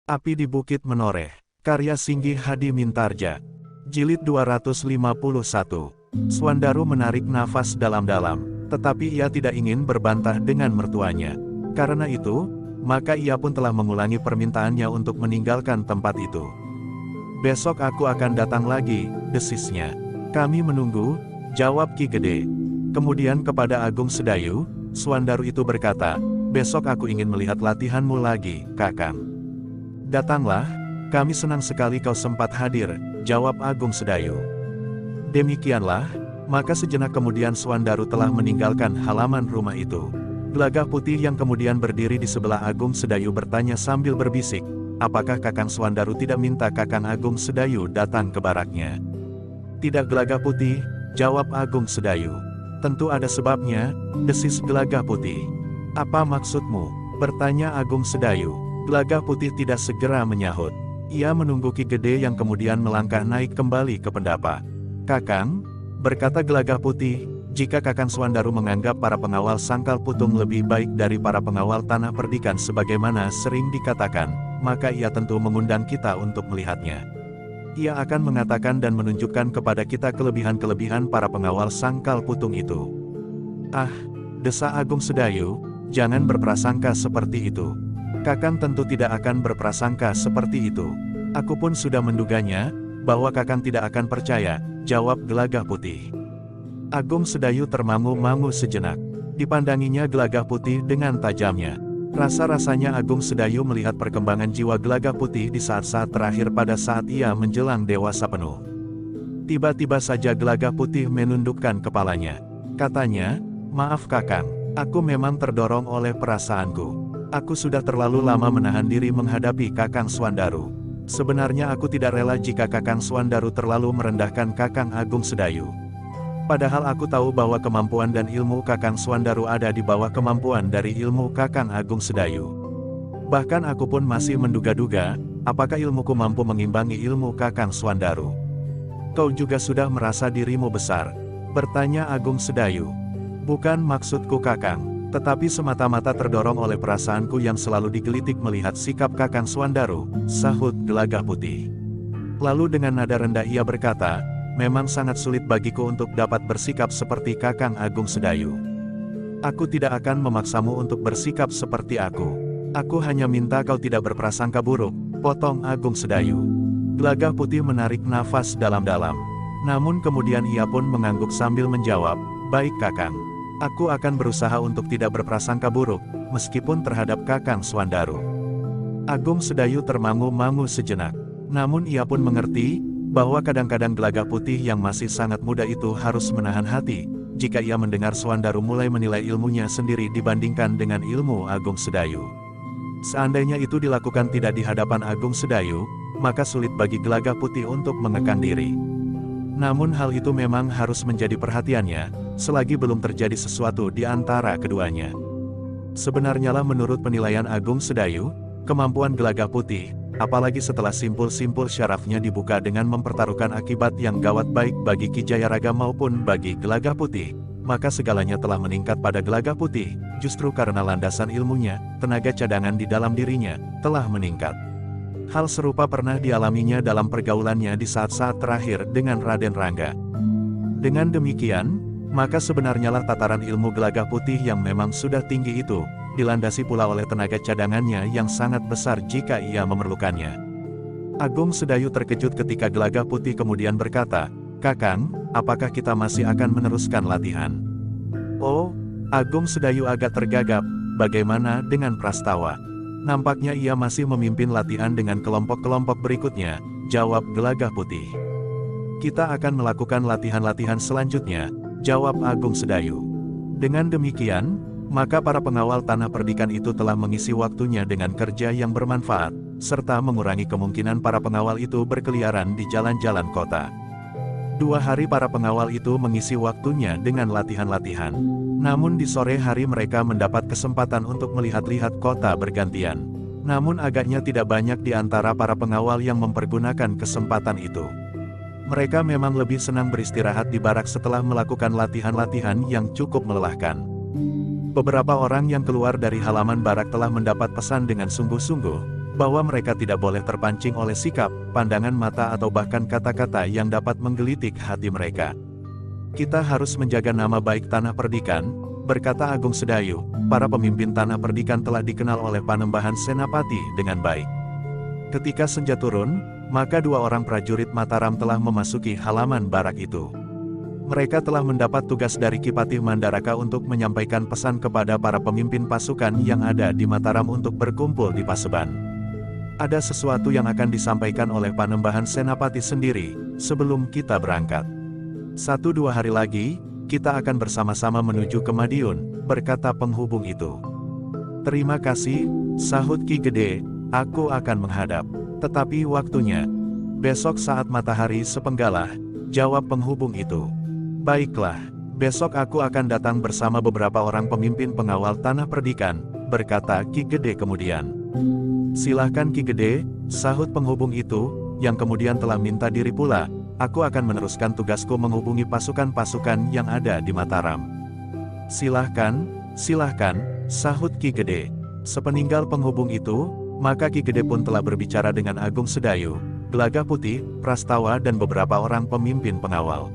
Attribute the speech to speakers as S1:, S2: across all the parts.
S1: Api di Bukit Menoreh, karya Singgi Hadi Mintarja. Jilid 251. Swandaru menarik nafas dalam-dalam, tetapi ia tidak ingin berbantah dengan mertuanya. Karena itu, maka ia pun telah mengulangi permintaannya untuk meninggalkan tempat itu. "Besok aku akan datang lagi," desisnya. "Kami menunggu," jawab Ki Gede. Kemudian kepada Agung Sedayu, Swandaru itu berkata, "Besok aku ingin melihat latihanmu lagi, Kakang." "Datanglah, kami senang sekali kau sempat hadir," jawab Agung Sedayu. Demikianlah, maka sejenak kemudian Swandaru telah meninggalkan halaman rumah itu. Gelagah Putih yang kemudian berdiri di sebelah Agung Sedayu bertanya sambil berbisik, "Apakah Kakang Swandaru tidak minta Kakang Agung Sedayu datang ke baraknya?" "Tidak Gelagah Putih," jawab Agung Sedayu. "Tentu ada sebabnya," desis Gelagah Putih. "Apa maksudmu?" bertanya Agung Sedayu. Gelagah Putih tidak segera menyahut. Ia menunggu Ki Gede yang kemudian melangkah naik kembali ke pendapa. "Kakang," berkata Gelagah Putih, "jika Kakang Swandaru menganggap para pengawal Sangkal Putung lebih baik dari para pengawal Tanah Perdikan sebagaimana sering dikatakan, maka ia tentu mengundang kita untuk melihatnya. Ia akan mengatakan dan menunjukkan kepada kita kelebihan-kelebihan para pengawal Sangkal Putung itu." "Ah," desa Agung Sedayu, "jangan berprasangka seperti itu. Kakang tentu tidak akan berprasangka seperti itu. Aku pun sudah menduganya, bahwa Kakang tidak akan percaya," jawab Gelagah Putih. Agung Sedayu termangu-mangu sejenak. Dipandanginya Gelagah Putih dengan tajamnya. Rasa-rasanya Agung Sedayu melihat perkembangan jiwa Gelagah Putih di saat-saat terakhir pada saat ia menjelang dewasa penuh. Tiba-tiba saja Gelagah Putih menundukkan kepalanya. Katanya, "Maaf Kakang, aku memang terdorong oleh perasaanku. Aku sudah terlalu lama menahan diri menghadapi Kakang Swandaru. Sebenarnya aku tidak rela jika Kakang Swandaru terlalu merendahkan Kakang Agung Sedayu. Padahal aku tahu bahwa kemampuan dan ilmu Kakang Swandaru ada di bawah kemampuan dari ilmu Kakang Agung Sedayu. Bahkan aku pun masih menduga-duga, apakah ilmuku mampu mengimbangi ilmu Kakang Swandaru." "Kau juga sudah merasa dirimu besar?" bertanya Agung Sedayu. "Bukan maksudku Kakang, tetapi semata-mata terdorong oleh perasaanku yang selalu digelitik melihat sikap Kakang Swandaru," sahut Gelagah Putih. Lalu dengan nada rendah ia berkata, "Memang sangat sulit bagiku untuk dapat bersikap seperti Kakang Agung Sedayu. Aku tidak akan memaksamu untuk bersikap seperti aku. Aku hanya minta kau tidak berprasangka buruk," potong Agung Sedayu. Gelagah Putih menarik nafas dalam-dalam. Namun kemudian ia pun mengangguk sambil menjawab, "Baik Kakang. Aku akan berusaha untuk tidak berprasangka buruk, meskipun terhadap Kakang Swandaru." Agung Sedayu termangu-mangu sejenak. Namun ia pun mengerti, bahwa kadang-kadang Gelagah Putih yang masih sangat muda itu harus menahan hati, jika ia mendengar Swandaru mulai menilai ilmunya sendiri dibandingkan dengan ilmu Agung Sedayu. Seandainya itu dilakukan tidak di hadapan Agung Sedayu, maka sulit bagi Gelagah Putih untuk mengekang diri. Namun hal itu memang harus menjadi perhatiannya, selagi belum terjadi sesuatu di antara keduanya. Sebenarnya lah menurut penilaian Agung Sedayu, kemampuan Gelagah Putih, apalagi setelah simpul-simpul syarafnya dibuka dengan mempertaruhkan akibat yang gawat baik bagi Ki Jayaraga maupun bagi Gelagah Putih, maka segalanya telah meningkat pada Gelagah Putih, justru karena landasan ilmunya, tenaga cadangan di dalam dirinya, telah meningkat. Hal serupa pernah dialaminya dalam pergaulannya di saat-saat terakhir dengan Raden Rangga. Dengan demikian, maka sebenarnya lah tataran ilmu Gelagah Putih yang memang sudah tinggi itu, dilandasi pula oleh tenaga cadangannya yang sangat besar jika ia memerlukannya. Agung Sedayu terkejut ketika Gelagah Putih kemudian berkata, "Kakang, apakah kita masih akan meneruskan latihan?" "Oh," Agung Sedayu agak tergagap, "bagaimana dengan Prastawa?" "Nampaknya ia masih memimpin latihan dengan kelompok-kelompok berikutnya," jawab Gelagah Putih. "Kita akan melakukan latihan-latihan selanjutnya," jawab Agung Sedayu. Dengan demikian, maka para pengawal Tanah Perdikan itu telah mengisi waktunya dengan kerja yang bermanfaat, serta mengurangi kemungkinan para pengawal itu berkeliaran di jalan-jalan kota. 2 hari para pengawal itu mengisi waktunya dengan latihan-latihan. Namun di sore hari mereka mendapat kesempatan untuk melihat-lihat kota bergantian. Namun agaknya tidak banyak di antara para pengawal yang mempergunakan kesempatan itu. Mereka memang lebih senang beristirahat di barak setelah melakukan latihan-latihan yang cukup melelahkan. Beberapa orang yang keluar dari halaman barak telah mendapat pesan dengan sungguh-sungguh, bahwa mereka tidak boleh terpancing oleh sikap, pandangan mata atau bahkan kata-kata yang dapat menggelitik hati mereka. Kita harus menjaga nama baik Tanah Perdikan, berkata Agung Sedayu. Para pemimpin Tanah Perdikan telah dikenal oleh Panembahan Senapati dengan baik. Ketika senja turun, maka dua orang prajurit Mataram telah memasuki halaman barak itu. Mereka telah mendapat tugas dari Ki Patih Mandaraka untuk menyampaikan pesan kepada para pemimpin pasukan yang ada di Mataram untuk berkumpul di Paseban. Ada sesuatu yang akan disampaikan oleh Panembahan Senapati sendiri, sebelum kita berangkat. 1-2 hari lagi, kita akan bersama-sama menuju ke Madiun, berkata penghubung itu. Terima kasih, sahut Ki Gede, aku akan menghadap. Tetapi waktunya, besok saat matahari sepenggalah, jawab penghubung itu. Baiklah, besok aku akan datang bersama beberapa orang pemimpin pengawal Tanah Perdikan, berkata Ki Gede kemudian. Silahkan Ki Gede, sahut penghubung itu, yang kemudian telah minta diri pula, aku akan meneruskan tugasku menghubungi pasukan-pasukan yang ada di Mataram. Silahkan, sahut Ki Gede. Sepeninggal penghubung itu, maka Ki Gede pun telah berbicara dengan Agung Sedayu, Gelagah Putih, Prastawa dan beberapa orang pemimpin pengawal.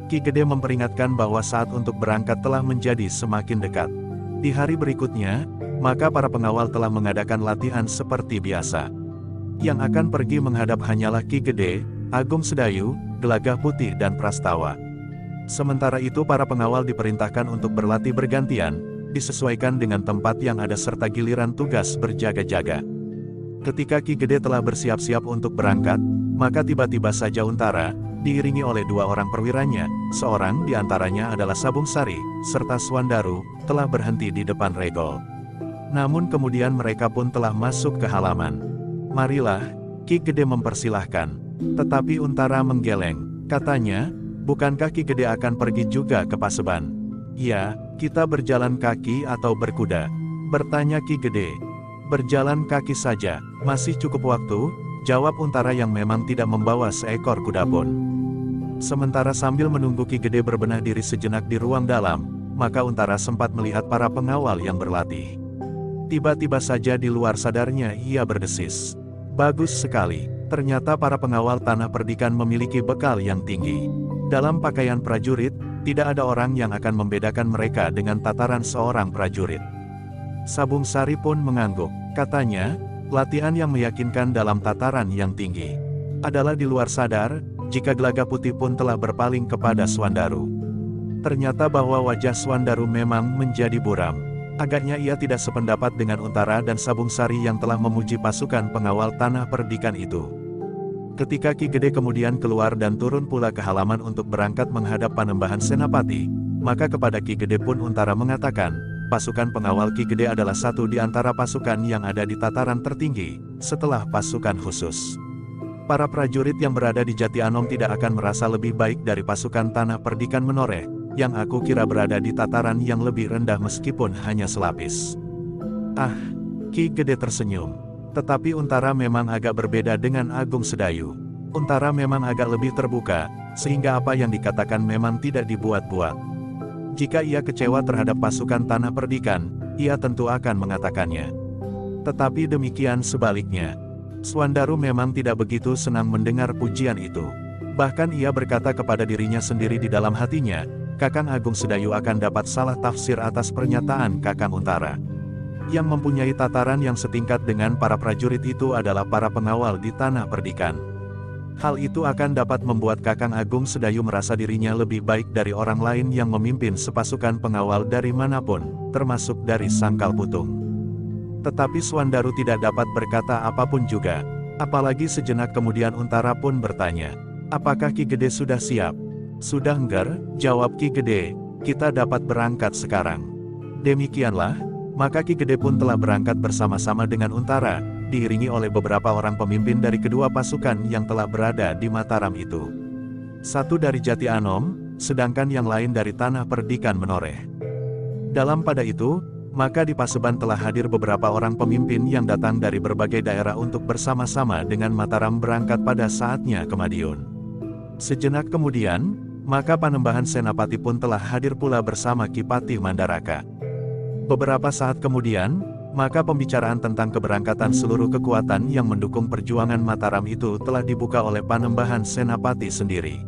S1: Ki Gede memperingatkan bahwa saat untuk berangkat telah menjadi semakin dekat. Di hari berikutnya, maka para pengawal telah mengadakan latihan seperti biasa. Yang akan pergi menghadap hanyalah Ki Gede, Agung Sedayu, Gelagah Putih dan Prastawa. Sementara itu para pengawal diperintahkan untuk berlatih bergantian, disesuaikan dengan tempat yang ada serta giliran tugas berjaga-jaga. Ketika Ki Gede telah bersiap-siap untuk berangkat, maka tiba-tiba saja Untara, diiringi oleh dua orang perwiranya, seorang diantaranya adalah Sabung Sari, serta Swandaru, telah berhenti di depan regol. Namun kemudian mereka pun telah masuk ke halaman. Marilah, Ki Gede mempersilahkan. Tetapi Untara menggeleng, katanya, bukankah Ki Gede akan pergi juga ke Paseban? Ya, kita berjalan kaki atau berkuda? Bertanya Ki Gede. Berjalan kaki saja, masih cukup waktu, jawab Untara yang memang tidak membawa seekor kuda pun. Sementara sambil menunggu Ki Gede berbenah diri sejenak di ruang dalam, maka Untara sempat melihat para pengawal yang berlatih. Tiba-tiba saja di luar sadarnya ia berdesis. Bagus sekali, ternyata para pengawal Tanah Perdikan memiliki bekal yang tinggi. Dalam pakaian prajurit, tidak ada orang yang akan membedakan mereka dengan tataran seorang prajurit. Sabung Sari pun mengangguk, katanya, latihan yang meyakinkan dalam tataran yang tinggi. Adalah di luar sadar, jika Gelagah Putih pun telah berpaling kepada Swandaru. Ternyata bahwa wajah Swandaru memang menjadi buram. Agaknya ia tidak sependapat dengan Untara dan Sabung Sari yang telah memuji pasukan pengawal Tanah Perdikan itu. Ketika Ki Gede kemudian keluar dan turun pula ke halaman untuk berangkat menghadap Panembahan Senapati, maka kepada Ki Gede pun Untara mengatakan, pasukan pengawal Ki Gede adalah satu di antara pasukan yang ada di tataran tertinggi, setelah pasukan khusus. Para prajurit yang berada di Jati Anom tidak akan merasa lebih baik dari pasukan Tanah Perdikan Menoreh, yang aku kira berada di tataran yang lebih rendah meskipun hanya selapis. Ah, Ki Gede tersenyum. Tetapi Untara memang agak berbeda dengan Agung Sedayu. Untara memang agak lebih terbuka, sehingga apa yang dikatakan memang tidak dibuat-buat. Jika ia kecewa terhadap pasukan Tanah Perdikan, ia tentu akan mengatakannya. Tetapi demikian sebaliknya. Swandaru memang tidak begitu senang mendengar pujian itu. Bahkan ia berkata kepada dirinya sendiri di dalam hatinya, Kakang Agung Sedayu akan dapat salah tafsir atas pernyataan Kakang Untara. Yang mempunyai tataran yang setingkat dengan para prajurit itu adalah para pengawal di Tanah Perdikan. Hal itu akan dapat membuat Kakang Agung Sedayu merasa dirinya lebih baik dari orang lain yang memimpin sepasukan pengawal dari manapun, termasuk dari Sangkal Putung. Tetapi Swandaru tidak dapat berkata apapun juga. Apalagi sejenak kemudian Untara pun bertanya, apakah Ki Gede sudah siap? Sudah Ngger, jawab Ki Gede, kita dapat berangkat sekarang. Demikianlah, maka Ki Gede pun telah berangkat bersama-sama dengan Untara, diiringi oleh beberapa orang pemimpin dari kedua pasukan yang telah berada di Mataram itu. Satu dari Jati Anom, sedangkan yang lain dari Tanah Perdikan Menoreh. Dalam pada itu, maka di Paseban telah hadir beberapa orang pemimpin yang datang dari berbagai daerah untuk bersama-sama dengan Mataram berangkat pada saatnya ke Madiun. Sejenak kemudian, maka Panembahan Senapati pun telah hadir pula bersama Ki Patih Mandaraka. Beberapa saat kemudian, Maka pembicaraan tentang keberangkatan seluruh kekuatan yang mendukung perjuangan Mataram itu telah dibuka oleh Panembahan Senapati sendiri.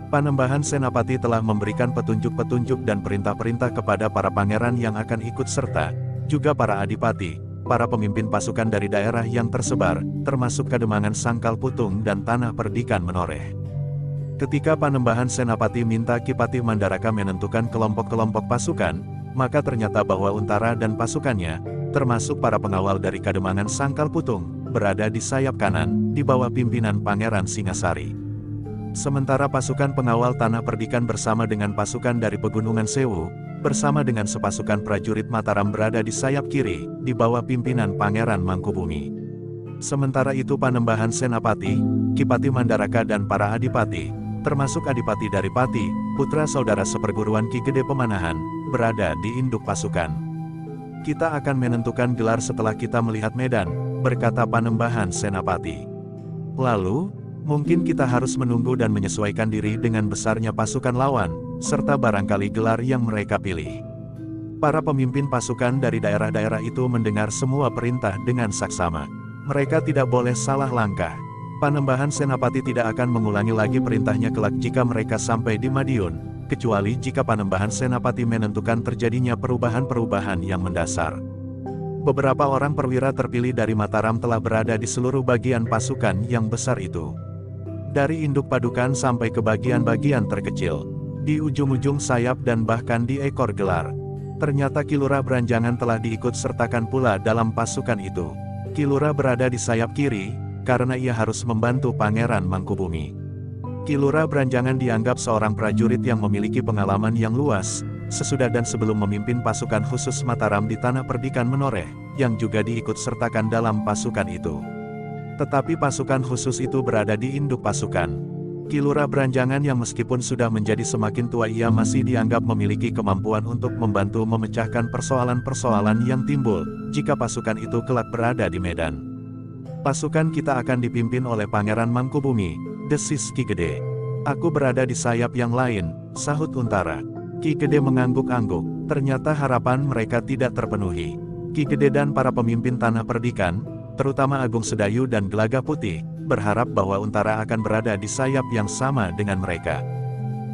S1: Panembahan Senapati telah memberikan petunjuk-petunjuk dan perintah-perintah kepada para pangeran yang akan ikut serta, juga para adipati, para pemimpin pasukan dari daerah yang tersebar, termasuk Kademangan Sangkal Putung dan Tanah Perdikan Menoreh. Ketika Panembahan Senapati minta Kipati Mandaraka menentukan kelompok-kelompok pasukan, maka ternyata bahwa Untara dan pasukannya, termasuk para pengawal dari Kademangan Sangkal Putung, berada di sayap kanan, di bawah pimpinan Pangeran Singasari. Sementara pasukan pengawal Tanah Perdikan bersama dengan pasukan dari Pegunungan Sewu, bersama dengan sepasukan prajurit Mataram berada di sayap kiri, di bawah pimpinan Pangeran Mangkubumi. Sementara itu Panembahan Senapati, Kipati Mandaraka dan para adipati, termasuk adipati dari Pati, putra saudara seperguruan Ki Gede Pemanahan, berada di induk pasukan. Kita akan menentukan gelar setelah kita melihat medan, berkata Panembahan Senapati. Lalu, mungkin kita harus menunggu dan menyesuaikan diri dengan besarnya pasukan lawan, serta barangkali gelar yang mereka pilih. Para pemimpin pasukan dari daerah-daerah itu mendengar semua perintah dengan saksama. Mereka tidak boleh salah langkah. Panembahan Senapati tidak akan mengulangi lagi perintahnya kelak jika mereka sampai di Madiun, kecuali jika Panembahan Senapati menentukan terjadinya perubahan-perubahan yang mendasar. Beberapa orang perwira terpilih dari Mataram telah berada di seluruh bagian pasukan yang besar itu. Dari induk padukan sampai ke bagian-bagian terkecil, di ujung-ujung sayap dan bahkan di ekor gelar. Ternyata Ki Lurah Beranjangan telah diikut sertakan pula dalam pasukan itu. Ki Lurah berada di sayap kiri, karena ia harus membantu Pangeran Mangkubumi. Ki Lurah Beranjangan dianggap seorang prajurit yang memiliki pengalaman yang luas, sesudah dan sebelum memimpin pasukan khusus Mataram di Tanah Perdikan Menoreh, yang juga diikut sertakan dalam pasukan itu. Tetapi pasukan khusus itu berada di induk pasukan. Ki Lurah Beranjangan yang meskipun sudah menjadi semakin tua ia masih dianggap memiliki kemampuan untuk membantu memecahkan persoalan-persoalan yang timbul, jika pasukan itu kelak berada di medan. Pasukan kita akan dipimpin oleh Pangeran Mangkubumi, desis Ki Gede. Aku berada di sayap yang lain, sahut Untara. Ki Gede mengangguk-angguk, ternyata harapan mereka tidak terpenuhi. Ki Gede dan para pemimpin Tanah Perdikan, terutama Agung Sedayu dan Gelagah Putih, berharap bahwa Untara akan berada di sayap yang sama dengan mereka.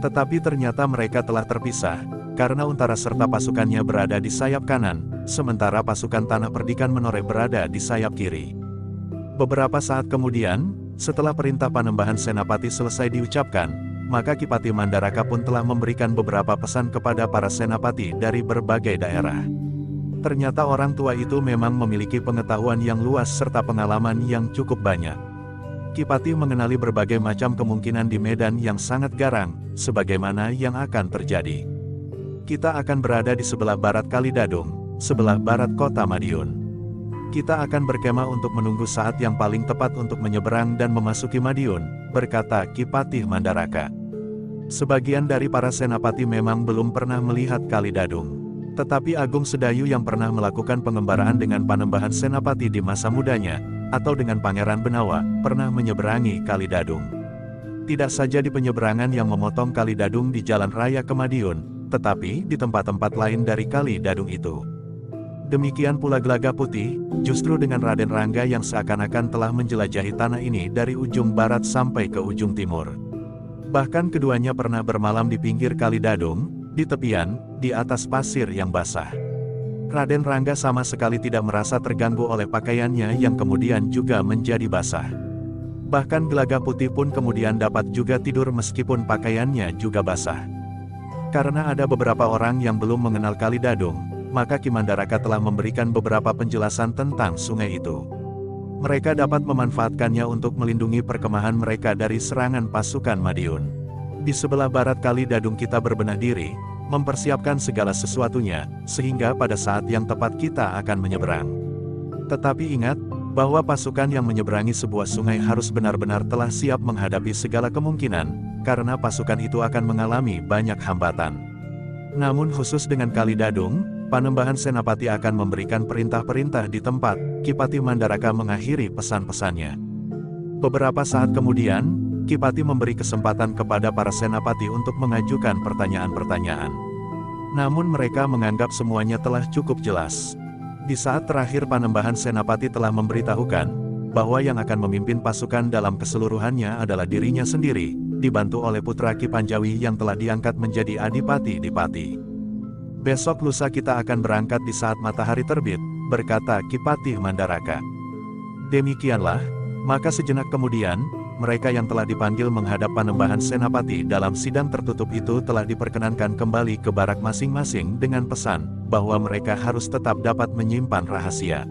S1: Tetapi ternyata mereka telah terpisah, karena Untara serta pasukannya berada di sayap kanan, sementara pasukan Tanah Perdikan Menoreh berada di sayap kiri. Beberapa saat kemudian, setelah perintah Panembahan Senapati selesai diucapkan, maka Kipati Mandaraka pun telah memberikan beberapa pesan kepada para senapati dari berbagai daerah. Ternyata orang tua itu memang memiliki pengetahuan yang luas serta pengalaman yang cukup banyak. Kipati mengenali berbagai macam kemungkinan di medan yang sangat garang, sebagaimana yang akan terjadi. Kita akan berada di sebelah barat Kali Dadung, sebelah barat kota Madiun. Kita akan berkemah untuk menunggu saat yang paling tepat untuk menyeberang dan memasuki Madiun, berkata Kipati Mandaraka. Sebagian dari para senapati memang belum pernah melihat Kali Dadung. Tetapi Agung Sedayu yang pernah melakukan pengembaraan dengan Panembahan Senapati di masa mudanya, atau dengan Pangeran Benawa, pernah menyeberangi Kali Dadung. Tidak saja di penyeberangan yang memotong Kali Dadung di jalan raya ke Madiun, tetapi di tempat-tempat lain dari Kali Dadung itu. Demikian pula Gelagah Putih, justru dengan Raden Rangga yang seakan-akan telah menjelajahi tanah ini dari ujung barat sampai ke ujung timur. Bahkan keduanya pernah bermalam di pinggir Kali Dadung, di tepian, di atas pasir yang basah. Raden Rangga sama sekali tidak merasa terganggu oleh pakaiannya yang kemudian juga menjadi basah. Bahkan Gelagah Putih pun kemudian dapat juga tidur meskipun pakaiannya juga basah. Karena ada beberapa orang yang belum mengenal Kali Dadung, maka Ki Mandaraka telah memberikan beberapa penjelasan tentang sungai itu. Mereka dapat memanfaatkannya untuk melindungi perkemahan mereka dari serangan pasukan Madiun. Di sebelah barat Kali Dadung kita berbenah diri, mempersiapkan segala sesuatunya, sehingga pada saat yang tepat kita akan menyeberang. Tetapi ingat, bahwa pasukan yang menyeberangi sebuah sungai harus benar-benar telah siap menghadapi segala kemungkinan, karena pasukan itu akan mengalami banyak hambatan. Namun khusus dengan Kali Dadung, Panembahan Senapati akan memberikan perintah-perintah di tempat. Kipati Mandaraka mengakhiri pesan-pesannya. Beberapa saat kemudian, Kipati memberi kesempatan kepada para senapati untuk mengajukan pertanyaan-pertanyaan. Namun mereka menganggap semuanya telah cukup jelas. Di saat terakhir Panembahan Senapati telah memberitahukan bahwa yang akan memimpin pasukan dalam keseluruhannya adalah dirinya sendiri, dibantu oleh putra Ki Panjawi yang telah diangkat menjadi Adipati di Pati. "Besok lusa kita akan berangkat di saat matahari terbit," berkata Ki Patih Mandaraka. Demikianlah, maka sejenak kemudian, mereka yang telah dipanggil menghadap Panembahan Senapati dalam sidang tertutup itu telah diperkenankan kembali ke barak masing-masing dengan pesan bahwa mereka harus tetap dapat menyimpan rahasia.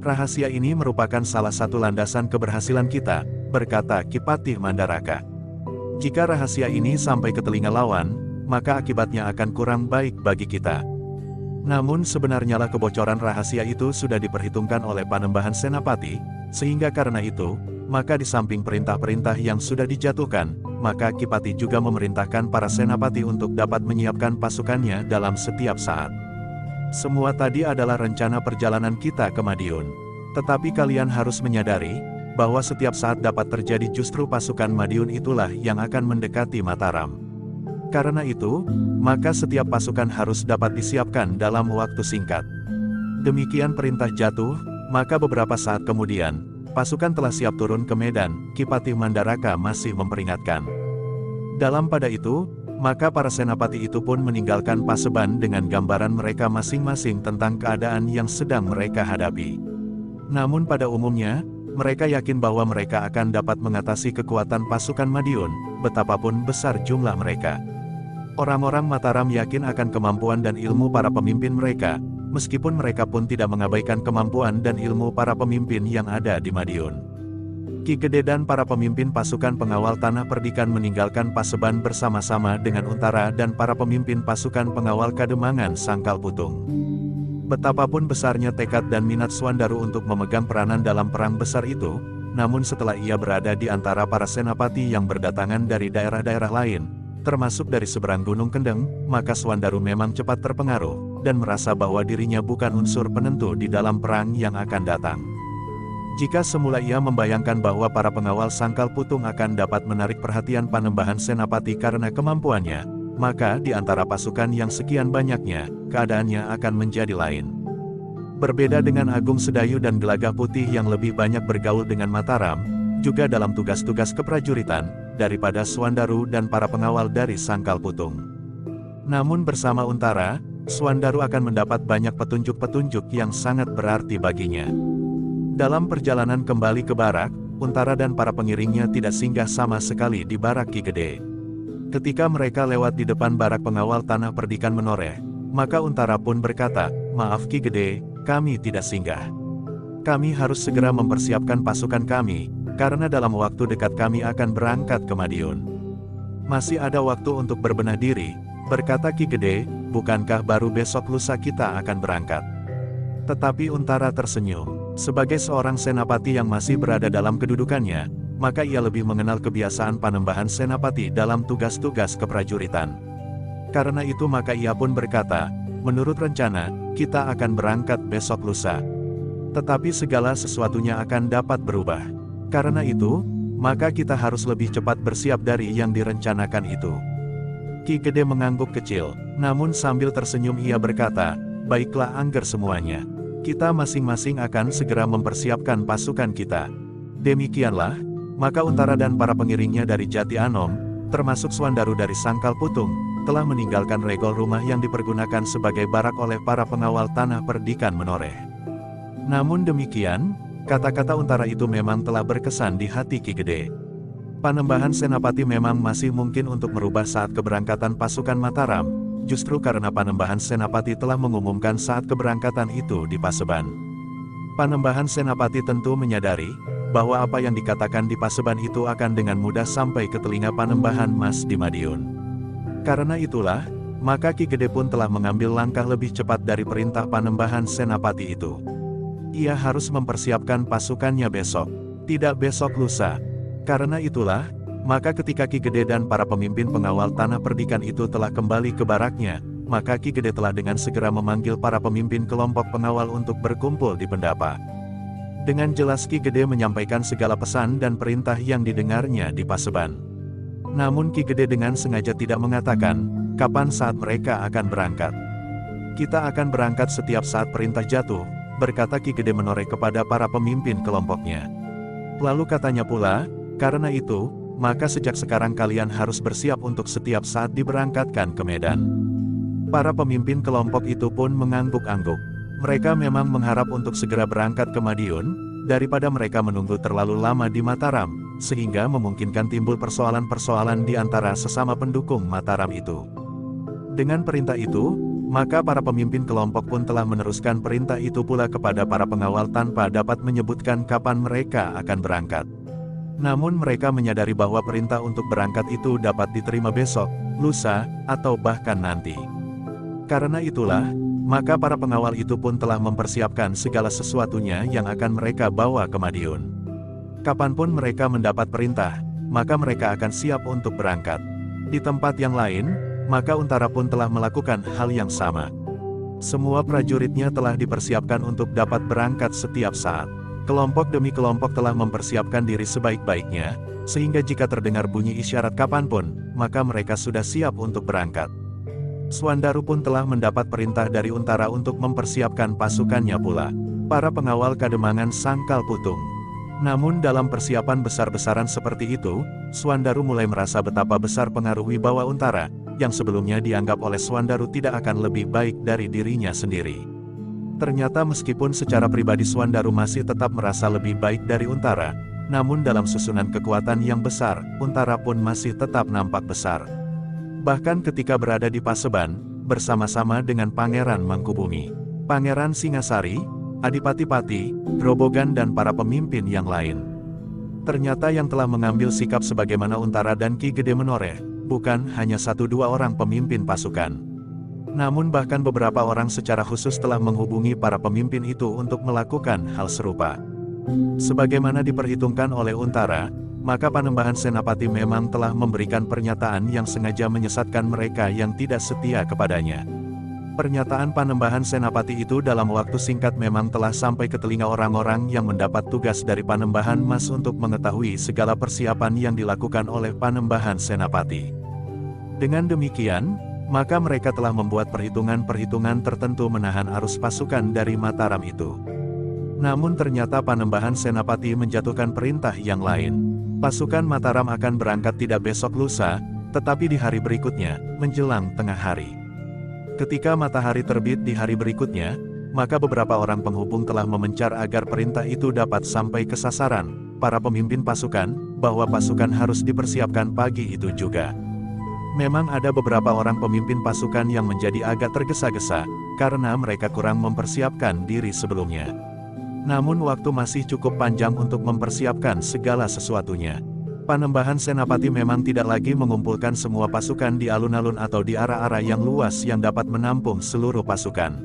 S1: "Rahasia ini merupakan salah satu landasan keberhasilan kita," berkata Ki Patih Mandaraka. "Jika rahasia ini sampai ke telinga lawan, maka akibatnya akan kurang baik bagi kita." Namun sebenarnya kebocoran rahasia itu sudah diperhitungkan oleh Panembahan Senapati, sehingga karena itu, maka di samping perintah-perintah yang sudah dijatuhkan, maka Ki Patih juga memerintahkan para senapati untuk dapat menyiapkan pasukannya dalam setiap saat. Semua tadi adalah rencana perjalanan kita ke Madiun. Tetapi kalian harus menyadari, bahwa setiap saat dapat terjadi justru pasukan Madiun itulah yang akan mendekati Mataram. Karena itu, maka setiap pasukan harus dapat disiapkan dalam waktu singkat. Demikian perintah jatuh, maka beberapa saat kemudian, pasukan telah siap turun ke medan. Ki Patih Mandaraka masih memperingatkan. Dalam pada itu, maka para senapati itu pun meninggalkan Paseban dengan gambaran mereka masing-masing tentang keadaan yang sedang mereka hadapi. Namun pada umumnya, mereka yakin bahwa mereka akan dapat mengatasi kekuatan pasukan Madiun, betapapun besar jumlah mereka. Orang-orang Mataram yakin akan kemampuan dan ilmu para pemimpin mereka, meskipun mereka pun tidak mengabaikan kemampuan dan ilmu para pemimpin yang ada di Madiun. Ki Gede dan para pemimpin pasukan pengawal Tanah Perdikan meninggalkan Paseban bersama-sama dengan Untara dan para pemimpin pasukan pengawal Kademangan Sangkal Putung. Betapapun besarnya tekad dan minat Swandaru untuk memegang peranan dalam perang besar itu, namun setelah ia berada di antara para senapati yang berdatangan dari daerah-daerah lain, termasuk dari seberang Gunung Kendeng, maka Swandaru memang cepat terpengaruh, dan merasa bahwa dirinya bukan unsur penentu di dalam perang yang akan datang. Jika semula ia membayangkan bahwa para pengawal Sangkal Putung akan dapat menarik perhatian Panembahan Senapati karena kemampuannya, maka di antara pasukan yang sekian banyaknya, keadaannya akan menjadi lain. Berbeda dengan Agung Sedayu dan Gelagah Putih yang lebih banyak bergaul dengan Mataram, juga dalam tugas-tugas keprajuritan, daripada Swandaru dan para pengawal dari Sangkal Putung. Namun bersama Untara, Swandaru akan mendapat banyak petunjuk-petunjuk yang sangat berarti baginya. Dalam perjalanan kembali ke barak, Untara dan para pengiringnya tidak singgah sama sekali di barak Ki Gede. Ketika mereka lewat di depan barak pengawal Tanah Perdikan menoreh, maka Untara pun berkata, "Maaf Ki Gede, kami tidak singgah. Kami harus segera mempersiapkan pasukan kami, karena dalam waktu dekat kami akan berangkat ke Madiun." "Masih ada waktu untuk berbenah diri," berkata Ki Gede, "bukankah baru besok lusa kita akan berangkat?" Tetapi Untara tersenyum. Sebagai seorang senapati yang masih berada dalam kedudukannya, maka ia lebih mengenal kebiasaan Panembahan Senapati dalam tugas-tugas keprajuritan. Karena itu maka ia pun berkata, "Menurut rencana, kita akan berangkat besok lusa. Tetapi segala sesuatunya akan dapat berubah. Karena itu, maka kita harus lebih cepat bersiap dari yang direncanakan itu." Ki Gede mengangguk kecil, namun sambil tersenyum ia berkata, "Baiklah Angger semuanya. Kita masing-masing akan segera mempersiapkan pasukan kita." Demikianlah, maka Untara dan para pengiringnya dari Jati Anom, termasuk Swandaru dari Sangkal Putung, telah meninggalkan regol rumah yang dipergunakan sebagai barak oleh para pengawal Tanah Perdikan menoreh. Namun demikian, kata-kata Untara itu memang telah berkesan di hati Ki Gede. Panembahan Senapati memang masih mungkin untuk merubah saat keberangkatan pasukan Mataram, justru karena Panembahan Senapati telah mengumumkan saat keberangkatan itu di Paseban. Panembahan Senapati tentu menyadari bahwa apa yang dikatakan di Paseban itu akan dengan mudah sampai ke telinga Panembahan Mas di Madiun. Karena itulah, maka Ki Gede pun telah mengambil langkah lebih cepat dari perintah Panembahan Senapati itu. Ia harus mempersiapkan pasukannya besok, tidak besok lusa. Karena itulah, maka ketika Ki Gede dan para pemimpin pengawal Tanah Perdikan itu telah kembali ke baraknya, maka Ki Gede telah dengan segera memanggil para pemimpin kelompok pengawal untuk berkumpul di pendapa. Dengan jelas Ki Gede menyampaikan segala pesan dan perintah yang didengarnya di Paseban. Namun Ki Gede dengan sengaja tidak mengatakan, kapan saat mereka akan berangkat. Kita akan berangkat setiap saat perintah jatuh, berkata Ki Gede Menoreh kepada para pemimpin kelompoknya. Lalu katanya pula, karena itu, maka sejak sekarang kalian harus bersiap untuk setiap saat diberangkatkan ke Medan. Para pemimpin kelompok itu pun mengangguk-angguk. Mereka memang mengharap untuk segera berangkat ke Madiun, daripada mereka menunggu terlalu lama di Mataram, sehingga memungkinkan timbul persoalan-persoalan di antara sesama pendukung Mataram itu. Dengan perintah itu, maka para pemimpin kelompok pun telah meneruskan perintah itu pula kepada para pengawal tanpa dapat menyebutkan kapan mereka akan berangkat. Namun mereka menyadari bahwa perintah untuk berangkat itu dapat diterima besok, lusa, atau bahkan nanti. Karena itulah, maka para pengawal itu pun telah mempersiapkan segala sesuatunya yang akan mereka bawa ke Madiun. Kapanpun mereka mendapat perintah, maka mereka akan siap untuk berangkat. Di tempat yang lain, maka Untara pun telah melakukan hal yang sama. Semua prajuritnya telah dipersiapkan untuk dapat berangkat setiap saat. Kelompok demi kelompok telah mempersiapkan diri sebaik-baiknya, sehingga jika terdengar bunyi isyarat kapanpun, maka mereka sudah siap untuk berangkat. Swandaru pun telah mendapat perintah dari Untara untuk mempersiapkan pasukannya pula. Para pengawal Kademangan sangkal putung. Namun dalam persiapan besar-besaran seperti itu, Swandaru mulai merasa betapa besar pengaruh wibawa Untara, yang sebelumnya dianggap oleh Swandaru tidak akan lebih baik dari dirinya sendiri. Ternyata meskipun secara pribadi Swandaru masih tetap merasa lebih baik dari Untara, namun dalam susunan kekuatan yang besar, Untara pun masih tetap nampak besar. Bahkan ketika berada di Paseban, bersama-sama dengan Pangeran Mangkubumi, Pangeran Singasari, Adipati-pati, Grobogan dan para pemimpin yang lain. Ternyata yang telah mengambil sikap sebagaimana Untara dan Ki Gede Menoreh, bukan hanya 1-2 orang pemimpin pasukan. Namun bahkan beberapa orang secara khusus telah menghubungi para pemimpin itu untuk melakukan hal serupa. Sebagaimana diperhitungkan oleh Untara, maka Panembahan Senapati memang telah memberikan pernyataan yang sengaja menyesatkan mereka yang tidak setia kepadanya. Pernyataan Panembahan Senapati itu dalam waktu singkat memang telah sampai ke telinga orang-orang yang mendapat tugas dari Panembahan Mas untuk mengetahui segala persiapan yang dilakukan oleh Panembahan Senapati. Dengan demikian, maka mereka telah membuat perhitungan-perhitungan tertentu menahan arus pasukan dari Mataram itu. Namun ternyata Panembahan Senapati menjatuhkan perintah yang lain. Pasukan Mataram akan berangkat tidak besok lusa, tetapi di hari berikutnya, menjelang tengah hari. Ketika matahari terbit di hari berikutnya, maka beberapa orang penghubung telah memencar agar perintah itu dapat sampai ke sasaran, para pemimpin pasukan, bahwa pasukan harus dipersiapkan pagi itu juga. Memang ada beberapa orang pemimpin pasukan yang menjadi agak tergesa-gesa, karena mereka kurang mempersiapkan diri sebelumnya. Namun waktu masih cukup panjang untuk mempersiapkan segala sesuatunya. Panembahan Senapati memang tidak lagi mengumpulkan semua pasukan di alun-alun atau di arah-arah yang luas yang dapat menampung seluruh pasukan.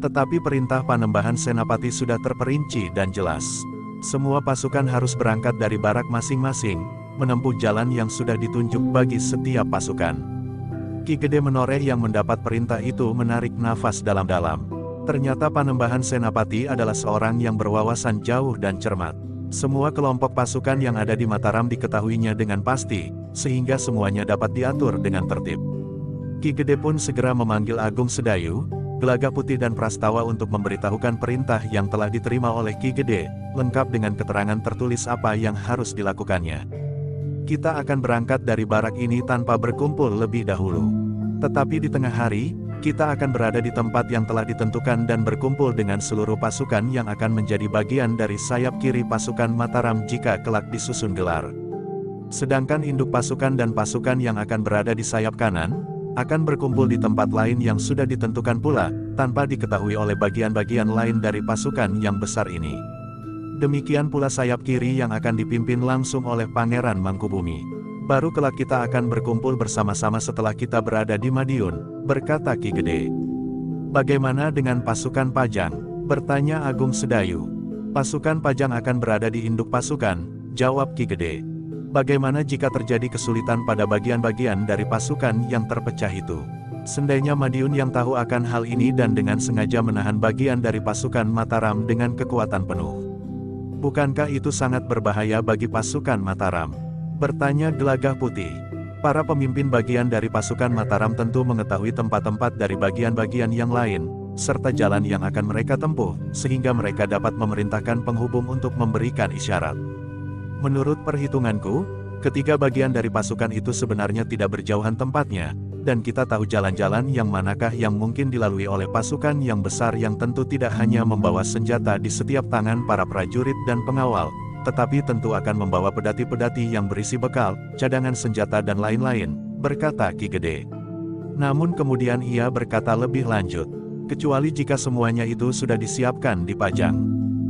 S1: Tetapi perintah Panembahan Senapati sudah terperinci dan jelas. Semua pasukan harus berangkat dari barak masing-masing, menempuh jalan yang sudah ditunjuk bagi setiap pasukan. Ki Gede Menoreh yang mendapat perintah itu menarik nafas dalam-dalam. Ternyata Panembahan Senapati adalah seorang yang berwawasan jauh dan cermat. Semua kelompok pasukan yang ada di Mataram diketahuinya dengan pasti, sehingga semuanya dapat diatur dengan tertib. Ki Gede pun segera memanggil Agung Sedayu, Gelagah Putih dan Prastawa untuk memberitahukan perintah yang telah diterima oleh Ki Gede, lengkap dengan keterangan tertulis apa yang harus dilakukannya. Kita akan berangkat dari barak ini tanpa berkumpul lebih dahulu. Tetapi di tengah hari, kita akan berada di tempat yang telah ditentukan dan berkumpul dengan seluruh pasukan yang akan menjadi bagian dari sayap kiri pasukan Mataram jika kelak disusun gelar. Sedangkan induk pasukan dan pasukan yang akan berada di sayap kanan, akan berkumpul di tempat lain yang sudah ditentukan pula, tanpa diketahui oleh bagian-bagian lain dari pasukan yang besar ini. Demikian pula sayap kiri yang akan dipimpin langsung oleh Pangeran Mangkubumi. Baru kelak kita akan berkumpul bersama-sama setelah kita berada di Madiun, berkata Ki Gede. Bagaimana dengan pasukan Pajang? Bertanya Agung Sedayu. Pasukan Pajang akan berada di induk pasukan, jawab Ki Gede. Bagaimana jika terjadi kesulitan pada bagian-bagian dari pasukan yang terpecah itu? Seandainya Madiun yang tahu akan hal ini dan dengan sengaja menahan bagian dari pasukan Mataram dengan kekuatan penuh. Bukankah itu sangat berbahaya bagi pasukan Mataram? Bertanya Gelagah Putih. Para pemimpin bagian dari pasukan Mataram tentu mengetahui tempat-tempat dari bagian-bagian yang lain, serta jalan yang akan mereka tempuh, sehingga mereka dapat memerintahkan penghubung untuk memberikan isyarat. Menurut perhitunganku, ketiga bagian dari pasukan itu sebenarnya tidak berjauhan tempatnya, dan kita tahu jalan-jalan yang manakah yang mungkin dilalui oleh pasukan yang besar yang tentu tidak hanya membawa senjata di setiap tangan para prajurit dan pengawal, tetapi tentu akan membawa pedati-pedati yang berisi bekal, cadangan senjata dan lain-lain, berkata Ki Gede. Namun kemudian ia berkata lebih lanjut, kecuali jika semuanya itu sudah disiapkan di Pajang.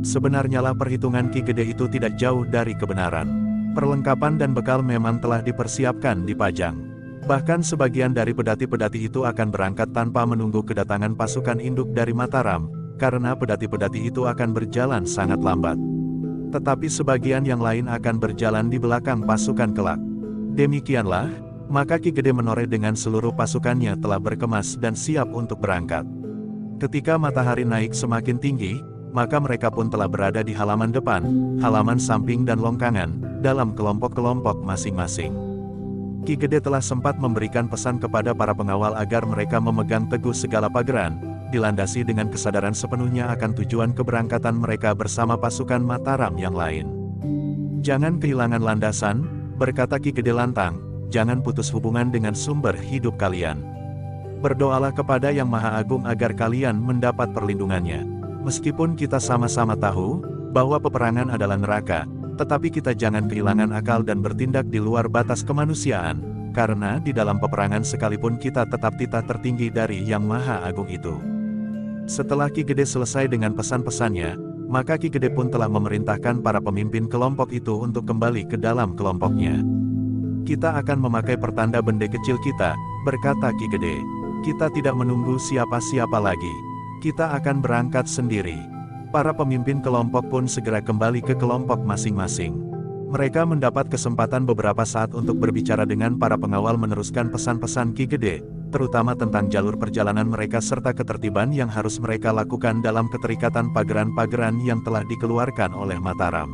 S1: Sebenarnya lah perhitungan Ki Gede itu tidak jauh dari kebenaran. Perlengkapan dan bekal memang telah dipersiapkan di Pajang. Bahkan sebagian dari pedati-pedati itu akan berangkat tanpa menunggu kedatangan pasukan induk dari Mataram, karena pedati-pedati itu akan berjalan sangat lambat. Tetapi sebagian yang lain akan berjalan di belakang pasukan kelak. Demikianlah, maka Ki Gede Menoreh dengan seluruh pasukannya telah berkemas dan siap untuk berangkat. Ketika matahari naik semakin tinggi, maka mereka pun telah berada di halaman depan, halaman samping dan longkangan, dalam kelompok-kelompok masing-masing. Ki Gede telah sempat memberikan pesan kepada para pengawal agar mereka memegang teguh segala pageran, dilandasi dengan kesadaran sepenuhnya akan tujuan keberangkatan mereka bersama pasukan Mataram yang lain. Jangan kehilangan landasan, berkata Ki Gede lantang, jangan putus hubungan dengan sumber hidup kalian. Berdoalah kepada Yang Maha Agung agar kalian mendapat perlindungannya. Meskipun kita sama-sama tahu bahwa peperangan adalah neraka, tetapi kita jangan kehilangan akal dan bertindak di luar batas kemanusiaan, karena di dalam peperangan sekalipun kita tetap titah tertinggi dari Yang Maha Agung itu. Setelah Ki Gede selesai dengan pesan-pesannya, maka Ki Gede pun telah memerintahkan para pemimpin kelompok itu untuk kembali ke dalam kelompoknya. Kita akan memakai pertanda bende kecil kita, berkata Ki Gede. Kita tidak menunggu siapa-siapa lagi. Kita akan berangkat sendiri. Para pemimpin kelompok pun segera kembali ke kelompok masing-masing. Mereka mendapat kesempatan beberapa saat untuk berbicara dengan para pengawal meneruskan pesan-pesan Ki Gede, terutama tentang jalur perjalanan mereka serta ketertiban yang harus mereka lakukan dalam keterikatan pageran-pageran yang telah dikeluarkan oleh Mataram.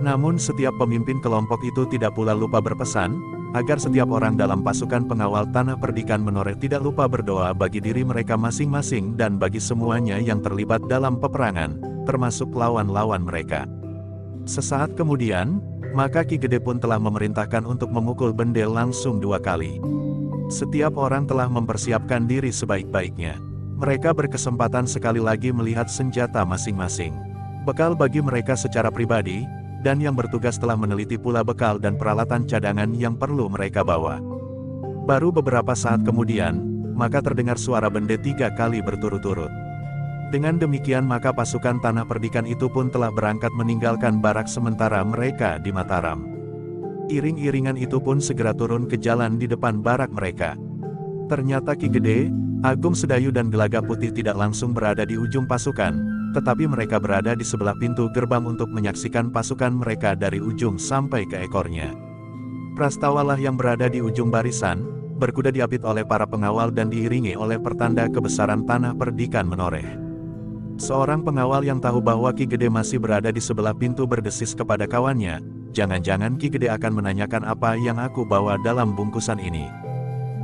S1: Namun setiap pemimpin kelompok itu tidak pula lupa berpesan, agar setiap orang dalam pasukan pengawal Tanah Perdikan Menoreh tidak lupa berdoa bagi diri mereka masing-masing dan bagi semuanya yang terlibat dalam peperangan, termasuk lawan-lawan mereka. Sesaat kemudian, maka Ki Gede pun telah memerintahkan untuk memukul bende langsung 2 kali. Setiap orang telah mempersiapkan diri sebaik-baiknya. Mereka berkesempatan sekali lagi melihat senjata masing-masing. Bekal bagi mereka secara pribadi, dan yang bertugas telah meneliti pula bekal dan peralatan cadangan yang perlu mereka bawa. Baru beberapa saat kemudian, maka terdengar suara bende 3 kali berturut-turut. Dengan demikian maka pasukan Tanah Perdikan itu pun telah berangkat meninggalkan barak sementara mereka di Mataram. Iring-iringan itu pun segera turun ke jalan di depan barak mereka. Ternyata Ki Gede, Agung Sedayu dan Gelagah Putih tidak langsung berada di ujung pasukan, tetapi mereka berada di sebelah pintu gerbang untuk menyaksikan pasukan mereka dari ujung sampai ke ekornya. Prastawalah yang berada di ujung barisan, berkuda diapit oleh para pengawal dan diiringi oleh pertanda kebesaran Tanah Perdikan Menoreh. Seorang pengawal yang tahu bahwa Ki Gede masih berada di sebelah pintu berdesis kepada kawannya, jangan-jangan Ki Gede akan menanyakan apa yang aku bawa dalam bungkusan ini.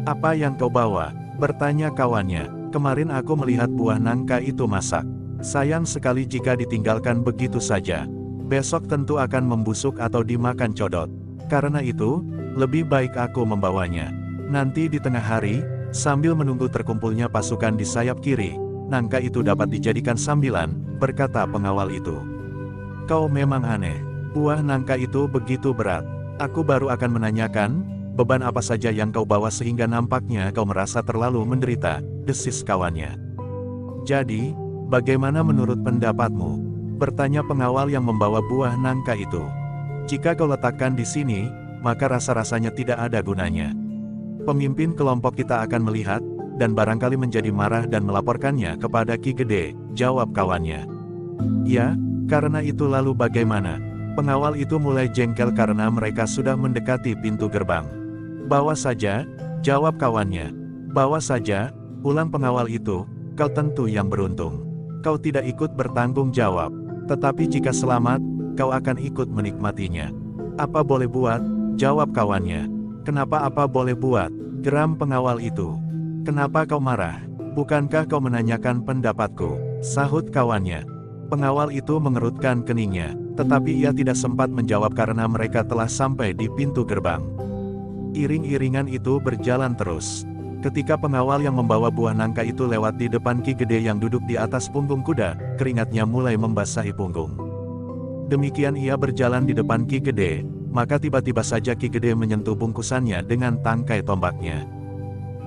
S1: Apa yang kau bawa? Bertanya kawannya. Kemarin aku melihat buah nangka itu masak. Sayang sekali jika ditinggalkan begitu saja. Besok tentu akan membusuk atau dimakan codot. Karena itu, lebih baik aku membawanya. Nanti di tengah hari, sambil menunggu terkumpulnya pasukan di sayap kiri, nangka itu dapat dijadikan sambilan, berkata pengawal itu. Kau memang aneh. Buah nangka itu begitu berat. Aku baru akan menanyakan, beban apa saja yang kau bawa sehingga nampaknya kau merasa terlalu menderita, desis kawannya. Jadi, bagaimana menurut pendapatmu? Bertanya pengawal yang membawa buah nangka itu. Jika kau letakkan di sini, maka rasa-rasanya tidak ada gunanya. Pemimpin kelompok kita akan melihat, dan barangkali menjadi marah dan melaporkannya kepada Ki Gede, jawab kawannya. Ya, karena itu lalu bagaimana? Pengawal itu mulai jengkel karena mereka sudah mendekati pintu gerbang. Bawa saja, jawab kawannya. Bawa saja, ulang pengawal itu, kau tentu yang beruntung. Kau tidak ikut bertanggung jawab. Tetapi jika selamat, kau akan ikut menikmatinya. Apa boleh buat, jawab kawannya. Kenapa apa boleh buat? Geram pengawal itu. Kenapa kau marah? Bukankah kau menanyakan pendapatku? Sahut kawannya. Pengawal itu mengerutkan keningnya, tetapi ia tidak sempat menjawab karena mereka telah sampai di pintu gerbang. Iring-iringan itu berjalan terus. Ketika pengawal yang membawa buah nangka itu lewat di depan Ki Gede yang duduk di atas punggung kuda, keringatnya mulai membasahi punggung. Demikian ia berjalan di depan Ki Gede, maka tiba-tiba saja Ki Gede menyentuh bungkusannya dengan tangkai tombaknya.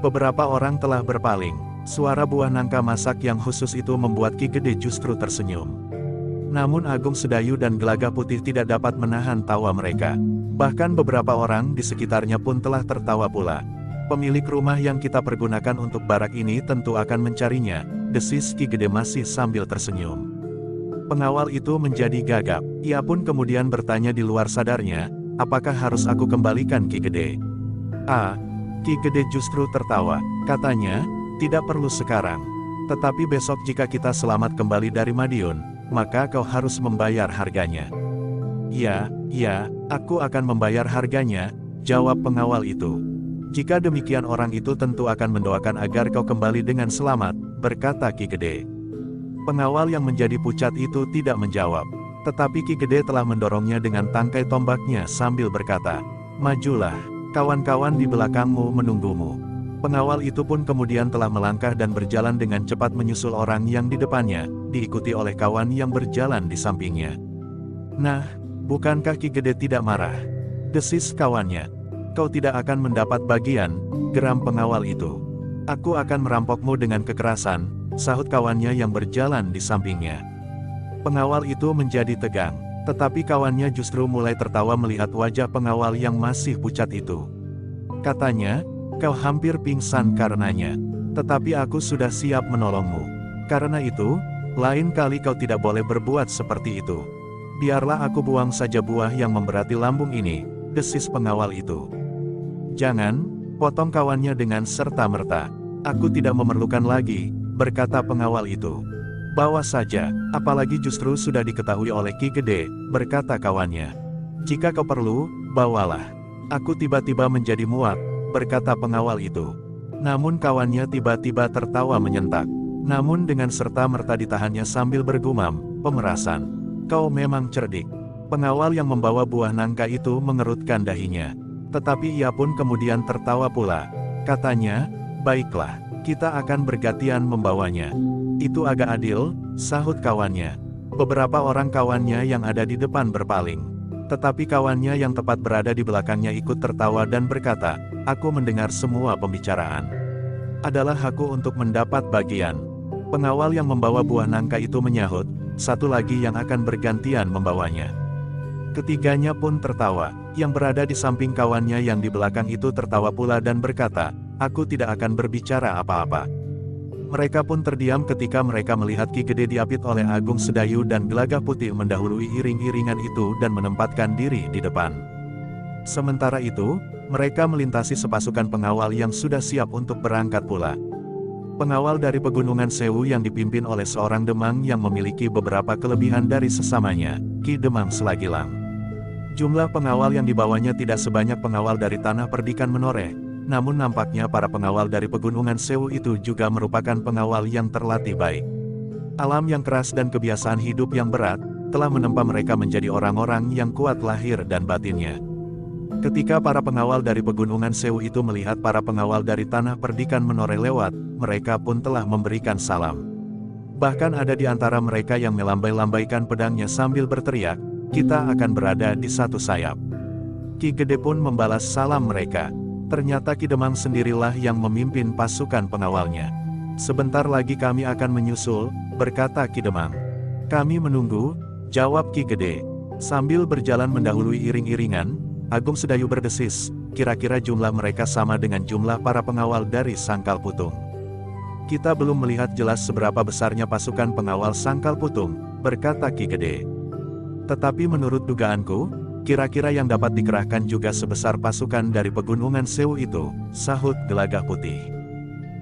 S1: Beberapa orang telah berpaling. Suara buah nangka masak yang khusus itu membuat Ki Gede justru tersenyum. Namun Agung Sedayu dan Gelagah Putih tidak dapat menahan tawa mereka. Bahkan beberapa orang di sekitarnya pun telah tertawa pula. Pemilik rumah yang kita pergunakan untuk barak ini tentu akan mencarinya, desis Ki Gede masih sambil tersenyum. Pengawal itu menjadi gagap. Ia pun kemudian bertanya di luar sadarnya, apakah harus aku kembalikan Ki Gede? Ki Gede justru tertawa, katanya, tidak perlu sekarang. Tetapi besok jika kita selamat kembali dari Madiun, maka kau harus membayar harganya. Ya, aku akan membayar harganya, jawab pengawal itu. Jika demikian orang itu tentu akan mendoakan agar kau kembali dengan selamat, berkata Ki Gede. Pengawal yang menjadi pucat itu tidak menjawab. Tetapi Ki Gede telah mendorongnya dengan tangkai tombaknya sambil berkata, majulah, kawan-kawan di belakangmu menunggumu. Pengawal itu pun kemudian telah melangkah dan berjalan dengan cepat menyusul orang yang di depannya, diikuti oleh kawan yang berjalan di sampingnya. Nah, bukankah Ki Gede tidak marah? Desis kawannya. Kau tidak akan mendapat bagian, geram pengawal itu. Aku akan merampokmu dengan kekerasan, sahut kawannya yang berjalan di sampingnya. Pengawal itu menjadi tegang, tetapi kawannya justru mulai tertawa melihat wajah pengawal yang masih pucat itu. Katanya, kau hampir pingsan karenanya, tetapi aku sudah siap menolongmu. Karena itu, lain kali kau tidak boleh berbuat seperti itu. Biarlah aku buang saja buah yang memberati lambung ini, desis pengawal itu. Jangan, potong kawannya dengan serta-merta. Aku tidak memerlukan lagi, berkata pengawal itu. Bawa saja, apalagi justru sudah diketahui oleh Ki Gede, berkata kawannya. Jika kau perlu, bawalah. Aku tiba-tiba menjadi muak, berkata pengawal itu. Namun kawannya tiba-tiba tertawa menyentak. Namun dengan serta-merta ditahannya sambil bergumam, pemerasan. Kau memang cerdik. Pengawal yang membawa buah nangka itu mengerutkan dahinya. Tetapi ia pun kemudian tertawa pula. Katanya, baiklah, kita akan bergantian membawanya. Itu agak adil, sahut kawannya. Beberapa orang kawannya yang ada di depan berpaling. Tetapi kawannya yang tepat berada di belakangnya ikut tertawa dan berkata, aku mendengar semua pembicaraan. Adalah hakku untuk mendapat bagian. Pengawal yang membawa buah nangka itu menyahut, satu lagi yang akan bergantian membawanya. Ketiganya pun tertawa, yang berada di samping kawannya yang di belakang itu tertawa pula dan berkata, aku tidak akan berbicara apa-apa. Mereka pun terdiam ketika mereka melihat Ki Gede diapit oleh Agung Sedayu dan Gelagah Putih mendahului iring-iringan itu dan menempatkan diri di depan. Sementara itu, mereka melintasi sepasukan pengawal yang sudah siap untuk berangkat pula. Pengawal dari Pegunungan Sewu yang dipimpin oleh seorang Demang yang memiliki beberapa kelebihan dari sesamanya, Ki Demang Selagilang. Jumlah pengawal yang dibawanya tidak sebanyak pengawal dari Tanah Perdikan Menoreh, namun nampaknya para pengawal dari Pegunungan Sewu itu juga merupakan pengawal yang terlatih baik. Alam yang keras dan kebiasaan hidup yang berat, telah menempa mereka menjadi orang-orang yang kuat lahir dan batinnya. Ketika para pengawal dari Pegunungan Sewu itu melihat para pengawal dari Tanah Perdikan Menoreh lewat, mereka pun telah memberikan salam. Bahkan ada di antara mereka yang melambai-lambaikan pedangnya sambil berteriak, kita akan berada di satu sayap. Ki Gede pun membalas salam mereka. Ternyata Ki Demang sendirilah yang memimpin pasukan pengawalnya. Sebentar lagi kami akan menyusul, berkata Ki Demang. Kami menunggu, jawab Ki Gede. Sambil berjalan mendahului iring-iringan, Agung Sedayu berdesis, kira-kira jumlah mereka sama dengan jumlah para pengawal dari Sangkal Putung. Kita belum melihat jelas seberapa besarnya pasukan pengawal Sangkal Putung, berkata Ki Gede. Tetapi menurut dugaanku, kira-kira yang dapat dikerahkan juga sebesar pasukan dari Pegunungan Sewu itu, sahut Gelagah Putih.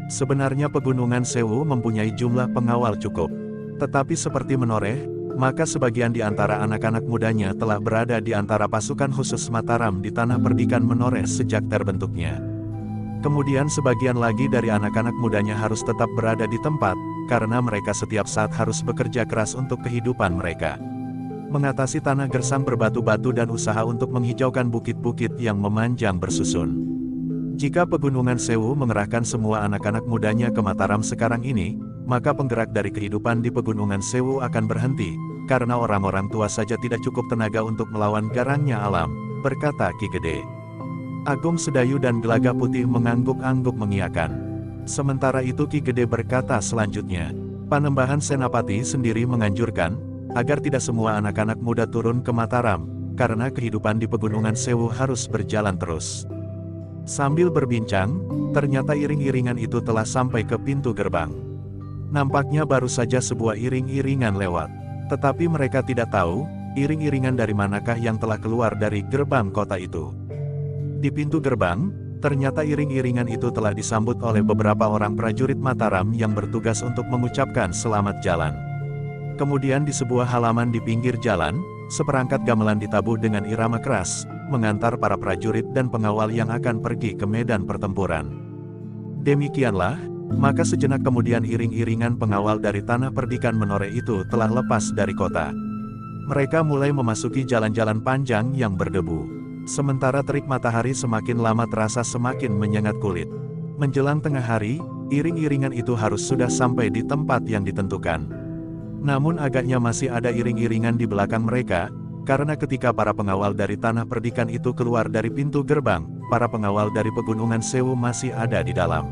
S1: Sebenarnya Pegunungan Sewu mempunyai jumlah pengawal cukup. Tetapi seperti Menoreh, maka sebagian di antara anak-anak mudanya telah berada di antara pasukan khusus Mataram di tanah perdikan Menoreh sejak terbentuknya. Kemudian sebagian lagi dari anak-anak mudanya harus tetap berada di tempat, karena mereka setiap saat harus bekerja keras untuk kehidupan mereka. Mengatasi tanah gersang berbatu-batu dan usaha untuk menghijaukan bukit-bukit yang memanjang bersusun. Jika Pegunungan Sewu mengerahkan semua anak-anak mudanya ke Mataram sekarang ini, maka penggerak dari kehidupan di Pegunungan Sewu akan berhenti, karena orang-orang tua saja tidak cukup tenaga untuk melawan garangnya alam, berkata Ki Gede. Agung Sedayu dan Gelagah Putih mengangguk-angguk mengiyakan. Sementara itu Ki Gede berkata selanjutnya, Panembahan Senapati sendiri menganjurkan, agar tidak semua anak-anak muda turun ke Mataram, karena kehidupan di Pegunungan Sewu harus berjalan terus. Sambil berbincang, ternyata iring-iringan itu telah sampai ke pintu gerbang. Nampaknya baru saja sebuah iring-iringan lewat. Tetapi mereka tidak tahu, iring-iringan dari manakah yang telah keluar dari gerbang kota itu. Di pintu gerbang, ternyata iring-iringan itu telah disambut oleh beberapa orang prajurit Mataram yang bertugas untuk mengucapkan selamat jalan. Kemudian di sebuah halaman di pinggir jalan, seperangkat gamelan ditabuh dengan irama keras, mengantar para prajurit dan pengawal yang akan pergi ke medan pertempuran. Demikianlah, maka sejenak kemudian iring-iringan pengawal dari tanah perdikan Menoreh itu telah lepas dari kota. Mereka mulai memasuki jalan-jalan panjang yang berdebu. Sementara terik matahari semakin lama terasa semakin menyengat kulit. Menjelang tengah hari, iring-iringan itu harus sudah sampai di tempat yang ditentukan. Namun agaknya masih ada iring-iringan di belakang mereka, karena ketika para pengawal dari tanah perdikan itu keluar dari pintu gerbang, para pengawal dari Pegunungan Sewu masih ada di dalam.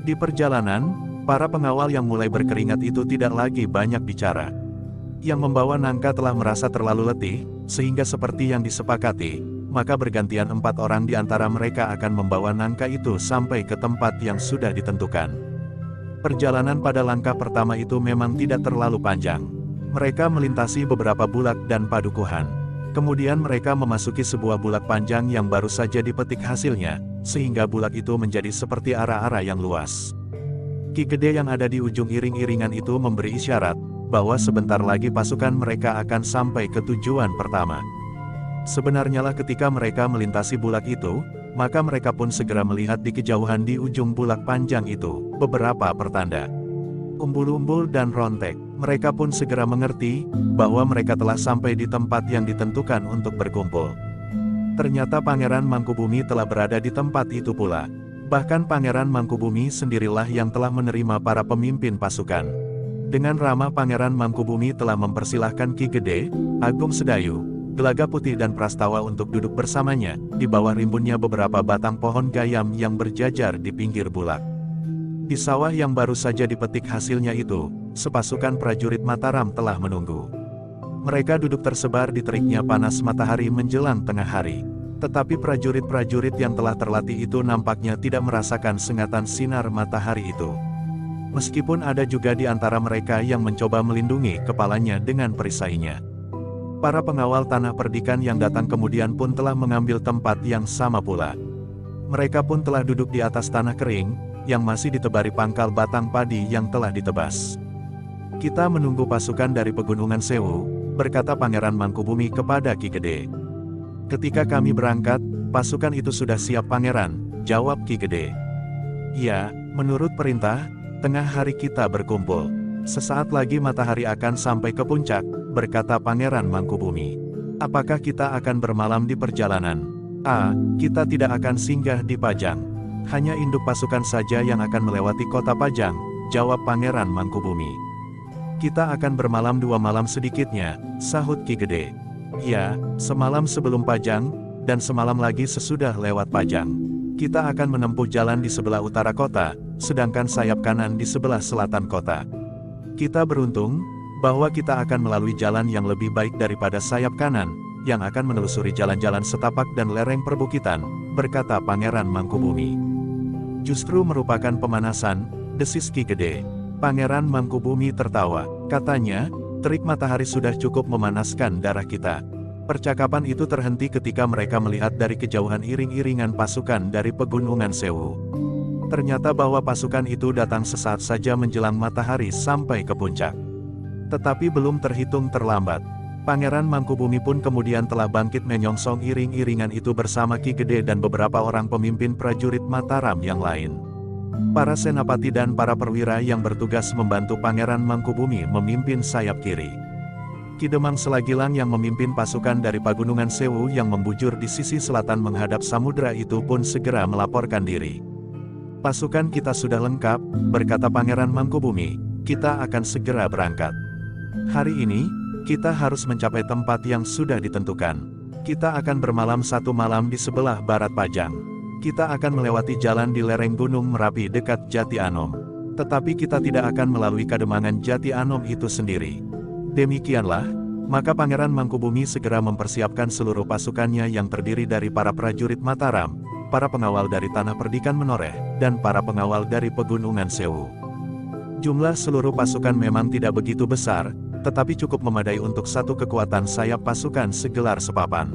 S1: Di perjalanan, para pengawal yang mulai berkeringat itu tidak lagi banyak bicara. Yang membawa nangka telah merasa terlalu letih, sehingga seperti yang disepakati, maka bergantian 4 orang di antara mereka akan membawa nangka itu sampai ke tempat yang sudah ditentukan. Perjalanan pada langkah pertama itu memang tidak terlalu panjang. Mereka melintasi beberapa bulak dan padukuhan. Kemudian mereka memasuki sebuah bulak panjang yang baru saja dipetik hasilnya, sehingga bulak itu menjadi seperti ara-ara yang luas. Ki Gede yang ada di ujung iring-iringan itu memberi isyarat, bahwa sebentar lagi pasukan mereka akan sampai ke tujuan pertama. Sebenarnya lah ketika mereka melintasi bulak itu, maka mereka pun segera melihat di kejauhan di ujung bulak panjang itu, beberapa pertanda. Umbul-umbul dan rontek, mereka pun segera mengerti, bahwa mereka telah sampai di tempat yang ditentukan untuk berkumpul. Ternyata Pangeran Mangkubumi telah berada di tempat itu pula. Bahkan Pangeran Mangkubumi sendirilah yang telah menerima para pemimpin pasukan. Dengan ramah Pangeran Mangkubumi telah mempersilahkan Ki Gede, Agung Sedayu, Gelagah Putih dan Prastawa untuk duduk bersamanya, di bawah rimbunnya beberapa batang pohon gayam yang berjajar di pinggir bulak. Di sawah yang baru saja dipetik hasilnya itu, sepasukan prajurit Mataram telah menunggu. Mereka duduk tersebar di teriknya panas matahari menjelang tengah hari. Tetapi prajurit-prajurit yang telah terlatih itu nampaknya tidak merasakan sengatan sinar matahari itu. Meskipun ada juga di antara mereka yang mencoba melindungi kepalanya dengan perisainya. Para pengawal tanah perdikan yang datang kemudian pun telah mengambil tempat yang sama pula. Mereka pun telah duduk di atas tanah kering, yang masih ditebari pangkal batang padi yang telah ditebas. Kita menunggu pasukan dari Pegunungan Sewu, berkata Pangeran Mangkubumi kepada Ki Gede. Ketika kami berangkat, pasukan itu sudah siap Pangeran, jawab Ki Gede. Ya, menurut perintah, tengah hari kita berkumpul. Sesaat lagi matahari akan sampai ke puncak, berkata Pangeran Mangkubumi. Apakah kita akan bermalam di perjalanan? Kita tidak akan singgah di Pajang. Hanya induk pasukan saja yang akan melewati kota Pajang, jawab Pangeran Mangkubumi. Kita akan bermalam 2 malam sedikitnya, sahut Ki Gede. Ya, semalam sebelum Pajang, dan semalam lagi sesudah lewat Pajang. Kita akan menempuh jalan di sebelah utara kota, sedangkan sayap kanan di sebelah selatan kota. Kita beruntung, bahwa kita akan melalui jalan yang lebih baik daripada sayap kanan, yang akan menelusuri jalan-jalan setapak dan lereng perbukitan, berkata Pangeran Mangkubumi. Justru merupakan pemanasan, desis Ki Gede. Pangeran Mangkubumi tertawa, katanya, terik matahari sudah cukup memanaskan darah kita. Percakapan itu terhenti ketika mereka melihat dari kejauhan iring-iringan pasukan dari Pegunungan Sewu. Ternyata bahwa pasukan itu datang sesaat saja menjelang matahari sampai ke puncak. Tetapi belum terhitung terlambat. Pangeran Mangkubumi pun kemudian telah bangkit menyongsong iring-iringan itu bersama Ki Gede dan beberapa orang pemimpin prajurit Mataram yang lain. Para senapati dan para perwira yang bertugas membantu Pangeran Mangkubumi memimpin sayap kiri. Ki Demang Selagilang yang memimpin pasukan dari Pagunungan Sewu yang membujur di sisi selatan menghadap samudera itu pun segera melaporkan diri. "Pasukan kita sudah lengkap," berkata Pangeran Mangkubumi, "kita akan segera berangkat. Hari ini, kita harus mencapai tempat yang sudah ditentukan. Kita akan bermalam 1 malam di sebelah barat Pajang. Kita akan melewati jalan di lereng Gunung Merapi dekat Jati Anom. Tetapi kita tidak akan melalui Kademangan Jati Anom itu sendiri." Demikianlah, maka Pangeran Mangkubumi segera mempersiapkan seluruh pasukannya yang terdiri dari para prajurit Mataram, para pengawal dari Tanah Perdikan Menoreh, dan para pengawal dari Pegunungan Sewu. Jumlah seluruh pasukan memang tidak begitu besar, tetapi cukup memadai untuk satu kekuatan sayap pasukan segelar sepapan.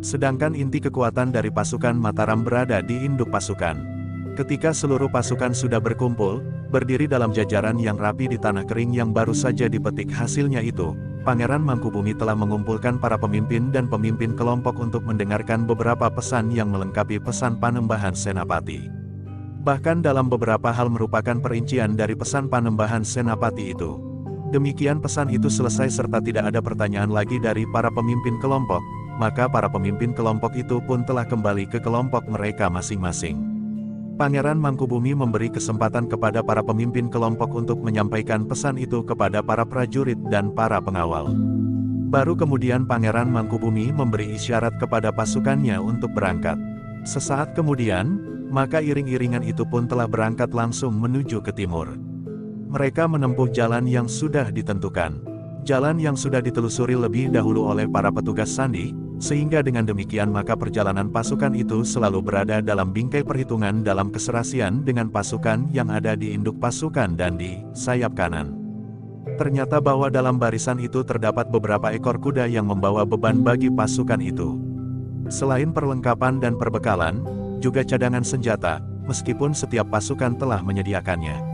S1: Sedangkan inti kekuatan dari pasukan Mataram berada di induk pasukan. Ketika seluruh pasukan sudah berkumpul, berdiri dalam jajaran yang rapi di tanah kering yang baru saja dipetik hasilnya itu, Pangeran Mangkubumi telah mengumpulkan para pemimpin dan pemimpin kelompok untuk mendengarkan beberapa pesan yang melengkapi pesan Panembahan Senapati. Bahkan dalam beberapa hal merupakan perincian dari pesan Panembahan Senapati itu. Demikian pesan itu selesai serta tidak ada pertanyaan lagi dari para pemimpin kelompok, maka para pemimpin kelompok itu pun telah kembali ke kelompok mereka masing-masing. Pangeran Mangkubumi memberi kesempatan kepada para pemimpin kelompok untuk menyampaikan pesan itu kepada para prajurit dan para pengawal. Baru kemudian Pangeran Mangkubumi memberi isyarat kepada pasukannya untuk berangkat. Sesaat kemudian, maka iring-iringan itu pun telah berangkat langsung menuju ke timur. Mereka menempuh jalan yang sudah ditentukan. Jalan yang sudah ditelusuri lebih dahulu oleh para petugas sandi, sehingga dengan demikian maka perjalanan pasukan itu selalu berada dalam bingkai perhitungan dalam keserasian dengan pasukan yang ada di induk pasukan dan di sayap kanan. Ternyata bahwa dalam barisan itu terdapat beberapa ekor kuda yang membawa beban bagi pasukan itu. Selain perlengkapan dan perbekalan, juga cadangan senjata, meskipun setiap pasukan telah menyediakannya.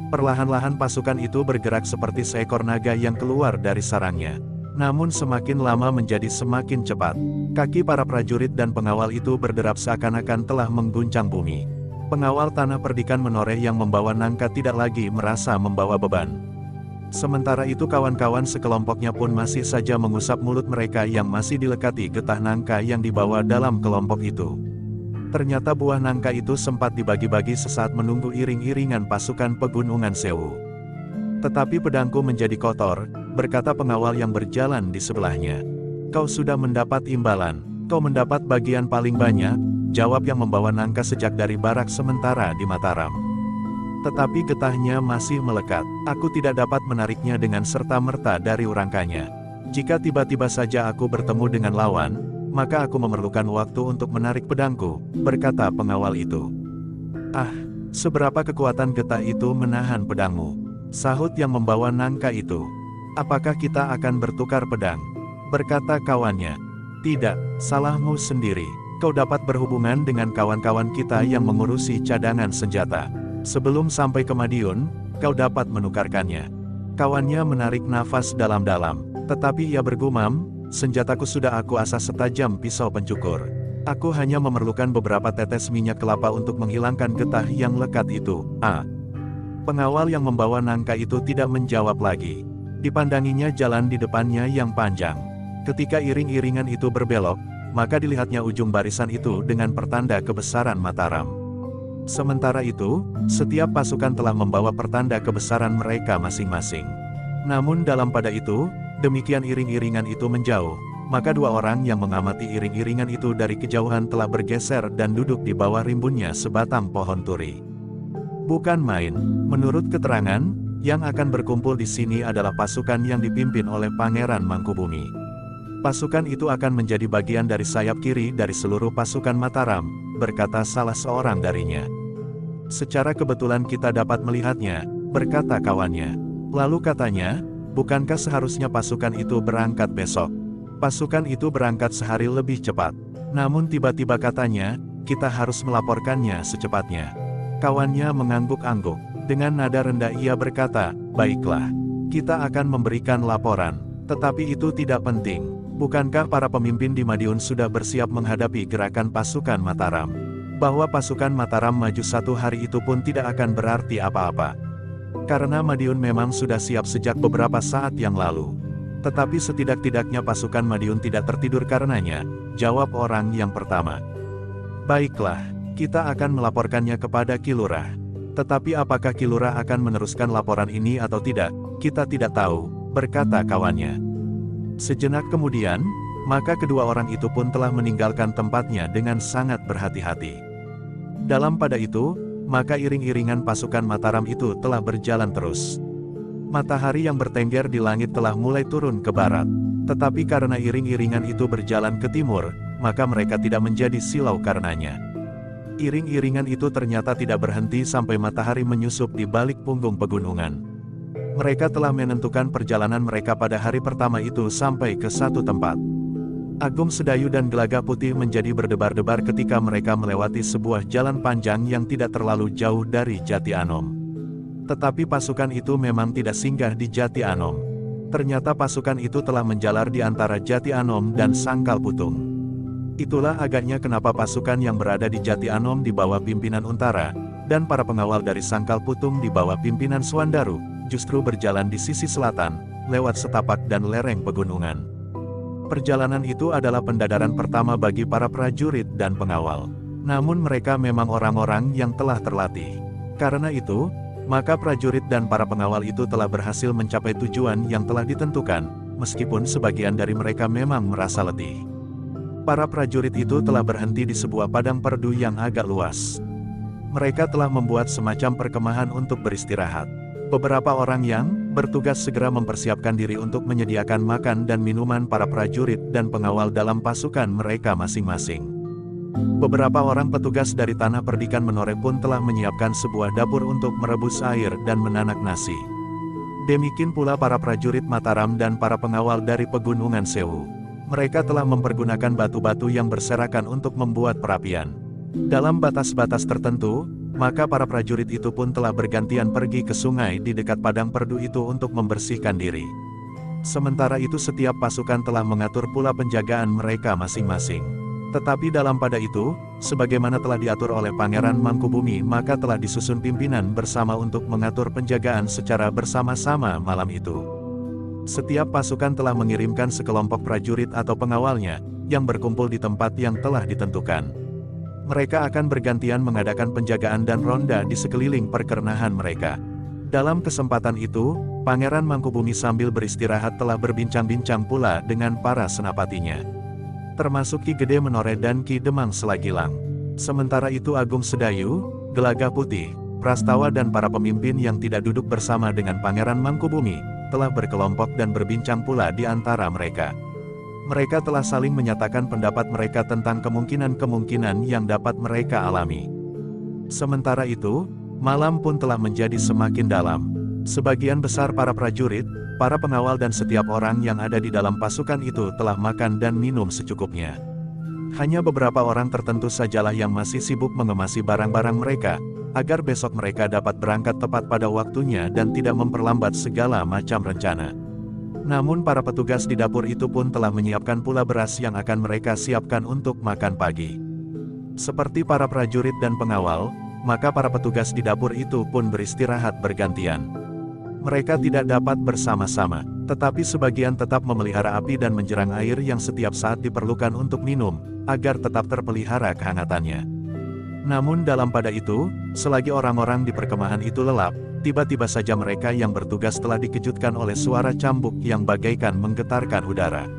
S1: Perlahan-lahan pasukan itu bergerak seperti seekor naga yang keluar dari sarangnya. Namun semakin lama menjadi semakin cepat. Kaki para prajurit dan pengawal itu berderap seakan-akan telah mengguncang bumi. Pengawal Tanah Perdikan Menoreh yang membawa nangka tidak lagi merasa membawa beban. Sementara itu kawan-kawan sekelompoknya pun masih saja mengusap mulut mereka yang masih dilekati getah nangka yang dibawa dalam kelompok itu. Ternyata buah nangka itu sempat dibagi-bagi sesaat menunggu iring-iringan pasukan Pegunungan Sewu. "Tetapi pedangku menjadi kotor," berkata pengawal yang berjalan di sebelahnya. "Kau sudah mendapat imbalan, kau mendapat bagian paling banyak," jawab yang membawa nangka sejak dari barak sementara di Mataram. "Tetapi getahnya masih melekat, aku tidak dapat menariknya dengan serta-merta dari urangkanya. Jika tiba-tiba saja aku bertemu dengan lawan, maka aku memerlukan waktu untuk menarik pedangku," berkata pengawal itu. "Ah, seberapa kekuatan getah itu menahan pedangmu?" sahut yang membawa nangka itu. "Apakah kita akan bertukar pedang?" berkata kawannya. "Tidak, salahmu sendiri. Kau dapat berhubungan dengan kawan-kawan kita yang mengurusi cadangan senjata. Sebelum sampai ke Madiun, kau dapat menukarkannya." Kawannya menarik nafas dalam-dalam, tetapi ia bergumam, "Senjataku sudah aku asah setajam pisau pencukur. Aku hanya memerlukan beberapa tetes minyak kelapa untuk menghilangkan getah yang lekat itu." Pengawal yang membawa nangka itu tidak menjawab lagi. Dipandanginya jalan di depannya yang panjang. Ketika iring-iringan itu berbelok, maka dilihatnya ujung barisan itu dengan pertanda kebesaran Mataram. Sementara itu, setiap pasukan telah membawa pertanda kebesaran mereka masing-masing. Namun dalam pada itu, demikian iring-iringan itu menjauh, maka dua orang yang mengamati iring-iringan itu dari kejauhan telah bergeser dan duduk di bawah rimbunnya sebatang pohon turi. Bukan main, menurut keterangan, yang akan berkumpul di sini adalah pasukan yang dipimpin oleh Pangeran Mangkubumi. Pasukan itu akan menjadi bagian dari sayap kiri dari seluruh pasukan Mataram, berkata salah seorang darinya. "Secara kebetulan kita dapat melihatnya," berkata kawannya. Lalu katanya, "Bukankah seharusnya pasukan itu berangkat besok? Pasukan itu berangkat sehari lebih cepat. Namun tiba-tiba katanya, kita harus melaporkannya secepatnya." Kawannya mengangguk-angguk. Dengan nada rendah ia berkata, "Baiklah. Kita akan memberikan laporan, tetapi itu tidak penting. Bukankah para pemimpin di Madiun sudah bersiap menghadapi gerakan pasukan Mataram? Bahwa pasukan Mataram maju satu hari itu pun tidak akan berarti apa-apa. Karena Madiun memang sudah siap sejak beberapa saat yang lalu. Tetapi setidak-tidaknya pasukan Madiun tidak tertidur karenanya, jawab orang yang pertama. Baiklah, kita akan melaporkannya kepada Ki Lurah. Tetapi apakah Ki Lurah akan meneruskan laporan ini atau tidak, kita tidak tahu, berkata kawannya. Sejenak kemudian, maka kedua orang itu pun telah meninggalkan tempatnya dengan sangat berhati-hati. Dalam pada itu, maka iring-iringan pasukan Mataram itu telah berjalan terus. Matahari yang bertengger di langit telah mulai turun ke barat. Tetapi karena iring-iringan itu berjalan ke timur, maka mereka tidak menjadi silau karenanya. Iring-iringan itu ternyata tidak berhenti sampai matahari menyusup di balik punggung pegunungan. Mereka telah menentukan perjalanan mereka pada hari pertama itu sampai ke satu tempat. Agung Sedayu dan Gelagah Putih menjadi berdebar-debar ketika mereka melewati sebuah jalan panjang yang tidak terlalu jauh dari Jati Anom. Tetapi pasukan itu memang tidak singgah di Jati Anom. Ternyata pasukan itu telah menjalar di antara Jati Anom dan Sangkal Putung. Itulah agaknya kenapa pasukan yang berada di Jati Anom di bawah pimpinan Untara, dan para pengawal dari Sangkal Putung di bawah pimpinan Suandaru, justru berjalan di sisi selatan, lewat setapak dan lereng pegunungan. Perjalanan itu adalah pendadaran pertama bagi para prajurit dan pengawal. Namun mereka memang orang-orang yang telah terlatih. Karena itu, maka prajurit dan para pengawal itu telah berhasil mencapai tujuan yang telah ditentukan, meskipun sebagian dari mereka memang merasa letih. Para prajurit itu telah berhenti di sebuah padang perdu yang agak luas. Mereka telah membuat semacam perkemahan untuk beristirahat. Beberapa orang yang bertugas segera mempersiapkan diri untuk menyediakan makan dan minuman para prajurit dan pengawal dalam pasukan mereka masing-masing. Beberapa orang petugas dari Tanah Perdikan Menore pun telah menyiapkan sebuah dapur untuk merebus air dan menanak nasi. Demikian pula para prajurit Mataram dan para pengawal dari Pegunungan Sewu. Mereka telah mempergunakan batu-batu yang berserakan untuk membuat perapian. Dalam batas-batas tertentu, maka para prajurit itu pun telah bergantian pergi ke sungai di dekat padang perdu itu untuk membersihkan diri. Sementara itu setiap pasukan telah mengatur pula penjagaan mereka masing-masing. Tetapi dalam pada itu, sebagaimana telah diatur oleh Pangeran Mangkubumi, maka telah disusun pimpinan bersama untuk mengatur penjagaan secara bersama-sama malam itu. Setiap pasukan telah mengirimkan sekelompok prajurit atau pengawalnya, yang berkumpul di tempat yang telah ditentukan. Mereka akan bergantian mengadakan penjagaan dan ronda di sekeliling perkernahan mereka. Dalam kesempatan itu, Pangeran Mangkubumi sambil beristirahat telah berbincang-bincang pula dengan para senapatinya. Termasuk Ki Gede Menore dan Ki Demang Selagilang. Sementara itu Agung Sedayu, Gelagah Putih, Prastawa dan para pemimpin yang tidak duduk bersama dengan Pangeran Mangkubumi, telah berkelompok dan berbincang pula di antara mereka. Mereka telah saling menyatakan pendapat mereka tentang kemungkinan-kemungkinan yang dapat mereka alami. Sementara itu, malam pun telah menjadi semakin dalam. Sebagian besar para prajurit, para pengawal dan setiap orang yang ada di dalam pasukan itu telah makan dan minum secukupnya. Hanya beberapa orang tertentu sajalah yang masih sibuk mengemasi barang-barang mereka, agar besok mereka dapat berangkat tepat pada waktunya dan tidak memperlambat segala macam rencana. Namun para petugas di dapur itu pun telah menyiapkan pula beras yang akan mereka siapkan untuk makan pagi. Seperti para prajurit dan pengawal, maka para petugas di dapur itu pun beristirahat bergantian. Mereka tidak dapat bersama-sama, tetapi sebagian tetap memelihara api dan menjerang air yang setiap saat diperlukan untuk minum, agar tetap terpelihara kehangatannya. Namun dalam pada itu, selagi orang-orang di perkemahan itu lelap, tiba-tiba saja mereka yang bertugas telah dikejutkan oleh suara cambuk yang bagaikan menggetarkan udara.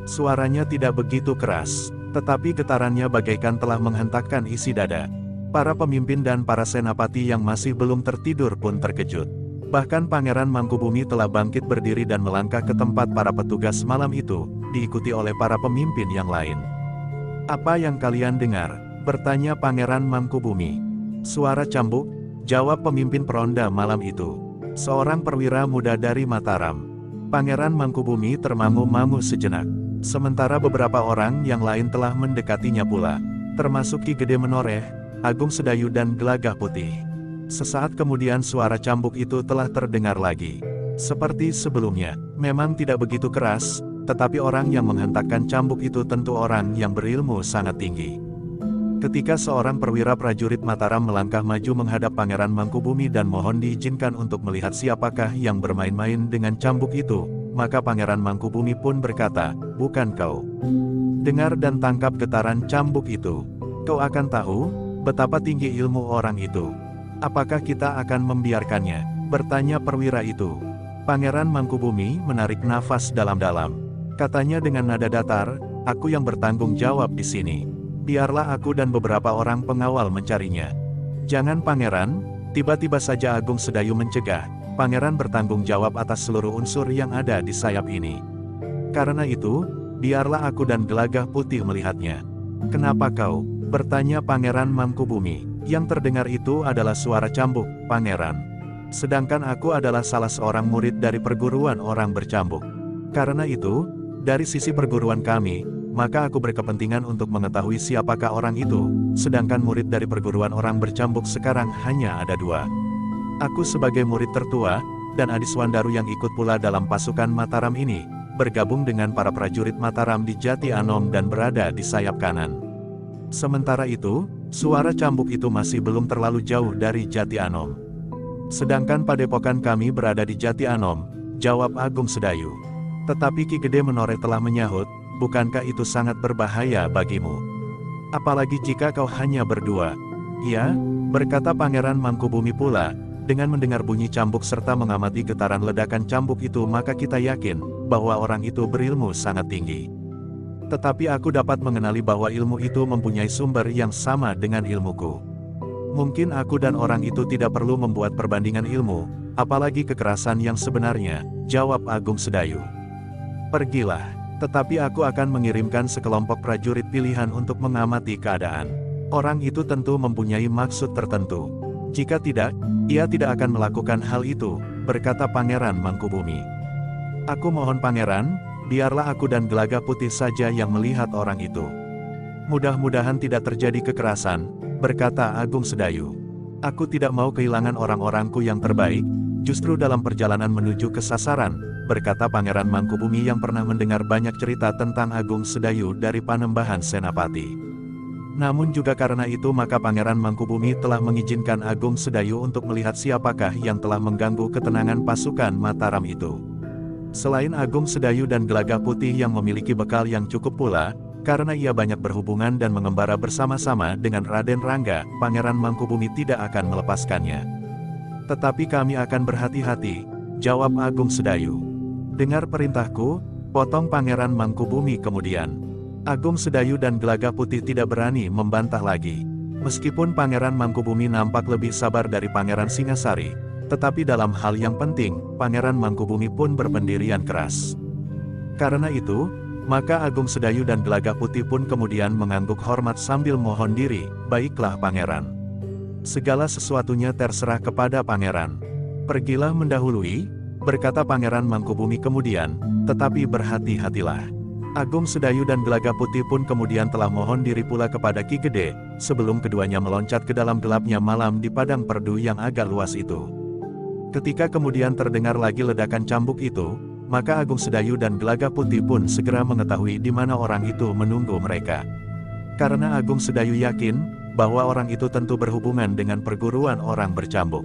S1: Suaranya tidak begitu keras, tetapi getarannya bagaikan telah menghentakkan isi dada. Para pemimpin dan para senapati yang masih belum tertidur pun terkejut. Bahkan Pangeran Mangkubumi telah bangkit berdiri dan melangkah ke tempat para petugas malam itu, diikuti oleh para pemimpin yang lain. "Apa yang kalian dengar?" bertanya Pangeran Mangkubumi. "Suara cambuk," jawab pemimpin peronda malam itu. Seorang perwira muda dari Mataram. Pangeran Mangkubumi termangu-mangu sejenak. Sementara beberapa orang yang lain telah mendekatinya pula, termasuk Ki Gede Menoreh, Agung Sedayu dan Gelagah Putih. Sesaat kemudian suara cambuk itu telah terdengar lagi. Seperti sebelumnya, memang tidak begitu keras, tetapi orang yang menghentakkan cambuk itu tentu orang yang berilmu sangat tinggi. Ketika seorang perwira prajurit Mataram melangkah maju menghadap Pangeran Mangkubumi dan mohon diizinkan untuk melihat siapakah yang bermain-main dengan cambuk itu, maka Pangeran Mangkubumi pun berkata, "Bukan kau. Dengar dan tangkap getaran cambuk itu. Kau akan tahu betapa tinggi ilmu orang itu. Apakah kita akan membiarkannya?" bertanya perwira itu. Pangeran Mangkubumi menarik nafas dalam-dalam. Katanya dengan nada datar, "Aku yang bertanggung jawab di sini. Biarlah aku dan beberapa orang pengawal mencarinya." "Jangan Pangeran," tiba-tiba saja Agung Sedayu mencegah. "Pangeran bertanggung jawab atas seluruh unsur yang ada di sayap ini. Karena itu, biarlah aku dan Gelagah Putih melihatnya." "Kenapa kau?" bertanya Pangeran Mangkubumi. Yang terdengar itu adalah suara cambuk, "Pangeran. Sedangkan aku adalah salah seorang murid dari perguruan orang bercambuk. Karena itu, dari sisi perguruan kami, maka aku berkepentingan untuk mengetahui siapakah orang itu, sedangkan murid dari perguruan orang bercambuk sekarang hanya ada 2. Aku sebagai murid tertua, dan Adi Swandaru yang ikut pula dalam pasukan Mataram ini, bergabung dengan para prajurit Mataram di Jati Anom dan berada di sayap kanan." Sementara itu, suara cambuk itu masih belum terlalu jauh dari Jati Anom. "Sedangkan padepokan kami berada di Jati Anom," jawab Agung Sedayu. Tetapi Ki Gede Menoreh telah menyahut, "Bukankah itu sangat berbahaya bagimu? Apalagi jika kau hanya berdua." "Ya," berkata Pangeran Mangkubumi pula, "dengan mendengar bunyi cambuk serta mengamati getaran ledakan cambuk itu maka kita yakin, bahwa orang itu berilmu sangat tinggi. Tetapi aku dapat mengenali bahwa ilmu itu mempunyai sumber yang sama dengan ilmuku. Mungkin aku dan orang itu tidak perlu membuat perbandingan ilmu, apalagi kekerasan yang sebenarnya," jawab Agung Sedayu. "Pergilah, tetapi aku akan mengirimkan sekelompok prajurit pilihan untuk mengamati keadaan. Orang itu tentu mempunyai maksud tertentu. Jika tidak, ia tidak akan melakukan hal itu," berkata Pangeran Mangkubumi. "Aku mohon Pangeran, biarlah aku dan Gelagah Putih saja yang melihat orang itu. Mudah-mudahan tidak terjadi kekerasan," berkata Agung Sedayu. "Aku tidak mau kehilangan orang-orangku yang terbaik, justru dalam perjalanan menuju ke sasaran," berkata Pangeran Mangkubumi yang pernah mendengar banyak cerita tentang Agung Sedayu dari Panembahan Senapati. Namun juga karena itu maka Pangeran Mangkubumi telah mengizinkan Agung Sedayu untuk melihat siapakah yang telah mengganggu ketenangan pasukan Mataram itu. Selain Agung Sedayu dan Gelagah Putih yang memiliki bekal yang cukup pula, karena ia banyak berhubungan dan mengembara bersama-sama dengan Raden Rangga, Pangeran Mangkubumi tidak akan melepaskannya. "Tetapi kami akan berhati-hati," jawab Agung Sedayu. "Dengar perintahku," potong Pangeran Mangkubumi kemudian. Agung Sedayu dan Gelagah Putih tidak berani membantah lagi. Meskipun Pangeran Mangkubumi nampak lebih sabar dari Pangeran Singasari, tetapi dalam hal yang penting, Pangeran Mangkubumi pun berpendirian keras. Karena itu, maka Agung Sedayu dan Gelagah Putih pun kemudian mengangguk hormat sambil mohon diri, "Baiklah Pangeran. Segala sesuatunya terserah kepada Pangeran. Pergilah mendahului," berkata Pangeran Mangkubumi kemudian, "tetapi berhati-hatilah." Agung Sedayu dan Gelagah Putih pun kemudian telah mohon diri pula kepada Ki Gede, sebelum keduanya meloncat ke dalam gelapnya malam di padang perdu yang agak luas itu. Ketika kemudian terdengar lagi ledakan cambuk itu, maka Agung Sedayu dan Gelagah Putih pun segera mengetahui di mana orang itu menunggu mereka. Karena Agung Sedayu yakin, bahwa orang itu tentu berhubungan dengan perguruan orang bercambuk.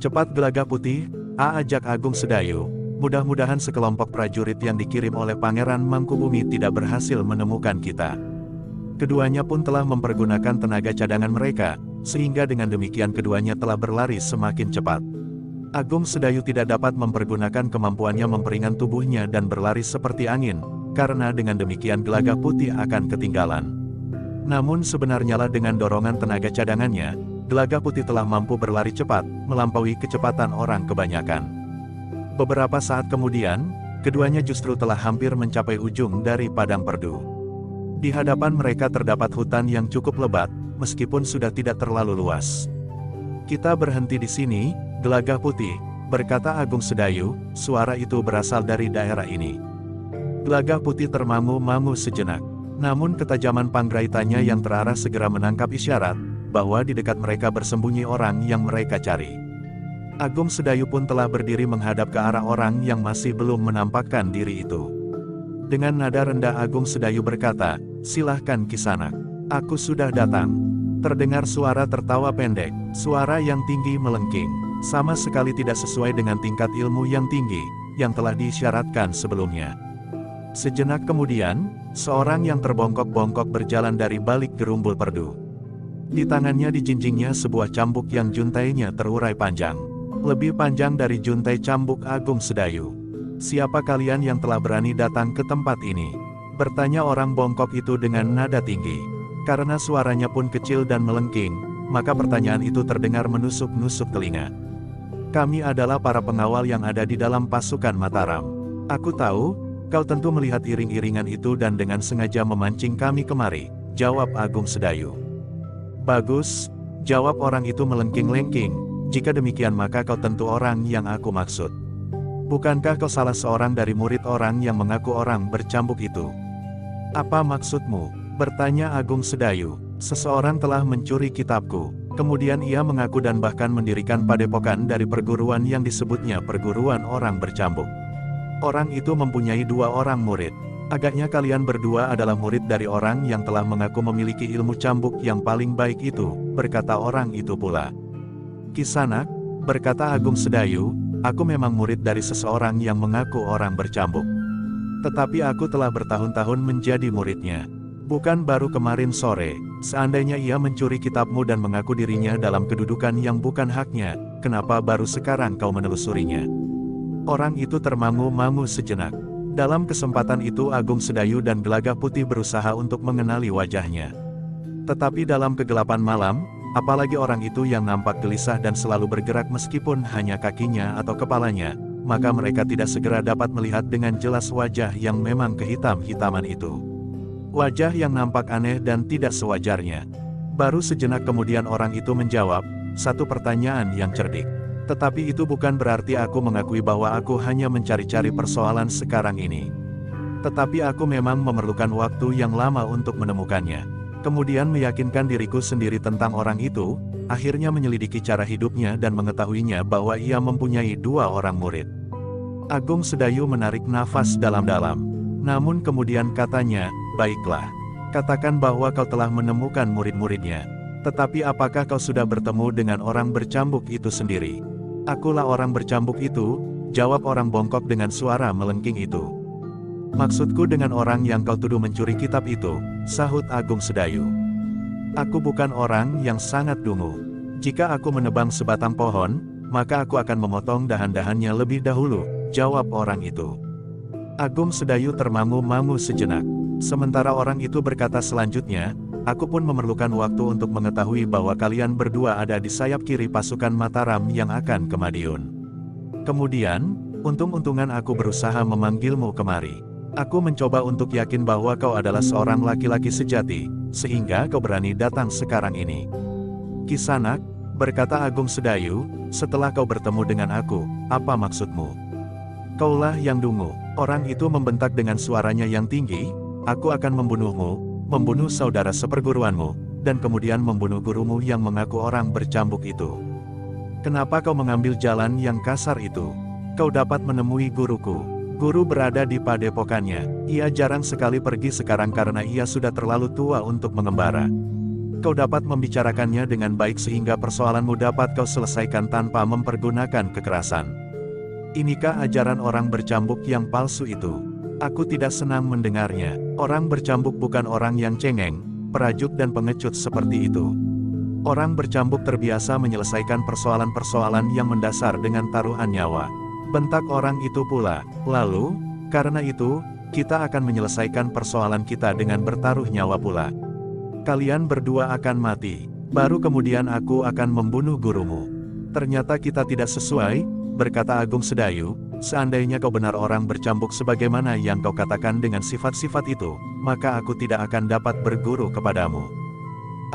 S1: "Cepat Gelagah Putih," ajak Agung Sedayu, "mudah-mudahan sekelompok prajurit yang dikirim oleh Pangeran Mangkubumi tidak berhasil menemukan kita." Keduanya pun telah mempergunakan tenaga cadangan mereka, sehingga dengan demikian keduanya telah berlari semakin cepat. Agung Sedayu tidak dapat mempergunakan kemampuannya memperingan tubuhnya dan berlari seperti angin, karena dengan demikian Gelagah Putih akan ketinggalan. Namun sebenarnya lah dengan dorongan tenaga cadangannya, Gelagah Putih telah mampu berlari cepat, melampaui kecepatan orang kebanyakan. Beberapa saat kemudian, keduanya justru telah hampir mencapai ujung dari padang perdu. Di hadapan mereka terdapat hutan yang cukup lebat, meskipun sudah tidak terlalu luas. "Kita berhenti di sini, Gelagah Putih," berkata Agung Sedayu, "suara itu berasal dari daerah ini." Gelagah Putih termangu-mangu sejenak. Namun ketajaman panggraitannya yang terarah segera menangkap isyarat, bahwa di dekat mereka bersembunyi orang yang mereka cari. Agung Sedayu pun telah berdiri menghadap ke arah orang yang masih belum menampakkan diri itu. Dengan nada rendah Agung Sedayu berkata, "Silahkan Kisanak. Aku sudah datang." Terdengar suara tertawa pendek, suara yang tinggi melengking. Sama sekali tidak sesuai dengan tingkat ilmu yang tinggi, yang telah disyaratkan sebelumnya. Sejenak kemudian, seorang yang terbongkok-bongkok berjalan dari balik gerumbul perdu. Di tangannya dijinjingnya sebuah cambuk yang juntainya terurai panjang. Lebih panjang dari juntai cambuk Agung Sedayu. "Siapa kalian yang telah berani datang ke tempat ini?" bertanya orang bongkok itu dengan nada tinggi. Karena suaranya pun kecil dan melengking, maka pertanyaan itu terdengar menusuk-nusuk telinga. "Kami adalah para pengawal yang ada di dalam pasukan Mataram. Aku tahu, kau tentu melihat iring-iringan itu dan dengan sengaja memancing kami kemari," jawab Agung Sedayu. "Bagus," jawab orang itu melengking-lengking, "jika demikian maka kau tentu orang yang aku maksud. Bukankah kau salah seorang dari murid orang yang mengaku orang bercambuk itu?" "Apa maksudmu?" bertanya Agung Sedayu. "Seseorang telah mencuri kitabku, kemudian ia mengaku dan bahkan mendirikan padepokan dari perguruan yang disebutnya perguruan orang bercambuk. Orang itu mempunyai 2 orang murid. Agaknya kalian berdua adalah murid dari orang yang telah mengaku memiliki ilmu cambuk yang paling baik itu," berkata orang itu pula. "Kisanak," berkata Agung Sedayu, "aku memang murid dari seseorang yang mengaku orang bercambuk. Tetapi aku telah bertahun-tahun menjadi muridnya. Bukan baru kemarin sore. Seandainya ia mencuri kitabmu dan mengaku dirinya dalam kedudukan yang bukan haknya, kenapa baru sekarang kau menelusurinya?" Orang itu termangu-mangu sejenak. Dalam kesempatan itu Agung Sedayu dan Gelagah Putih berusaha untuk mengenali wajahnya. Tetapi dalam kegelapan malam, apalagi orang itu yang nampak gelisah dan selalu bergerak meskipun hanya kakinya atau kepalanya, maka mereka tidak segera dapat melihat dengan jelas wajah yang memang kehitam-hitaman itu. Wajah yang nampak aneh dan tidak sewajarnya. Baru sejenak kemudian orang itu menjawab, satu pertanyaan yang cerdik. "Tetapi itu bukan berarti aku mengakui bahwa aku hanya mencari-cari persoalan sekarang ini. Tetapi aku memang memerlukan waktu yang lama untuk menemukannya." Kemudian meyakinkan diriku sendiri tentang orang itu, akhirnya menyelidiki cara hidupnya dan mengetahuinya bahwa ia mempunyai 2 orang murid. Agung Sedayu menarik nafas dalam-dalam. Namun kemudian katanya, "Baiklah. Katakan bahwa kau telah menemukan murid-muridnya. Tetapi apakah kau sudah bertemu dengan orang bercambuk itu sendiri?" "Akulah orang bercambuk itu," jawab orang bongkok dengan suara melengking itu. "Maksudku dengan orang yang kau tuduh mencuri kitab itu," sahut Agung Sedayu. "Aku bukan orang yang sangat dungu. Jika aku menebang sebatang pohon, maka aku akan memotong dahan-dahannya lebih dahulu," jawab orang itu. Agung Sedayu termangu-mangu sejenak. Sementara orang itu berkata selanjutnya, "Aku pun memerlukan waktu untuk mengetahui bahwa kalian berdua ada di sayap kiri pasukan Mataram yang akan ke Madiun. Kemudian, untung-untungan aku berusaha memanggilmu kemari. Aku mencoba untuk yakin bahwa kau adalah seorang laki-laki sejati, sehingga kau berani datang sekarang ini." "Kisanak," berkata Agung Sedayu, "setelah kau bertemu dengan aku, apa maksudmu?" "Kaulah yang dungu," orang itu membentak dengan suaranya yang tinggi, "aku akan membunuhmu, membunuh saudara seperguruanmu, dan kemudian membunuh gurumu yang mengaku orang bercambuk itu. Kenapa kau mengambil jalan yang kasar itu? Kau dapat menemui guruku. Guru berada di padepokannya. Ia jarang sekali pergi sekarang karena ia sudah terlalu tua untuk mengembara. Kau dapat membicarakannya dengan baik sehingga persoalanmu dapat kau selesaikan tanpa mempergunakan kekerasan. Inikah ajaran orang bercambuk yang palsu itu? Aku tidak senang mendengarnya. Orang bercambuk bukan orang yang cengeng, perajuk dan pengecut seperti itu. Orang bercambuk terbiasa menyelesaikan persoalan-persoalan yang mendasar dengan taruhan nyawa," bentak orang itu pula. "Lalu, karena itu, kita akan menyelesaikan persoalan kita dengan bertaruh nyawa pula. Kalian berdua akan mati. Baru kemudian aku akan membunuh gurumu." "Ternyata kita tidak sesuai," berkata Agung Sedayu. "Seandainya kau benar orang bercambuk sebagaimana yang kau katakan dengan sifat-sifat itu, maka aku tidak akan dapat berguru kepadamu.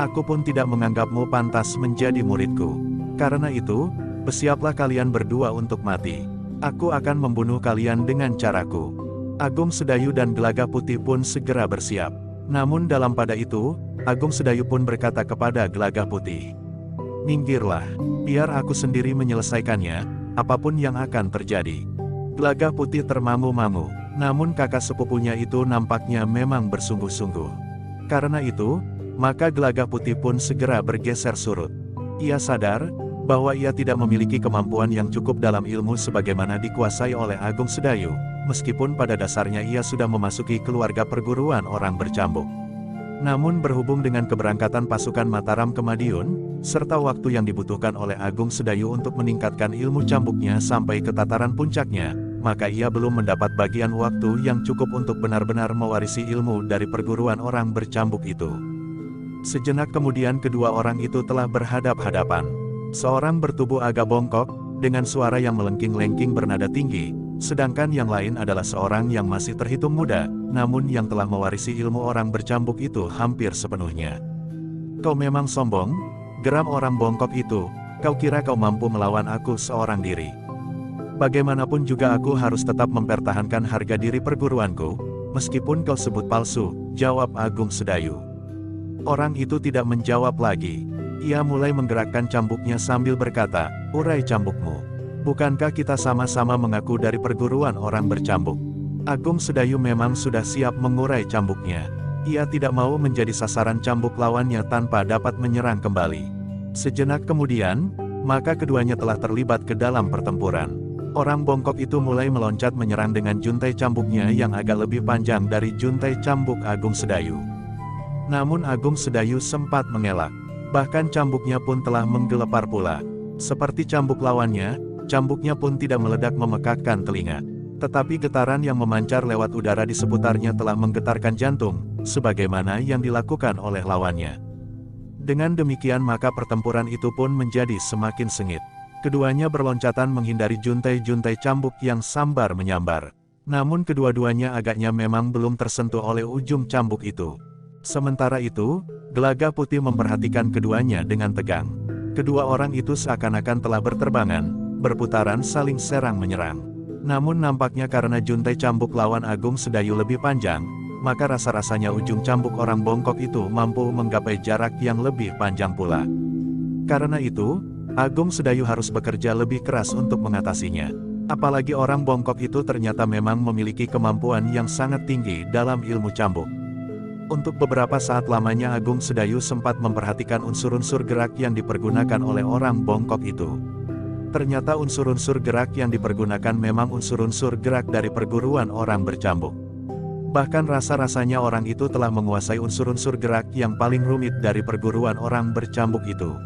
S1: Aku pun tidak menganggapmu pantas menjadi muridku. Karena itu, bersiaplah kalian berdua untuk mati. Aku akan membunuh kalian dengan caraku." Agung Sedayu dan Gelagah Putih pun segera bersiap. Namun dalam pada itu, Agung Sedayu pun berkata kepada Gelagah Putih, Minggirlah, biar aku sendiri menyelesaikannya, apapun yang akan terjadi. Gelagah Putih termangu-mangu, namun kakak sepupunya itu nampaknya memang bersungguh-sungguh. Karena itu, maka Gelagah Putih pun segera bergeser surut. Ia sadar bahwa ia tidak memiliki kemampuan yang cukup dalam ilmu sebagaimana dikuasai oleh Agung Sedayu, meskipun pada dasarnya ia sudah memasuki keluarga perguruan orang bercambuk. Namun berhubung dengan keberangkatan pasukan Mataram ke Madiun, serta waktu yang dibutuhkan oleh Agung Sedayu untuk meningkatkan ilmu cambuknya sampai ke tataran puncaknya, maka ia belum mendapat bagian waktu yang cukup untuk benar-benar mewarisi ilmu dari perguruan orang bercambuk itu. Sejenak kemudian kedua orang itu telah berhadap-hadapan. Seorang bertubuh agak bongkok, dengan suara yang melengking-lengking bernada tinggi, sedangkan yang lain adalah seorang yang masih terhitung muda, namun yang telah mewarisi ilmu orang bercambuk itu hampir sepenuhnya. "Kau memang sombong," geram orang bongkok itu, "kau kira kau mampu melawan aku seorang diri? Bagaimanapun juga aku harus tetap mempertahankan harga diri perguruanku, meskipun kau sebut palsu," jawab Agung Sedayu. Orang itu tidak menjawab lagi. Ia mulai menggerakkan cambuknya sambil berkata, "Urai cambukmu. Bukankah kita sama-sama mengaku dari perguruan orang bercambuk?" Agung Sedayu memang sudah siap mengurai cambuknya. Ia tidak mau menjadi sasaran cambuk lawannya tanpa dapat menyerang kembali. Sejenak kemudian, maka keduanya telah terlibat ke dalam pertempuran. Orang bongkok itu mulai meloncat menyerang dengan juntai cambuknya yang agak lebih panjang dari juntai cambuk Agung Sedayu. Namun Agung Sedayu sempat mengelak. Bahkan cambuknya pun telah menggelepar pula. Seperti cambuk lawannya, cambuknya pun tidak meledak memekakkan telinga. Tetapi getaran yang memancar lewat udara di seputarnya telah menggetarkan jantung, sebagaimana yang dilakukan oleh lawannya. Dengan demikian maka pertempuran itu pun menjadi semakin sengit. Keduanya berloncatan menghindari juntai-juntai cambuk yang sambar menyambar. Namun kedua-duanya agaknya memang belum tersentuh oleh ujung cambuk itu. Sementara itu, Gelagah Putih memperhatikan keduanya dengan tegang. Kedua orang itu seakan-akan telah berterbangan, berputaran saling serang menyerang. Namun nampaknya karena juntai cambuk lawan Agung Sedayu lebih panjang, maka rasa-rasanya ujung cambuk orang bongkok itu mampu menggapai jarak yang lebih panjang pula. Karena itu, Agung Sedayu harus bekerja lebih keras untuk mengatasinya. Apalagi orang bongkok itu ternyata memang memiliki kemampuan yang sangat tinggi dalam ilmu cambuk. Untuk beberapa saat lamanya Agung Sedayu sempat memperhatikan unsur-unsur gerak yang dipergunakan oleh orang bongkok itu. Ternyata unsur-unsur gerak yang dipergunakan memang unsur-unsur gerak dari perguruan orang bercambuk. Bahkan rasa-rasanya orang itu telah menguasai unsur-unsur gerak yang paling rumit dari perguruan orang bercambuk itu.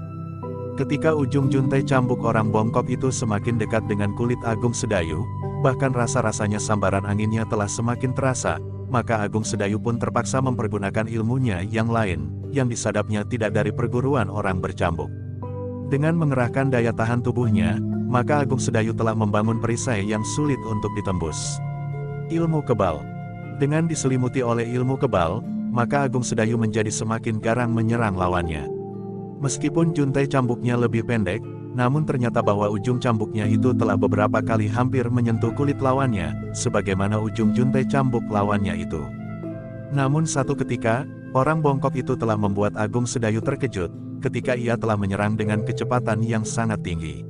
S1: Ketika ujung juntai cambuk orang bongkok itu semakin dekat dengan kulit Agung Sedayu, bahkan rasa-rasanya sambaran anginnya telah semakin terasa, maka Agung Sedayu pun terpaksa mempergunakan ilmunya yang lain, yang disadapnya tidak dari perguruan orang bercambuk. Dengan mengerahkan daya tahan tubuhnya, maka Agung Sedayu telah membangun perisai yang sulit untuk ditembus. Ilmu kebal. Dengan diselimuti oleh ilmu kebal, maka Agung Sedayu menjadi semakin garang menyerang lawannya. Meskipun juntai cambuknya lebih pendek, namun ternyata bahwa ujung cambuknya itu telah beberapa kali hampir menyentuh kulit lawannya, sebagaimana ujung juntai cambuk lawannya itu. Namun satu ketika, orang bongkok itu telah membuat Agung Sedayu terkejut, ketika ia telah menyerang dengan kecepatan yang sangat tinggi.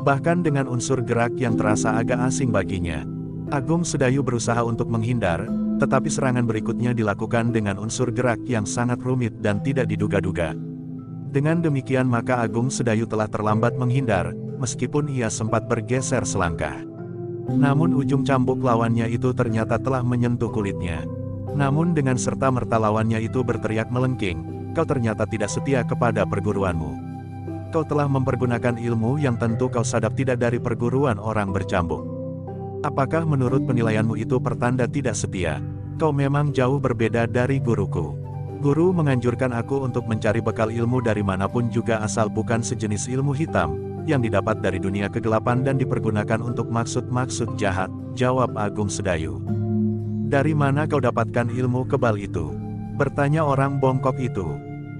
S1: Bahkan dengan unsur gerak yang terasa agak asing baginya, Agung Sedayu berusaha untuk menghindar, tetapi serangan berikutnya dilakukan dengan unsur gerak yang sangat rumit dan tidak diduga-duga. Dengan demikian maka Agung Sedayu telah terlambat menghindar, meskipun ia sempat bergeser selangkah. Namun ujung cambuk lawannya itu ternyata telah menyentuh kulitnya. Namun dengan serta-merta lawannya itu berteriak melengking, "Kau ternyata tidak setia kepada perguruanmu. Kau telah mempergunakan ilmu yang tentu kau sadap tidak dari perguruan orang bercambuk. Apakah menurut penilaianmu itu pertanda tidak setia? Kau memang jauh berbeda dari guruku. Guru menganjurkan aku untuk mencari bekal ilmu dari manapun juga asal bukan sejenis ilmu hitam, yang didapat dari dunia kegelapan dan dipergunakan untuk maksud-maksud jahat," jawab Agung Sedayu. "Dari mana kau dapatkan ilmu kebal itu?" bertanya orang bongkok itu.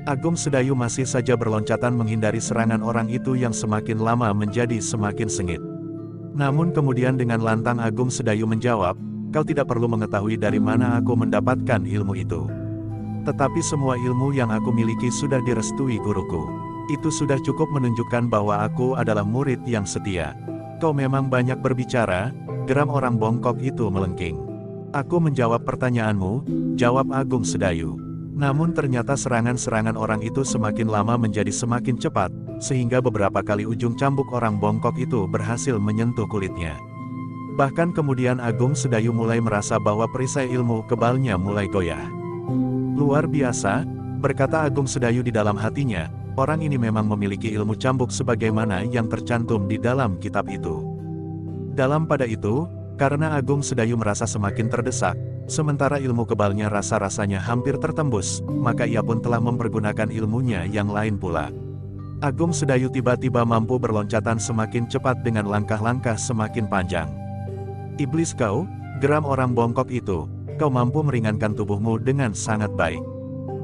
S1: Agung Sedayu masih saja berloncatan menghindari serangan orang itu yang semakin lama menjadi semakin sengit. Namun kemudian dengan lantang Agung Sedayu menjawab, "Kau tidak perlu mengetahui dari mana aku mendapatkan ilmu itu. Tetapi semua ilmu yang aku miliki sudah direstui guruku. Itu sudah cukup menunjukkan bahwa aku adalah murid yang setia. Kau memang banyak berbicara, geram orang bongkok itu melengking. Aku menjawab pertanyaanmu, jawab Agung Sedayu. Namun ternyata serangan-serangan orang itu semakin lama menjadi semakin cepat, sehingga beberapa kali ujung cambuk orang bongkok itu berhasil menyentuh kulitnya. Bahkan kemudian Agung Sedayu mulai merasa bahwa perisai ilmu kebalnya mulai goyah. Luar biasa, berkata Agung Sedayu di dalam hatinya, orang ini memang memiliki ilmu cambuk sebagaimana yang tercantum di dalam kitab itu. Dalam pada itu, karena Agung Sedayu merasa semakin terdesak, sementara ilmu kebalnya rasa-rasanya hampir tertembus, maka ia pun telah mempergunakan ilmunya yang lain pula. Agung Sedayu tiba-tiba mampu berloncatan semakin cepat dengan langkah-langkah semakin panjang. Iblis kau, geram orang bongkok itu, kau mampu meringankan tubuhmu dengan sangat baik.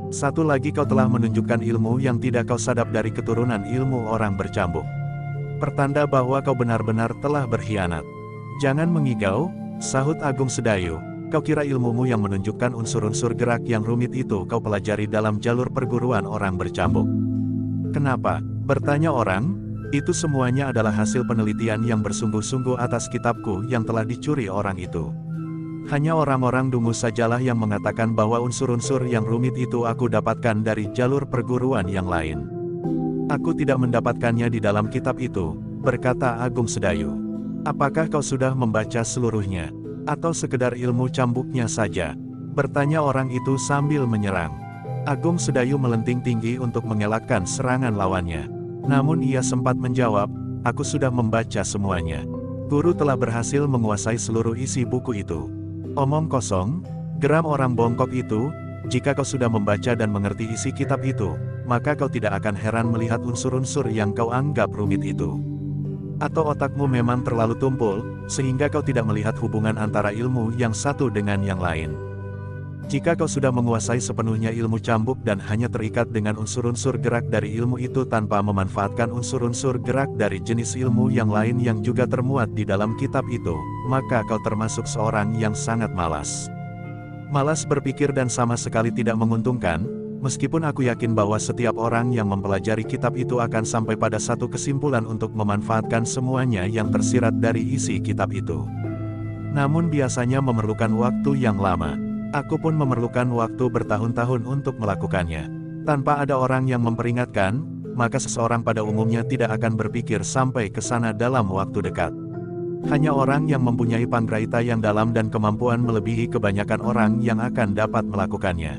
S1: Satu lagi kau telah menunjukkan ilmu yang tidak kau sadap dari keturunan ilmu orang bercambuk. Pertanda bahwa kau benar-benar telah berkhianat. Jangan mengigau, sahut Agung Sedayu, kau kira ilmumu yang menunjukkan unsur-unsur gerak yang rumit itu kau pelajari dalam jalur perguruan orang bercambuk. Kenapa? Bertanya orang, itu semuanya adalah hasil penelitian yang bersungguh-sungguh atas kitabku yang telah dicuri orang itu. Hanya orang-orang dungu sajalah yang mengatakan bahwa unsur-unsur yang rumit itu aku dapatkan dari jalur perguruan yang lain. Aku tidak mendapatkannya di dalam kitab itu, berkata Agung Sedayu. Apakah kau sudah membaca seluruhnya? Atau sekedar ilmu cambuknya saja? Bertanya orang itu sambil menyerang. Agung Sedayu melenting tinggi untuk mengelakkan serangan lawannya. Namun ia sempat menjawab, aku sudah membaca semuanya. Guru telah berhasil menguasai seluruh isi buku itu. Omong kosong, geram orang bongkok itu, jika kau sudah membaca dan mengerti isi kitab itu, maka kau tidak akan heran melihat unsur-unsur yang kau anggap rumit itu. Atau otakmu memang terlalu tumpul, sehingga kau tidak melihat hubungan antara ilmu yang satu dengan yang lain. Jika kau sudah menguasai sepenuhnya ilmu cambuk dan hanya terikat dengan unsur-unsur gerak dari ilmu itu tanpa memanfaatkan unsur-unsur gerak dari jenis ilmu yang lain yang juga termuat di dalam kitab itu, maka kau termasuk seorang yang sangat malas. Malas berpikir dan sama sekali tidak menguntungkan, meskipun aku yakin bahwa setiap orang yang mempelajari kitab itu akan sampai pada satu kesimpulan untuk memanfaatkan semuanya yang tersirat dari isi kitab itu. Namun biasanya memerlukan waktu yang lama. Aku pun memerlukan waktu bertahun-tahun untuk melakukannya. Tanpa ada orang yang memperingatkan, maka seseorang pada umumnya tidak akan berpikir sampai ke sana dalam waktu dekat. Hanya orang yang mempunyai panggraita yang dalam dan kemampuan melebihi kebanyakan orang yang akan dapat melakukannya.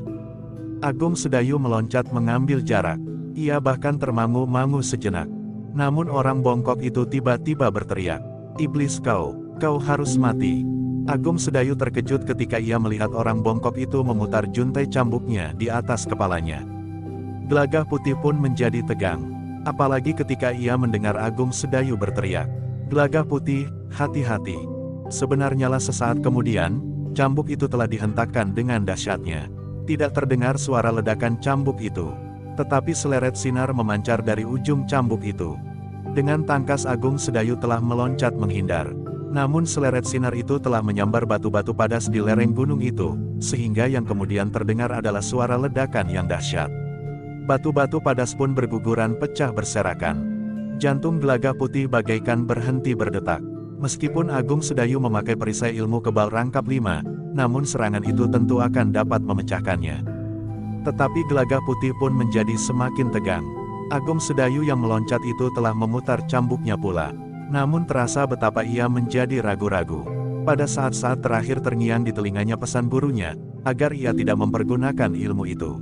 S1: Agung Sedayu meloncat mengambil jarak. Ia bahkan termangu-mangu sejenak. Namun orang bongkok itu tiba-tiba berteriak, "Iblis kau harus mati." Agung Sedayu terkejut ketika ia melihat orang bongkok itu memutar juntai cambuknya di atas kepalanya. Gelagah putih pun menjadi tegang. Apalagi ketika ia mendengar Agung Sedayu berteriak, "Gelagah putih, hati-hati." Sebenarnya lah sesaat kemudian, cambuk itu telah dihentakkan dengan dahsyatnya. Tidak terdengar suara ledakan cambuk itu, tetapi seleret sinar memancar dari ujung cambuk itu. Dengan tangkas Agung Sedayu telah meloncat menghindar. Namun seleret sinar itu telah menyambar batu-batu padas di lereng gunung itu, sehingga yang kemudian terdengar adalah suara ledakan yang dahsyat. Batu-batu padas pun berguguran pecah berserakan. Jantung Gelagah Putih bagaikan berhenti berdetak. Meskipun Agung Sedayu memakai perisai ilmu kebal rangkap 5, namun serangan itu tentu akan dapat memecahkannya. Tetapi Gelagah Putih pun menjadi semakin tegang. Agung Sedayu yang meloncat itu telah memutar cambuknya pula. Namun terasa betapa ia menjadi ragu-ragu. Pada saat-saat terakhir terngiang di telinganya pesan gurunya, agar ia tidak mempergunakan ilmu itu.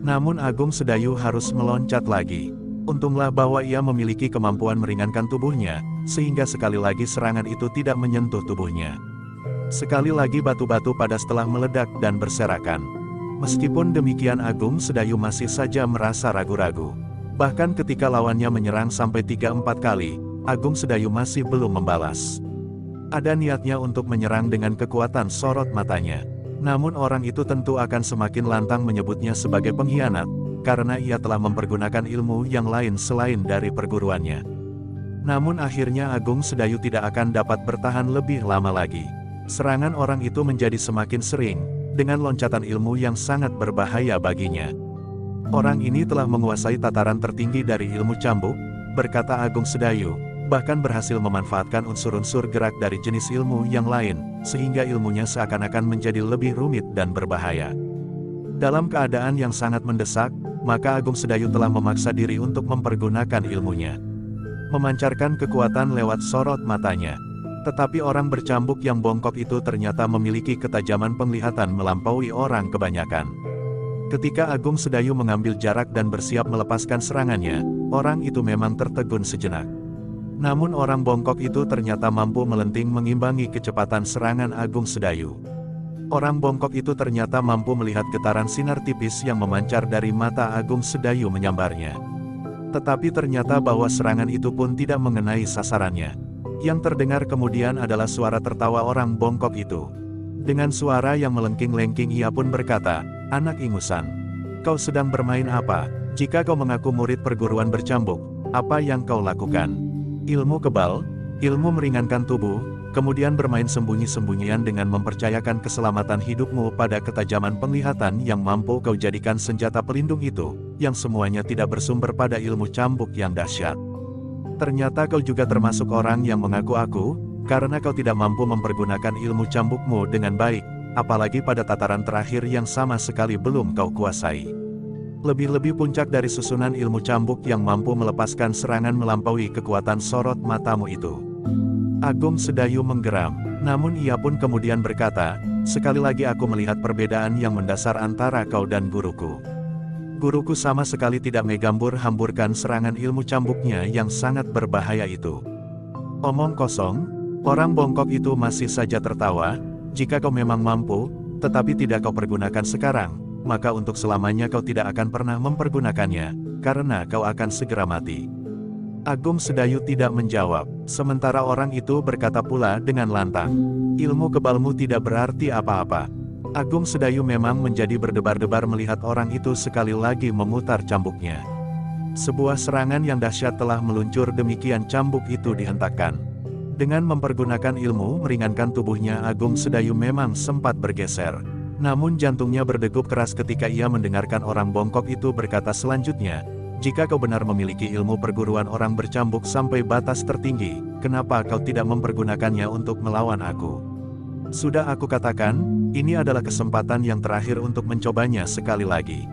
S1: Namun Agung Sedayu harus meloncat lagi. Untunglah bahwa ia memiliki kemampuan meringankan tubuhnya, sehingga sekali lagi serangan itu tidak menyentuh tubuhnya. Sekali lagi batu-batu padas telah meledak dan berserakan. Meskipun demikian Agung Sedayu masih saja merasa ragu-ragu. Bahkan ketika lawannya menyerang sampai 3-4 kali, Agung Sedayu masih belum membalas. Ada niatnya untuk menyerang dengan kekuatan sorot matanya. Namun orang itu tentu akan semakin lantang menyebutnya sebagai pengkhianat, karena ia telah mempergunakan ilmu yang lain selain dari perguruannya. Namun akhirnya Agung Sedayu tidak akan dapat bertahan lebih lama lagi. Serangan orang itu menjadi semakin sering, dengan loncatan ilmu yang sangat berbahaya baginya. Orang ini telah menguasai tataran tertinggi dari ilmu cambuk, berkata Agung Sedayu, bahkan berhasil memanfaatkan unsur-unsur gerak dari jenis ilmu yang lain, sehingga ilmunya seakan-akan menjadi lebih rumit dan berbahaya. Dalam keadaan yang sangat mendesak, maka Agung Sedayu telah memaksa diri untuk mempergunakan ilmunya. Memancarkan kekuatan lewat sorot matanya. Tetapi orang bercambuk yang bongkok itu ternyata memiliki ketajaman penglihatan melampaui orang kebanyakan. Ketika Agung Sedayu mengambil jarak dan bersiap melepaskan serangannya, orang itu memang tertegun sejenak. Namun orang bongkok itu ternyata mampu melenting mengimbangi kecepatan serangan Agung Sedayu. Orang bongkok itu ternyata mampu melihat getaran sinar tipis yang memancar dari mata Agung Sedayu menyambarnya. Tetapi ternyata bahwa serangan itu pun tidak mengenai sasarannya. Yang terdengar kemudian adalah suara tertawa orang bongkok itu. Dengan suara yang melengking-lengking ia pun berkata, "Anak ingusan, kau sedang bermain apa? Jika kau mengaku murid perguruan bercambuk, apa yang kau lakukan? Ilmu kebal, ilmu meringankan tubuh, kemudian bermain sembunyi-sembunyian dengan mempercayakan keselamatan hidupmu pada ketajaman penglihatan yang mampu kau jadikan senjata pelindung itu, yang semuanya tidak bersumber pada ilmu cambuk yang dahsyat. Ternyata kau juga termasuk orang yang mengaku aku, karena kau tidak mampu mempergunakan ilmu cambukmu dengan baik, apalagi pada tataran terakhir yang sama sekali belum kau kuasai. Lebih-lebih puncak dari susunan ilmu cambuk yang mampu melepaskan serangan melampaui kekuatan sorot matamu itu." Agung Sedayu menggeram, namun ia pun kemudian berkata, "Sekali lagi aku melihat perbedaan yang mendasar antara kau dan guruku. Guruku sama sekali tidak megambur-hamburkan serangan ilmu cambuknya yang sangat berbahaya itu." "Omong kosong," orang bongkok itu masih saja tertawa, "jika kau memang mampu, tetapi tidak kau pergunakan sekarang, maka untuk selamanya kau tidak akan pernah mempergunakannya, karena kau akan segera mati." Agung Sedayu tidak menjawab, sementara orang itu berkata pula dengan lantang, "Ilmu kebalmu tidak berarti apa-apa." Agung Sedayu memang menjadi berdebar-debar melihat orang itu sekali lagi memutar cambuknya. Sebuah serangan yang dahsyat telah meluncur, demikian cambuk itu dihentakkan. Dengan mempergunakan ilmu meringankan tubuhnya, Agung Sedayu memang sempat bergeser. Namun jantungnya berdegup keras ketika ia mendengarkan orang bongkok itu berkata selanjutnya, "Jika kau benar memiliki ilmu perguruan orang bercambuk sampai batas tertinggi, kenapa kau tidak mempergunakannya untuk melawan aku? Sudah aku katakan, ini adalah kesempatan yang terakhir untuk mencobanya sekali lagi."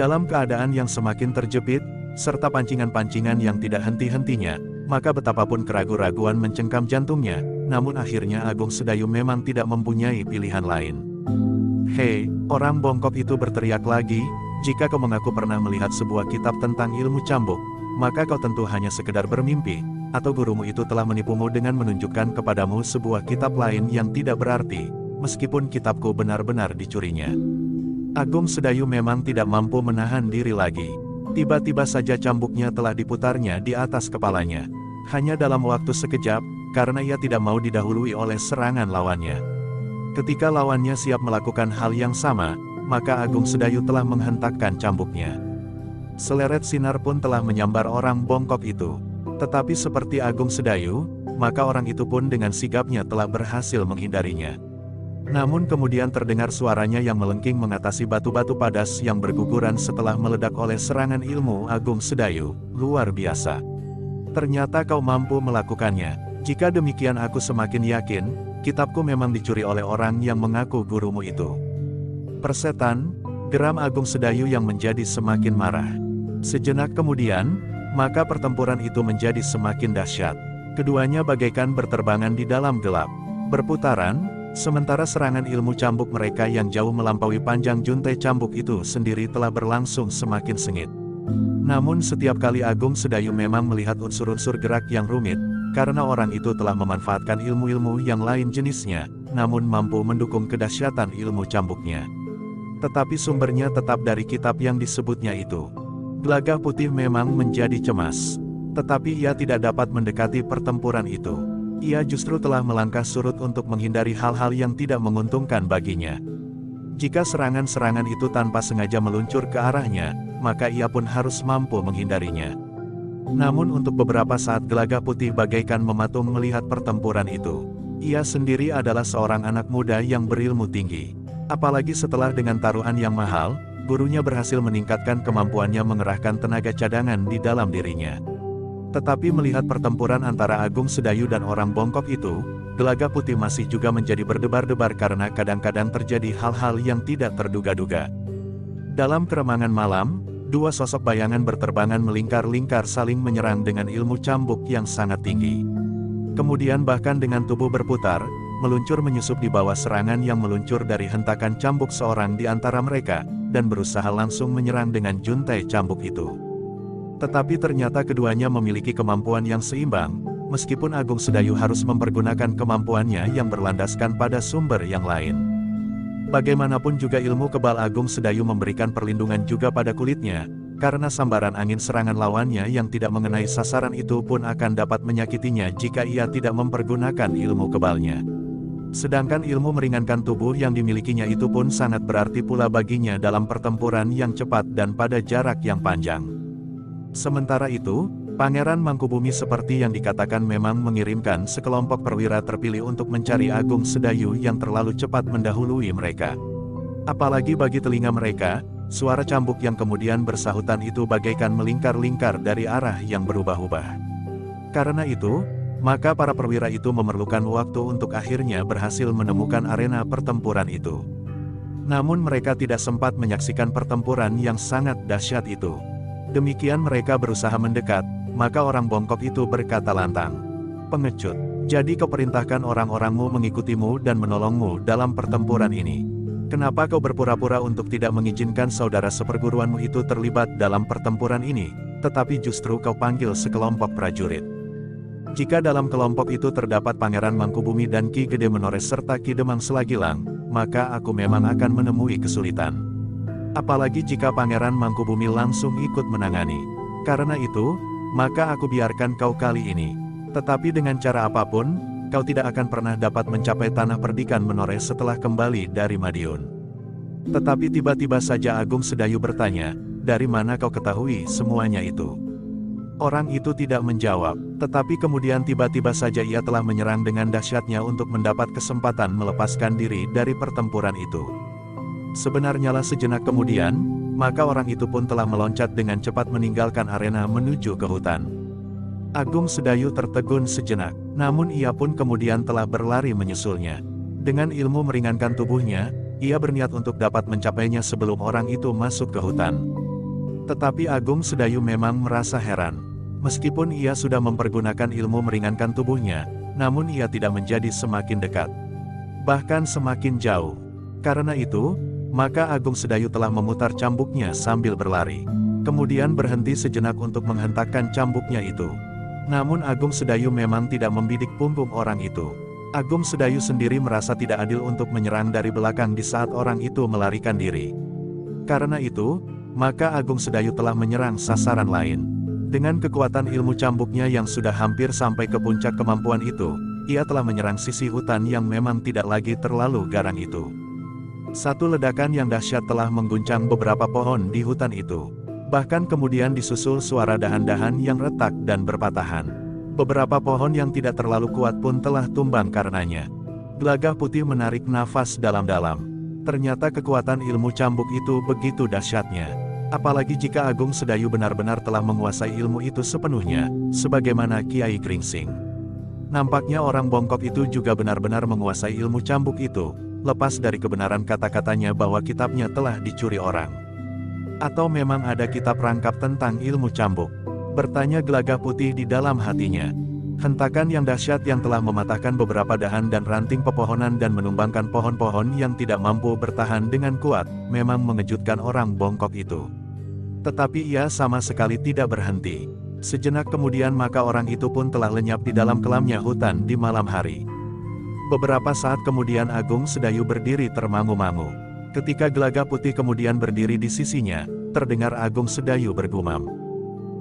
S1: Dalam keadaan yang semakin terjepit, serta pancingan-pancingan yang tidak henti-hentinya, maka betapapun keraguan-raguan mencengkam jantungnya, namun akhirnya Agung Sedayu memang tidak mempunyai pilihan lain. "Hei," orang bongkok itu berteriak lagi, "jika kau mengaku pernah melihat sebuah kitab tentang ilmu cambuk, maka kau tentu hanya sekedar bermimpi, atau gurumu itu telah menipumu dengan menunjukkan kepadamu sebuah kitab lain yang tidak berarti, meskipun kitabku benar-benar dicurinya." Agung Sedayu memang tidak mampu menahan diri lagi. Tiba-tiba saja cambuknya telah diputarnya di atas kepalanya. Hanya dalam waktu sekejap, karena ia tidak mau didahului oleh serangan lawannya. Ketika lawannya siap melakukan hal yang sama, maka Agung Sedayu telah menghentakkan cambuknya. Seleret sinar pun telah menyambar orang bongkok itu. Tetapi seperti Agung Sedayu, maka orang itu pun dengan sigapnya telah berhasil menghindarinya. Namun kemudian terdengar suaranya yang melengking mengatasi batu-batu padas yang berguguran setelah meledak oleh serangan ilmu Agung Sedayu. "Luar biasa. Ternyata kau mampu melakukannya. Jika demikian aku semakin yakin, kitabku memang dicuri oleh orang yang mengaku gurumu itu." "Persetan," geram Agung Sedayu yang menjadi semakin marah. Sejenak kemudian, maka pertempuran itu menjadi semakin dahsyat. Keduanya bagaikan berterbangan di dalam gelap. Berputaran, sementara serangan ilmu cambuk mereka yang jauh melampaui panjang juntai cambuk itu sendiri telah berlangsung semakin sengit. Namun setiap kali Agung Sedayu memang melihat unsur-unsur gerak yang rumit, karena orang itu telah memanfaatkan ilmu-ilmu yang lain jenisnya, namun mampu mendukung kedahsyatan ilmu cambuknya. Tetapi sumbernya tetap dari kitab yang disebutnya itu. Gelagah Putih memang menjadi cemas. Tetapi ia tidak dapat mendekati pertempuran itu. Ia justru telah melangkah surut untuk menghindari hal-hal yang tidak menguntungkan baginya. Jika serangan-serangan itu tanpa sengaja meluncur ke arahnya, maka ia pun harus mampu menghindarinya. Namun untuk beberapa saat Gelagah Putih bagaikan mematung melihat pertempuran itu. Ia sendiri adalah seorang anak muda yang berilmu tinggi. Apalagi setelah dengan taruhan yang mahal, gurunya berhasil meningkatkan kemampuannya mengerahkan tenaga cadangan di dalam dirinya. Tetapi melihat pertempuran antara Agung Sedayu dan orang bongkok itu, Gelagah Putih masih juga menjadi berdebar-debar karena kadang-kadang terjadi hal-hal yang tidak terduga-duga. Dalam keremangan malam, dua sosok bayangan berterbangan melingkar-lingkar saling menyerang dengan ilmu cambuk yang sangat tinggi. Kemudian bahkan dengan tubuh berputar, meluncur menyusup di bawah serangan yang meluncur dari hentakan cambuk seorang di antara mereka, dan berusaha langsung menyerang dengan juntai cambuk itu. Tetapi ternyata keduanya memiliki kemampuan yang seimbang, meskipun Agung Sedayu harus mempergunakan kemampuannya yang berlandaskan pada sumber yang lain. Bagaimanapun juga ilmu kebal Agung Sedayu memberikan perlindungan juga pada kulitnya, karena sambaran angin serangan lawannya yang tidak mengenai sasaran itu pun akan dapat menyakitinya jika ia tidak mempergunakan ilmu kebalnya. Sedangkan ilmu meringankan tubuh yang dimilikinya itu pun sangat berarti pula baginya dalam pertempuran yang cepat dan pada jarak yang panjang. Sementara itu, Pangeran Mangkubumi seperti yang dikatakan memang mengirimkan sekelompok perwira terpilih untuk mencari Agung Sedayu yang terlalu cepat mendahului mereka. Apalagi bagi telinga mereka, suara cambuk yang kemudian bersahutan itu bagaikan melingkar-lingkar dari arah yang berubah-ubah. Karena itu, maka para perwira itu memerlukan waktu untuk akhirnya berhasil menemukan arena pertempuran itu. Namun mereka tidak sempat menyaksikan pertempuran yang sangat dahsyat itu. Demikian mereka berusaha mendekat, maka orang bongkok itu berkata lantang, "Pengecut, jadi kau perintahkan orang-orangmu mengikutimu dan menolongmu dalam pertempuran ini. Kenapa kau berpura-pura untuk tidak mengizinkan saudara seperguruanmu itu terlibat dalam pertempuran ini, tetapi justru kau panggil sekelompok prajurit? Jika dalam kelompok itu terdapat Pangeran Mangkubumi dan Ki Gede Menores serta Ki Demang Selagilang, maka aku memang akan menemui kesulitan. Apalagi jika Pangeran Mangkubumi langsung ikut menangani. Karena itu, maka aku biarkan kau kali ini. Tetapi dengan cara apapun, kau tidak akan pernah dapat mencapai tanah perdikan Menores setelah kembali dari Madiun." Tetapi tiba-tiba saja Agung Sedayu bertanya, "Dari mana kau ketahui semuanya itu?" Orang itu tidak menjawab, tetapi kemudian tiba-tiba saja ia telah menyerang dengan dahsyatnya untuk mendapat kesempatan melepaskan diri dari pertempuran itu. Sebenarnya lah sejenak kemudian, maka orang itu pun telah meloncat dengan cepat meninggalkan arena menuju ke hutan. Agung Sedayu tertegun sejenak, namun ia pun kemudian telah berlari menyusulnya. Dengan ilmu meringankan tubuhnya, ia berniat untuk dapat mencapainya sebelum orang itu masuk ke hutan. Tetapi Agung Sedayu memang merasa heran. Meskipun ia sudah mempergunakan ilmu meringankan tubuhnya, namun ia tidak menjadi semakin dekat, bahkan semakin jauh. Karena itu, maka Agung Sedayu telah memutar cambuknya sambil berlari. Kemudian berhenti sejenak untuk menghentakkan cambuknya itu. Namun Agung Sedayu memang tidak membidik punggung orang itu. Agung Sedayu sendiri merasa tidak adil untuk menyerang dari belakang di saat orang itu melarikan diri. Karena itu, maka Agung Sedayu telah menyerang sasaran lain. Dengan kekuatan ilmu cambuknya yang sudah hampir sampai ke puncak kemampuan itu, ia telah menyerang sisi hutan yang memang tidak lagi terlalu garang itu. Satu ledakan yang dahsyat telah mengguncang beberapa pohon di hutan itu. Bahkan kemudian disusul suara dahan-dahan yang retak dan berpatahan. Beberapa pohon yang tidak terlalu kuat pun telah tumbang karenanya. Gelagah Putih menarik nafas dalam-dalam. Ternyata kekuatan ilmu cambuk itu begitu dahsyatnya. Apalagi jika Agung Sedayu benar-benar telah menguasai ilmu itu sepenuhnya, sebagaimana Kiai Gringsing. Nampaknya orang bongkok itu juga benar-benar menguasai ilmu cambuk itu, lepas dari kebenaran kata-katanya bahwa kitabnya telah dicuri orang. Atau memang ada kitab rangkap tentang ilmu cambuk? Bertanya Gelagah Putih di dalam hatinya. Hentakan yang dahsyat yang telah mematahkan beberapa dahan dan ranting pepohonan dan menumbangkan pohon-pohon yang tidak mampu bertahan dengan kuat, memang mengejutkan orang bongkok itu. Tetapi ia sama sekali tidak berhenti. Sejenak kemudian maka orang itu pun telah lenyap di dalam kelamnya hutan di malam hari. Beberapa saat kemudian Agung Sedayu berdiri termangu-mangu. Ketika Gelagah Putih kemudian berdiri di sisinya, terdengar Agung Sedayu bergumam.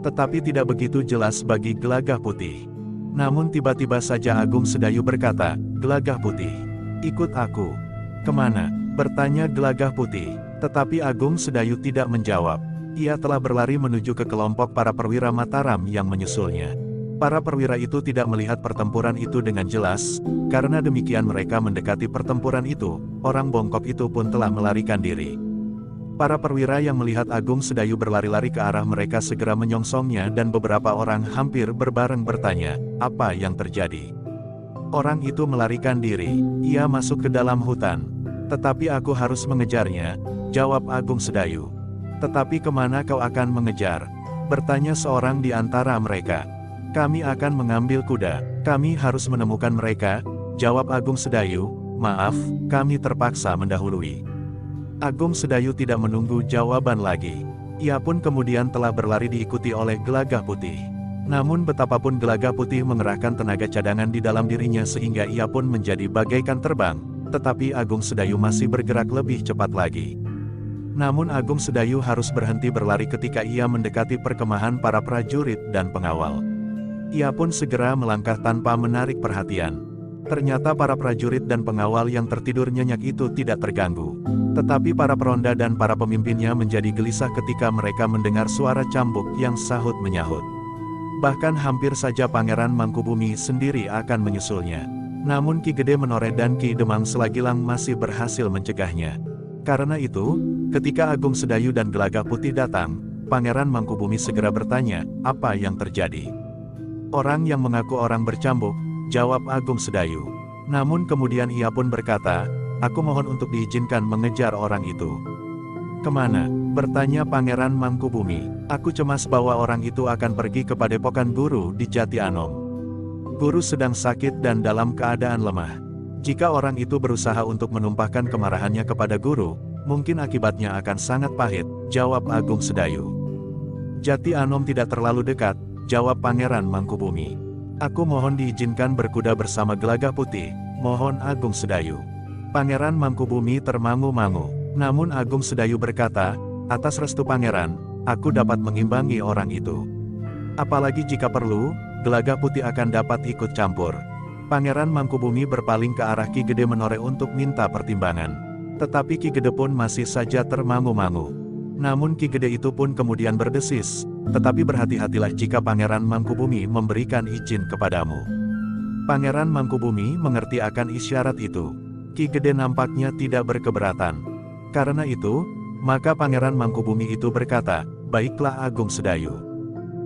S1: Tetapi tidak begitu jelas bagi Gelagah Putih. Namun tiba-tiba saja Agung Sedayu berkata, "Gelagah Putih, ikut aku." "Kemana?" bertanya Gelagah Putih. Tetapi Agung Sedayu tidak menjawab. Ia telah berlari menuju ke kelompok para perwira Mataram yang menyusulnya. Para perwira itu tidak melihat pertempuran itu dengan jelas, karena demikian mereka mendekati pertempuran itu, orang bongkok itu pun telah melarikan diri. Para perwira yang melihat Agung Sedayu berlari-lari ke arah mereka segera menyongsongnya dan beberapa orang hampir berbareng bertanya, apa yang terjadi? Orang itu melarikan diri, ia masuk ke dalam hutan. Tetapi aku harus mengejarnya, jawab Agung Sedayu. Tetapi kemana kau akan mengejar? Bertanya seorang di antara mereka. Kami akan mengambil kuda, kami harus menemukan mereka, jawab Agung Sedayu. Maaf, kami terpaksa mendahului. Agung Sedayu tidak menunggu jawaban lagi. Ia pun kemudian telah berlari diikuti oleh Gelagah Putih. Namun betapapun Gelagah Putih mengerahkan tenaga cadangan di dalam dirinya sehingga ia pun menjadi bagaikan terbang, tetapi Agung Sedayu masih bergerak lebih cepat lagi. Namun Agung Sedayu harus berhenti berlari ketika ia mendekati perkemahan para prajurit dan pengawal. Ia pun segera melangkah tanpa menarik perhatian. Ternyata para prajurit dan pengawal yang tertidur nyenyak itu tidak terganggu. Tetapi para peronda dan para pemimpinnya menjadi gelisah ketika mereka mendengar suara cambuk yang sahut-menyahut. Bahkan hampir saja Pangeran Mangkubumi sendiri akan menyusulnya. Namun Ki Gede Menoreh dan Ki Demang Selagilang masih berhasil mencegahnya. Karena itu, ketika Agung Sedayu dan Gelagah Putih datang, Pangeran Mangkubumi segera bertanya, apa yang terjadi? Orang yang mengaku orang bercambuk, jawab Agung Sedayu. Namun kemudian ia pun berkata, aku mohon untuk diizinkan mengejar orang itu. Kemana? Bertanya Pangeran Mangkubumi. Aku cemas bahwa orang itu akan pergi ke padepokan guru di Jati Anom. Guru sedang sakit dan dalam keadaan lemah. Jika orang itu berusaha untuk menumpahkan kemarahannya kepada guru, mungkin akibatnya akan sangat pahit, jawab Agung Sedayu. Jati Anom tidak terlalu dekat, jawab Pangeran Mangkubumi. Aku mohon diizinkan berkuda bersama Gelagah Putih, mohon Agung Sedayu. Pangeran Mangkubumi termangu-mangu. Namun Agung Sedayu berkata, atas restu Pangeran, aku dapat mengimbangi orang itu. Apalagi jika perlu, Gelagah Putih akan dapat ikut campur. Pangeran Mangkubumi berpaling ke arah Ki Gede Menoreh untuk minta pertimbangan. Tetapi Ki Gede pun masih saja termangu-mangu. Namun Ki Gede itu pun kemudian berdesis, tetapi berhati-hatilah jika Pangeran Mangkubumi memberikan izin kepadamu. Pangeran Mangkubumi mengerti akan isyarat itu. Ki Gede nampaknya tidak berkeberatan. Karena itu, maka Pangeran Mangkubumi itu berkata, baiklah Agung Sedayu.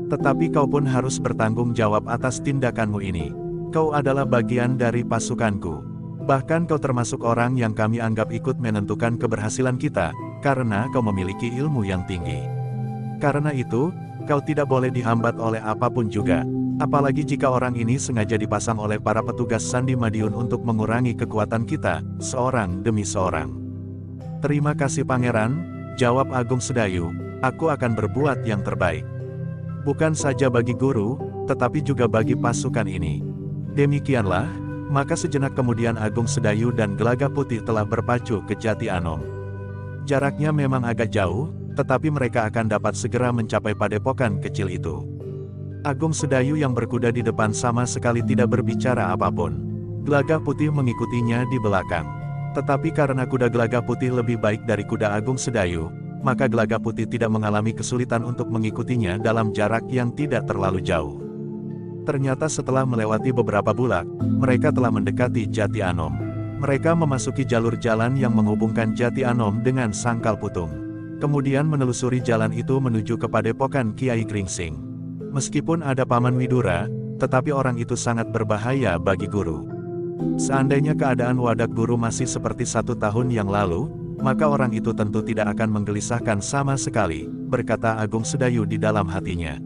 S1: Tetapi kau pun harus bertanggung jawab atas tindakanmu ini. Kau adalah bagian dari pasukanku. Bahkan kau termasuk orang yang kami anggap ikut menentukan keberhasilan kita, karena kau memiliki ilmu yang tinggi. Karena itu, kau tidak boleh dihambat oleh apapun juga. Apalagi jika orang ini sengaja dipasang oleh para petugas Sandi Madiun untuk mengurangi kekuatan kita, seorang demi seorang. Terima kasih Pangeran, jawab Agung Sedayu, aku akan berbuat yang terbaik. Bukan saja bagi guru, tetapi juga bagi pasukan ini. Demikianlah, maka sejenak kemudian Agung Sedayu dan Gelagah Putih telah berpacu ke Jati Anom. Jaraknya memang agak jauh, tetapi mereka akan dapat segera mencapai padepokan kecil itu. Agung Sedayu yang berkuda di depan sama sekali tidak berbicara apapun. Gelagah Putih mengikutinya di belakang. Tetapi karena kuda Gelagah Putih lebih baik dari kuda Agung Sedayu, maka Gelagah Putih tidak mengalami kesulitan untuk mengikutinya dalam jarak yang tidak terlalu jauh. Ternyata setelah melewati beberapa bulak, mereka telah mendekati Jati Anom. Mereka memasuki jalur jalan yang menghubungkan Jati Anom dengan Sangkal Putung. Kemudian menelusuri jalan itu menuju ke padepokan Kiai Gringsing. Meskipun ada Paman Widura, tetapi orang itu sangat berbahaya bagi guru. Seandainya keadaan wadak guru masih seperti 1 tahun yang lalu, maka orang itu tentu tidak akan menggelisahkan sama sekali, berkata Agung Sedayu di dalam hatinya.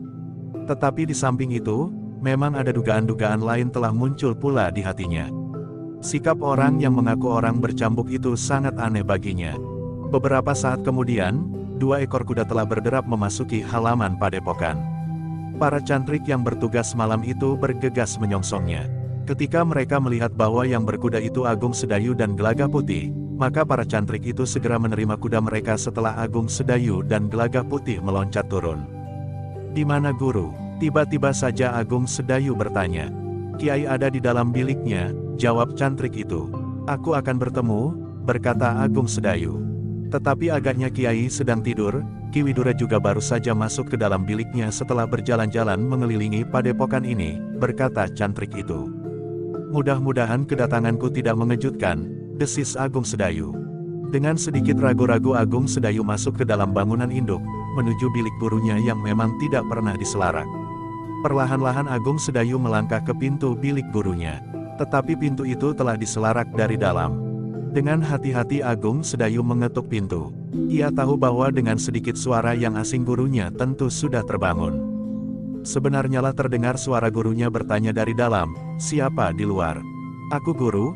S1: Tetapi di samping itu, memang ada dugaan-dugaan lain telah muncul pula di hatinya. Sikap orang yang mengaku orang bercambuk itu sangat aneh baginya. Beberapa saat kemudian, 2 ekor kuda telah berderap memasuki halaman padepokan. Para cantrik yang bertugas malam itu bergegas menyongsongnya. Ketika mereka melihat bahwa yang berkuda itu Agung Sedayu dan Gelagah Putih, maka para cantrik itu segera menerima kuda mereka setelah Agung Sedayu dan Gelagah Putih meloncat turun. Di mana guru? Tiba-tiba saja Agung Sedayu bertanya. Kiai ada di dalam biliknya, jawab cantrik itu. Aku akan bertemu, berkata Agung Sedayu. Tetapi agaknya Kiai sedang tidur. Ki Widura juga baru saja masuk ke dalam biliknya setelah berjalan-jalan mengelilingi padepokan ini, berkata cantrik itu. Mudah-mudahan kedatanganku tidak mengejutkan, desis Agung Sedayu. Dengan sedikit ragu-ragu Agung Sedayu masuk ke dalam bangunan induk, menuju bilik gurunya yang memang tidak pernah diselarak. Perlahan-lahan Agung Sedayu melangkah ke pintu bilik gurunya. Tetapi pintu itu telah diselarak dari dalam. Dengan hati-hati Agung Sedayu mengetuk pintu. Ia tahu bahwa dengan sedikit suara yang asing gurunya tentu sudah terbangun. Sebenarnya lah terdengar suara gurunya bertanya dari dalam, "Siapa di luar?" "Aku guru,"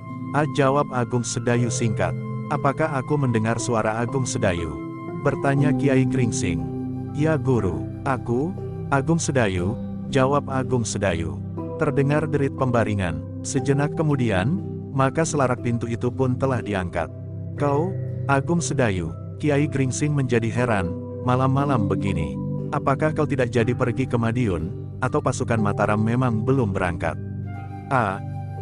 S1: jawab Agung Sedayu singkat. "Apakah aku mendengar suara Agung Sedayu?" bertanya Kiai Gringsing. "Ya guru, aku, Agung Sedayu," jawab Agung Sedayu. Terdengar derit pembaringan. Sejenak kemudian, maka selarak pintu itu pun telah diangkat. "Kau, Agung Sedayu?" Kiai Gringsing menjadi heran. "Malam-malam begini, apakah kau tidak jadi pergi ke Madiun, atau pasukan Mataram memang belum berangkat?"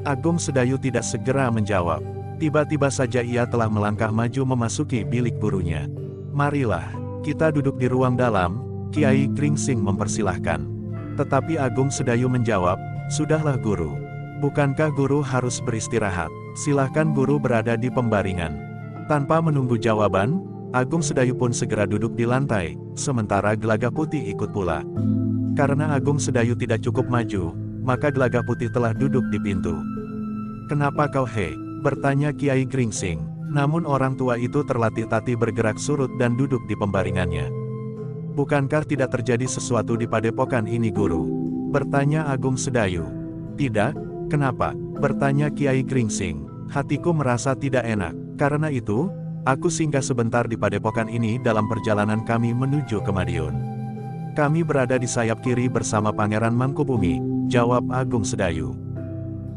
S1: Agung Sedayu tidak segera menjawab. Tiba-tiba saja ia telah melangkah maju memasuki bilik gurunya. "Marilah, kita duduk di ruang dalam," Kiai Gringsing mempersilahkan. Tetapi Agung Sedayu menjawab, "Sudahlah guru. Bukankah guru harus beristirahat? Silahkan guru berada di pembaringan." Tanpa menunggu jawaban, Agung Sedayu pun segera duduk di lantai, sementara Gelagah Putih ikut pula. Karena Agung Sedayu tidak cukup maju, maka Gelagah Putih telah duduk di pintu. "Kenapa kau bertanya Kiai Gringsing. Namun orang tua itu terlatih-tatih bergerak surut dan duduk di pembaringannya. "Bukankah tidak terjadi sesuatu di padepokan ini guru?" bertanya Agung Sedayu. "Tidak, kenapa?" bertanya Kiai Gringsing. "Hatiku merasa tidak enak. Karena itu, aku singgah sebentar di padepokan ini dalam perjalanan kami menuju ke Madiun." "Kami berada di sayap kiri bersama Pangeran Mangkubumi," jawab Agung Sedayu.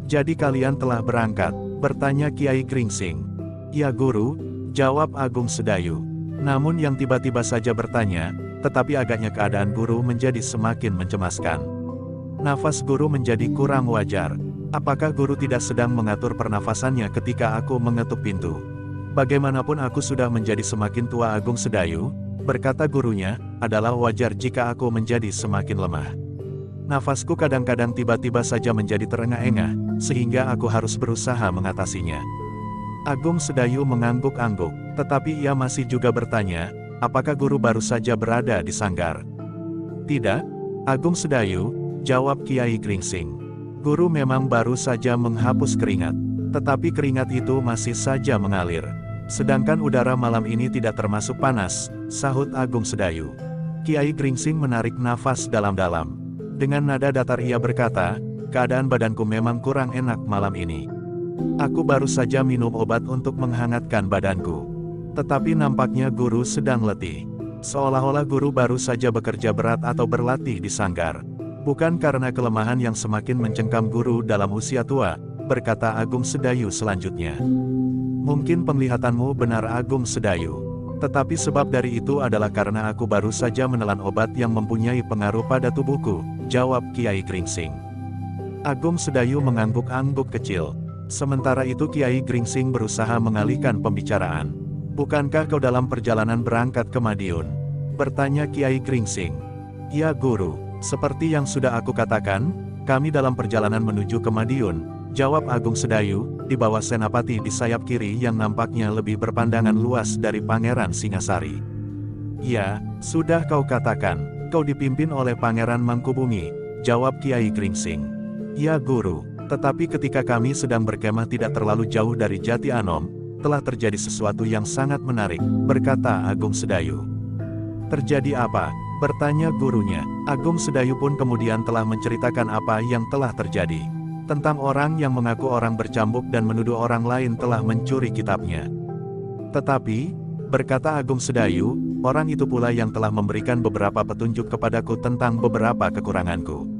S1: "Jadi kalian telah berangkat?" bertanya Kiai Gringsing. "Ya guru," jawab Agung Sedayu. Namun yang tiba-tiba saja bertanya, tetapi agaknya keadaan guru menjadi semakin mencemaskan. Nafas guru menjadi kurang wajar. "Apakah guru tidak sedang mengatur pernafasannya ketika aku mengetuk pintu?" "Bagaimanapun aku sudah menjadi semakin tua Agung Sedayu," berkata gurunya, "adalah wajar jika aku menjadi semakin lemah. Nafasku kadang-kadang tiba-tiba saja menjadi terengah-engah, sehingga aku harus berusaha mengatasinya." Agung Sedayu mengangguk-angguk, tetapi ia masih juga bertanya, "Apakah guru baru saja berada di sanggar?" "Tidak, Agung Sedayu," jawab Kiai Gringsing. "Guru memang baru saja menghapus keringat. Tetapi keringat itu masih saja mengalir. Sedangkan udara malam ini tidak termasuk panas," sahut Agung Sedayu. Kiai Gringsing menarik nafas dalam-dalam. Dengan nada datar ia berkata, "Keadaan badanku memang kurang enak malam ini. Aku baru saja minum obat untuk menghangatkan badanku. Tetapi nampaknya guru sedang letih. Seolah-olah guru baru saja bekerja berat atau berlatih di sanggar. Bukan karena kelemahan yang semakin mencengkam guru dalam usia tua," berkata Agung Sedayu selanjutnya. "Mungkin penglihatanmu benar Agung Sedayu. Tetapi sebab dari itu adalah karena aku baru saja menelan obat yang mempunyai pengaruh pada tubuhku," jawab Kiai Gringsing. Agung Sedayu mengangguk-angguk kecil. Sementara itu Kiai Gringsing berusaha mengalihkan pembicaraan. "Bukankah kau dalam perjalanan berangkat ke Madiun?" bertanya Kiai Gringsing. "Ya guru, seperti yang sudah aku katakan, kami dalam perjalanan menuju ke Madiun," jawab Agung Sedayu, "di bawah senapati di sayap kiri yang nampaknya lebih berpandangan luas dari Pangeran Singasari." "Ya, sudah kau katakan, kau dipimpin oleh Pangeran Mangkubumi," jawab Kiai Gringsing. "Ya guru, tetapi ketika kami sedang berkemah tidak terlalu jauh dari Jati Anom, telah terjadi sesuatu yang sangat menarik," berkata Agung Sedayu. "Terjadi apa?" bertanya gurunya. Agung Sedayu pun kemudian telah menceritakan apa yang telah terjadi. Tentang orang yang mengaku orang bercambuk dan menuduh orang lain telah mencuri kitabnya. "Tetapi," berkata Agung Sedayu, "orang itu pula yang telah memberikan beberapa petunjuk kepadaku tentang beberapa kekuranganku.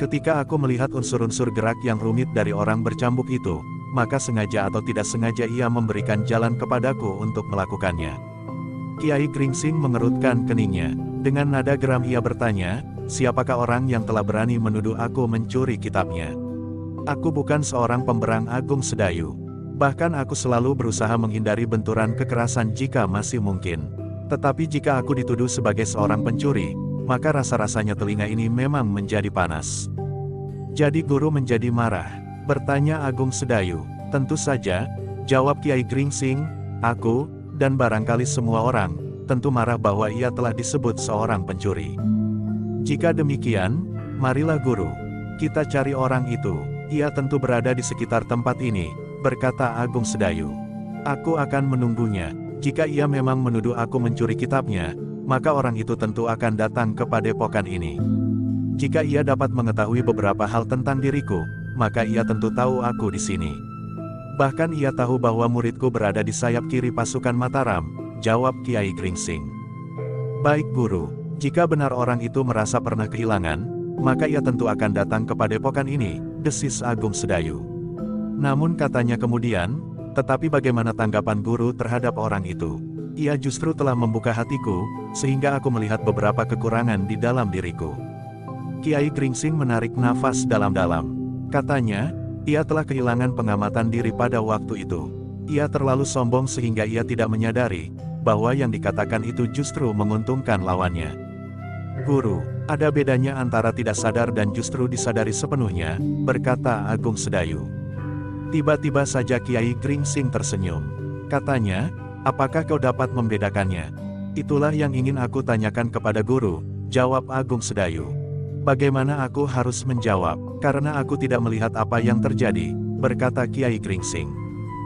S1: Ketika aku melihat unsur-unsur gerak yang rumit dari orang bercambuk itu, maka sengaja atau tidak sengaja ia memberikan jalan kepadaku untuk melakukannya." Kiai Gringsing mengerutkan keningnya. Dengan nada geram ia bertanya, "Siapakah orang yang telah berani menuduh aku mencuri kitabnya?" "Aku bukan seorang pemberang Agung Sedayu. Bahkan aku selalu berusaha menghindari benturan kekerasan jika masih mungkin. Tetapi jika aku dituduh sebagai seorang pencuri, maka rasa-rasanya telinga ini memang menjadi panas." "Jadi guru menjadi marah?" bertanya Agung Sedayu. "Tentu saja," jawab Kiai Gringsing. dan barangkali semua orang, tentu marah bahwa ia telah disebut seorang pencuri. Jika demikian, marilah guru, kita cari orang itu, ia tentu berada di sekitar tempat ini, berkata Agung Sedayu. Aku akan menunggunya, jika ia memang menuduh aku mencuri kitabnya, maka orang itu tentu akan datang ke padepokan ini. Jika ia dapat mengetahui beberapa hal tentang diriku, maka ia tentu tahu aku di sini. Bahkan ia tahu bahwa muridku berada di sayap kiri pasukan Mataram, jawab Kiai Gringsing. Baik guru, jika benar orang itu merasa pernah kehilangan, maka ia tentu akan datang ke padepokan ini, desis Agung Sedayu. Namun katanya kemudian, tetapi bagaimana tanggapan guru terhadap orang itu? Ia justru telah membuka hatiku, sehingga aku melihat beberapa kekurangan di dalam diriku. Kiai Gringsing menarik nafas dalam-dalam. Katanya, ia telah kehilangan pengamatan diri pada waktu itu. Ia terlalu sombong sehingga ia tidak menyadari, bahwa yang dikatakan itu justru menguntungkan lawannya. Guru, ada bedanya antara tidak sadar dan justru disadari sepenuhnya, berkata Agung Sedayu. Tiba-tiba saja Kiai Gringsing tersenyum. Katanya, apakah kau dapat membedakannya? Itulah yang ingin aku tanyakan kepada guru, jawab Agung Sedayu. Bagaimana aku harus menjawab, karena aku tidak melihat apa yang terjadi, berkata Kiai Gringsing.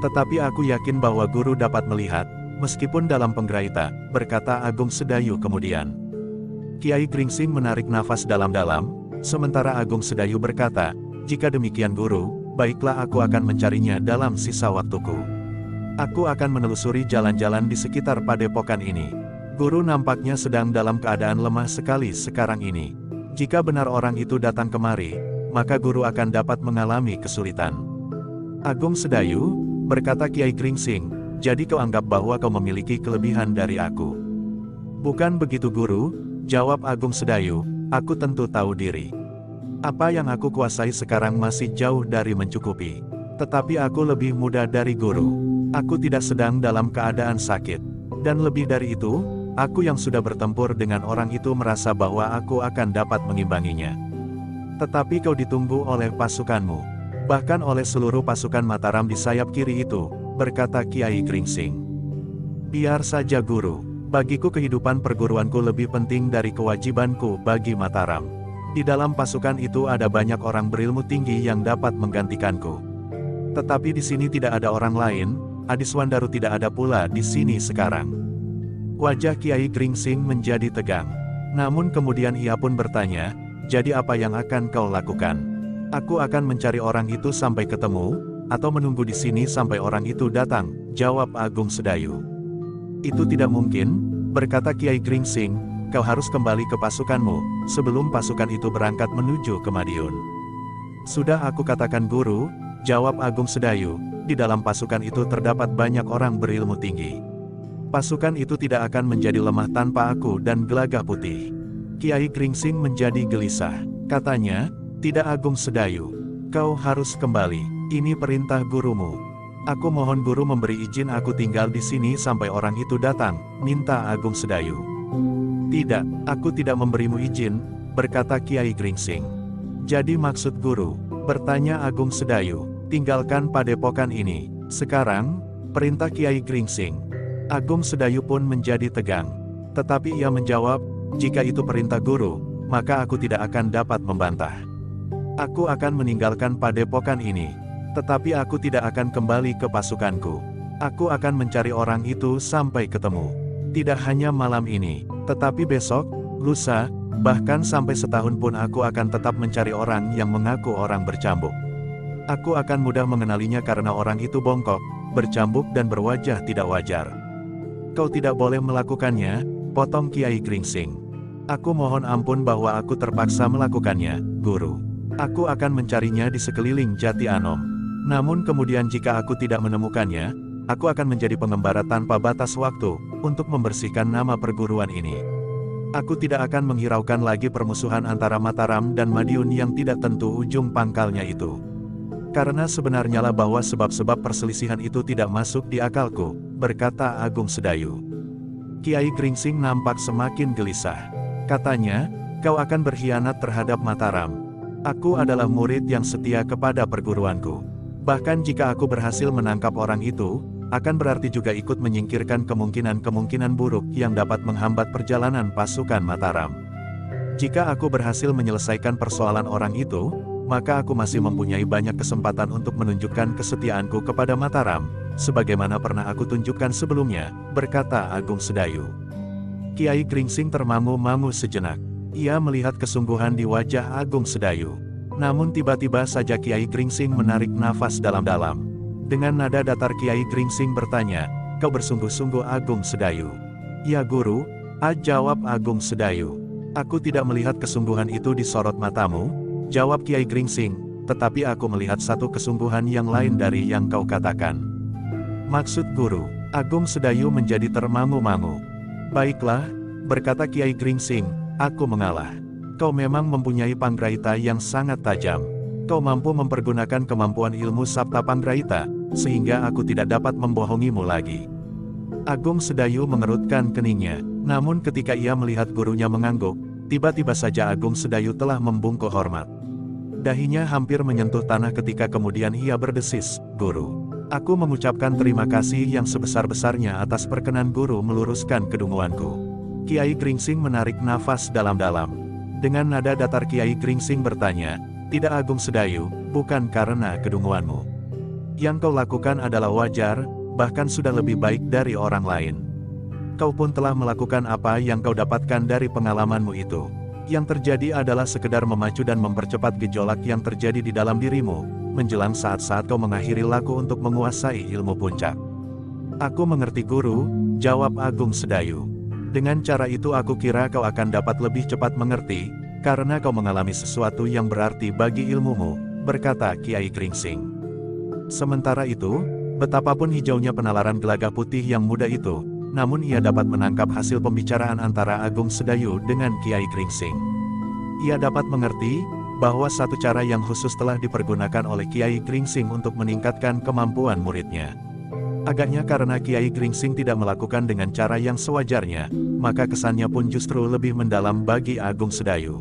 S1: Tetapi aku yakin bahwa guru dapat melihat, meskipun dalam penggraita, berkata Agung Sedayu kemudian. Kiai Gringsing menarik nafas dalam-dalam, sementara Agung Sedayu berkata, jika demikian guru, baiklah aku akan mencarinya dalam sisa waktuku. Aku akan menelusuri jalan-jalan di sekitar padepokan ini. Guru nampaknya sedang dalam keadaan lemah sekali sekarang ini. Jika benar orang itu datang kemari, maka guru akan dapat mengalami kesulitan. Agung Sedayu, berkata Kiai Gringsing, jadi kau anggap bahwa kau memiliki kelebihan dari aku. Bukan begitu guru, jawab Agung Sedayu, aku tentu tahu diri. Apa yang aku kuasai sekarang masih jauh dari mencukupi. Tetapi aku lebih muda dari guru. Aku tidak sedang dalam keadaan sakit. Dan lebih dari itu, aku yang sudah bertempur dengan orang itu merasa bahwa aku akan dapat mengimbanginya. Tetapi kau ditunggu oleh pasukanmu. Bahkan oleh seluruh pasukan Mataram di sayap kiri itu, berkata Kiai Gringsing. Biar saja guru, bagiku kehidupan perguruanku lebih penting dari kewajibanku bagi Mataram. Di dalam pasukan itu ada banyak orang berilmu tinggi yang dapat menggantikanku. Tetapi di sini tidak ada orang lain, Adiswandaru tidak ada pula di sini sekarang. Wajah Kiai Gringsing menjadi tegang. Namun kemudian ia pun bertanya, jadi apa yang akan kau lakukan? Aku akan mencari orang itu sampai ketemu, atau menunggu di sini sampai orang itu datang, jawab Agung Sedayu. Itu tidak mungkin, berkata Kiai Gringsing, kau harus kembali ke pasukanmu, sebelum pasukan itu berangkat menuju ke Madiun. Sudah aku katakan guru, jawab Agung Sedayu, di dalam pasukan itu terdapat banyak orang berilmu tinggi. Pasukan itu tidak akan menjadi lemah tanpa aku dan Gelagah Putih. Kiai Gringsing menjadi gelisah. Katanya, tidak Agung Sedayu, kau harus kembali, ini perintah gurumu. Aku mohon guru memberi izin aku tinggal di sini sampai orang itu datang, minta Agung Sedayu. Tidak, aku tidak memberimu izin, berkata Kiai Gringsing. Jadi maksud guru, bertanya Agung Sedayu, tinggalkan padepokan ini, sekarang, perintah Kiai Gringsing. Agung Sedayu pun menjadi tegang. Tetapi ia menjawab, jika itu perintah guru, maka aku tidak akan dapat membantah. Aku akan meninggalkan padepokan ini. Tetapi aku tidak akan kembali ke pasukanku. Aku akan mencari orang itu sampai ketemu. Tidak hanya malam ini, tetapi besok, lusa, bahkan sampai setahun pun aku akan tetap mencari orang yang mengaku orang bercambuk. Aku akan mudah mengenalinya karena orang itu bongkok, bercambuk dan berwajah tidak wajar. Kau tidak boleh melakukannya, potong Kiai Gringsing. Aku mohon ampun bahwa aku terpaksa melakukannya, guru. Aku akan mencarinya di sekeliling Jati Anom. Namun kemudian jika aku tidak menemukannya, aku akan menjadi pengembara tanpa batas waktu, untuk membersihkan nama perguruan ini. Aku tidak akan menghiraukan lagi permusuhan antara Mataram dan Madiun yang tidak tentu ujung pangkalnya itu. Karena sebenarnya lah bahwa sebab-sebab perselisihan itu tidak masuk di akalku, berkata Agung Sedayu. Kiai Gringsing nampak semakin gelisah. Katanya, kau akan berkhianat terhadap Mataram. Aku adalah murid yang setia kepada perguruanku. Bahkan jika aku berhasil menangkap orang itu, akan berarti juga ikut menyingkirkan kemungkinan-kemungkinan buruk yang dapat menghambat perjalanan pasukan Mataram. Jika aku berhasil menyelesaikan persoalan orang itu, maka aku masih mempunyai banyak kesempatan untuk menunjukkan kesetiaanku kepada Mataram, sebagaimana pernah aku tunjukkan sebelumnya, berkata Agung Sedayu. Kiai Gringsing termangu-mangu sejenak. Ia melihat kesungguhan di wajah Agung Sedayu. Namun tiba-tiba saja Kiai Gringsing menarik nafas dalam-dalam. Dengan nada datar Kiai Gringsing bertanya, "Kau bersungguh-sungguh Agung Sedayu?" "Ya Guru," jawab Agung Sedayu. "Aku tidak melihat kesungguhan itu di sorot matamu," jawab Kiai Gringsing, "tetapi aku melihat satu kesungguhan yang lain dari yang kau katakan." "Maksud Guru?" Agung Sedayu menjadi termangu-mangu. "Baiklah," berkata Kiai Gringsing, "aku mengalah. Kau memang mempunyai panggraita yang sangat tajam. Kau mampu mempergunakan kemampuan ilmu Sabta Panggraita, sehingga aku tidak dapat membohongimu lagi." Agung Sedayu mengerutkan keningnya, namun ketika ia melihat gurunya mengangguk, tiba-tiba saja Agung Sedayu telah membungkuk hormat. Dahinya hampir menyentuh tanah ketika kemudian ia berdesis, "Guru, aku mengucapkan terima kasih yang sebesar-besarnya atas perkenan Guru meluruskan kedunguanku." Kiai Gringsing menarik nafas dalam-dalam. Dengan nada datar Kiai Gringsing bertanya, "Tidak Agung Sedayu, bukan karena kedunguanmu. Yang kau lakukan adalah wajar, bahkan sudah lebih baik dari orang lain. Kau pun telah melakukan apa yang kau dapatkan dari pengalamanmu itu. Yang terjadi adalah sekedar memacu dan mempercepat gejolak yang terjadi di dalam dirimu, menjelang saat-saat kau mengakhiri laku untuk menguasai ilmu puncak." "Aku mengerti Guru," jawab Agung Sedayu. "Dengan cara itu aku kira kau akan dapat lebih cepat mengerti, karena kau mengalami sesuatu yang berarti bagi ilmumu," berkata Kiai Gringsing. Sementara itu, betapapun hijaunya penalaran Gelagah Putih yang muda itu, namun ia dapat menangkap hasil pembicaraan antara Agung Sedayu dengan Kiai Gringsing. Ia dapat mengerti bahwa satu cara yang khusus telah dipergunakan oleh Kiai Gringsing untuk meningkatkan kemampuan muridnya. Agaknya karena Kiai Gringsing tidak melakukan dengan cara yang sewajarnya, maka kesannya pun justru lebih mendalam bagi Agung Sedayu.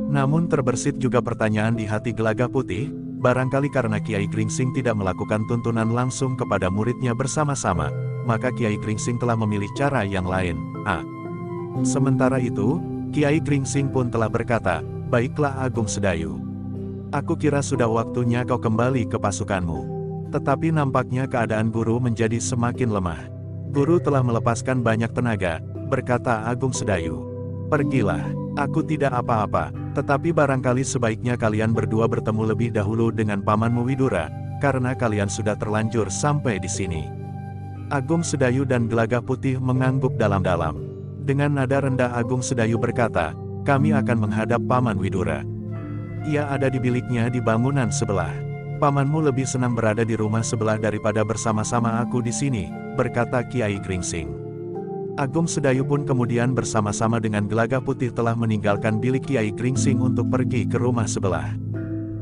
S1: Namun terbersit juga pertanyaan di hati Gelagah Putih, barangkali karena Kiai Gringsing tidak melakukan tuntunan langsung kepada muridnya bersama-sama, maka Kiai Gringsing telah memilih cara yang lain. Sementara itu, Kiai Gringsing pun telah berkata, "Baiklah Agung Sedayu. Aku kira sudah waktunya kau kembali ke pasukanmu. Tetapi nampaknya keadaan Guru menjadi semakin lemah. Guru telah melepaskan banyak tenaga," berkata Agung Sedayu. "Pergilah, aku tidak apa-apa, tetapi barangkali sebaiknya kalian berdua bertemu lebih dahulu dengan pamanmu Widura, karena kalian sudah terlanjur sampai di sini." Agung Sedayu dan Gelagah Putih mengangguk dalam-dalam. Dengan nada rendah Agung Sedayu berkata, "Kami akan menghadap Paman Widura. Ia ada di biliknya di bangunan sebelah. Pamanmu lebih senang berada di rumah sebelah daripada bersama-sama aku di sini," berkata Kiai Gringsing. Agung Sedayu pun kemudian bersama-sama dengan Gelagah Putih telah meninggalkan bilik Kiai Gringsing untuk pergi ke rumah sebelah.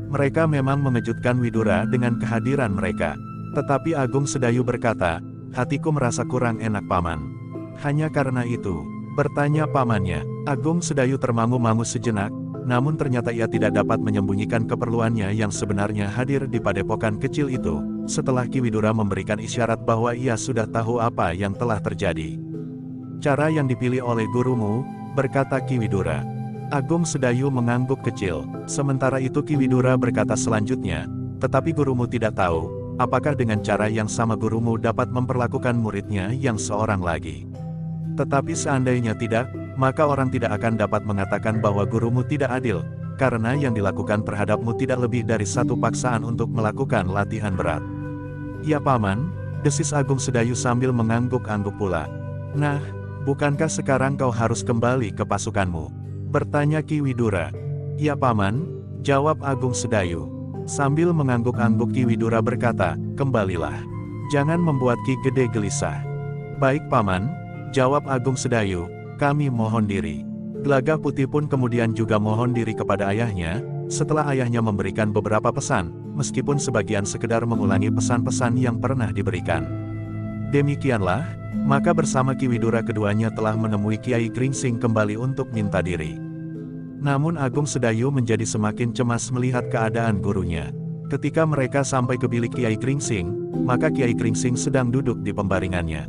S1: Mereka memang mengejutkan Widura dengan kehadiran mereka. Tetapi Agung Sedayu berkata, "Hatiku merasa kurang enak Paman." "Hanya karena itu?" bertanya pamannya. Agung Sedayu termangu-mangu sejenak, namun ternyata ia tidak dapat menyembunyikan keperluannya yang sebenarnya hadir di padepokan kecil itu, setelah Ki Widura memberikan isyarat bahwa ia sudah tahu apa yang telah terjadi. "Cara yang dipilih oleh gurumu," berkata Ki Widura. Agung Sedayu mengangguk kecil. Sementara itu Ki Widura berkata selanjutnya, "Tetapi gurumu tidak tahu, apakah dengan cara yang sama gurumu dapat memperlakukan muridnya yang seorang lagi. Tetapi seandainya tidak, maka orang tidak akan dapat mengatakan bahwa gurumu tidak adil, karena yang dilakukan terhadapmu tidak lebih dari satu paksaan untuk melakukan latihan berat." "Ya Paman," desis Agung Sedayu sambil mengangguk-angguk pula. "Nah, bukankah sekarang kau harus kembali ke pasukanmu?" bertanya Ki Widura. "Ya Paman," jawab Agung Sedayu. Sambil mengangguk-angguk Ki Widura berkata, "Kembalilah. Jangan membuat Ki Gede gelisah." "Baik Paman," jawab Agung Sedayu, "kami mohon diri." Gelagah Putih pun kemudian juga mohon diri kepada ayahnya, setelah ayahnya memberikan beberapa pesan, meskipun sebagian sekedar mengulangi pesan-pesan yang pernah diberikan. Demikianlah, maka bersama Ki Widura keduanya telah menemui Kiai Gringsing kembali untuk minta diri. Namun Agung Sedayu menjadi semakin cemas melihat keadaan gurunya. Ketika mereka sampai ke bilik Kiai Kringsing, maka Kiai Kringsing sedang duduk di pembaringannya.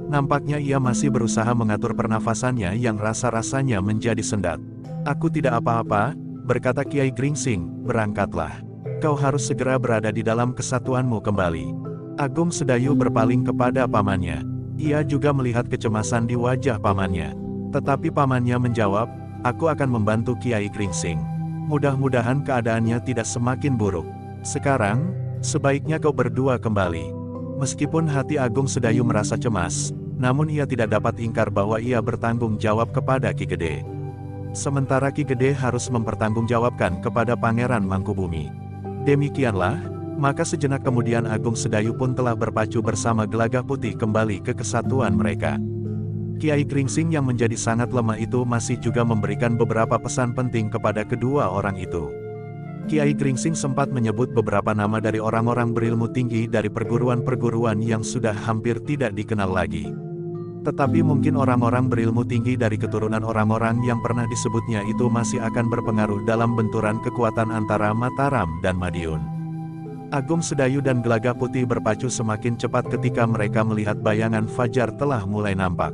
S1: Nampaknya ia masih berusaha mengatur pernafasannya yang rasa-rasanya menjadi sendat. "Aku tidak apa-apa," berkata Kiai Kringsing, "berangkatlah. Kau harus segera berada di dalam kesatuanmu kembali." Agung Sedayu berpaling kepada pamannya. Ia juga melihat kecemasan di wajah pamannya. Tetapi pamannya menjawab, "Aku akan membantu Kiai Kringsing. Mudah-mudahan keadaannya tidak semakin buruk. Sekarang, sebaiknya kau berdua kembali." Meskipun hati Agung Sedayu merasa cemas, namun ia tidak dapat ingkar bahwa ia bertanggung jawab kepada Ki Gede. Sementara Ki Gede harus mempertanggungjawabkan kepada Pangeran Mangkubumi. Demikianlah, maka sejenak kemudian Agung Sedayu pun telah berpacu bersama Gelagah Putih kembali ke kesatuan mereka. Kiai Kringsing yang menjadi sangat lemah itu masih juga memberikan beberapa pesan penting kepada kedua orang itu. Kiai Kringsing sempat menyebut beberapa nama dari orang-orang berilmu tinggi dari perguruan-perguruan yang sudah hampir tidak dikenal lagi. Tetapi mungkin orang-orang berilmu tinggi dari keturunan orang-orang yang pernah disebutnya itu masih akan berpengaruh dalam benturan kekuatan antara Mataram dan Madiun. Agung Sedayu dan Gelagah Putih berpacu semakin cepat ketika mereka melihat bayangan fajar telah mulai nampak.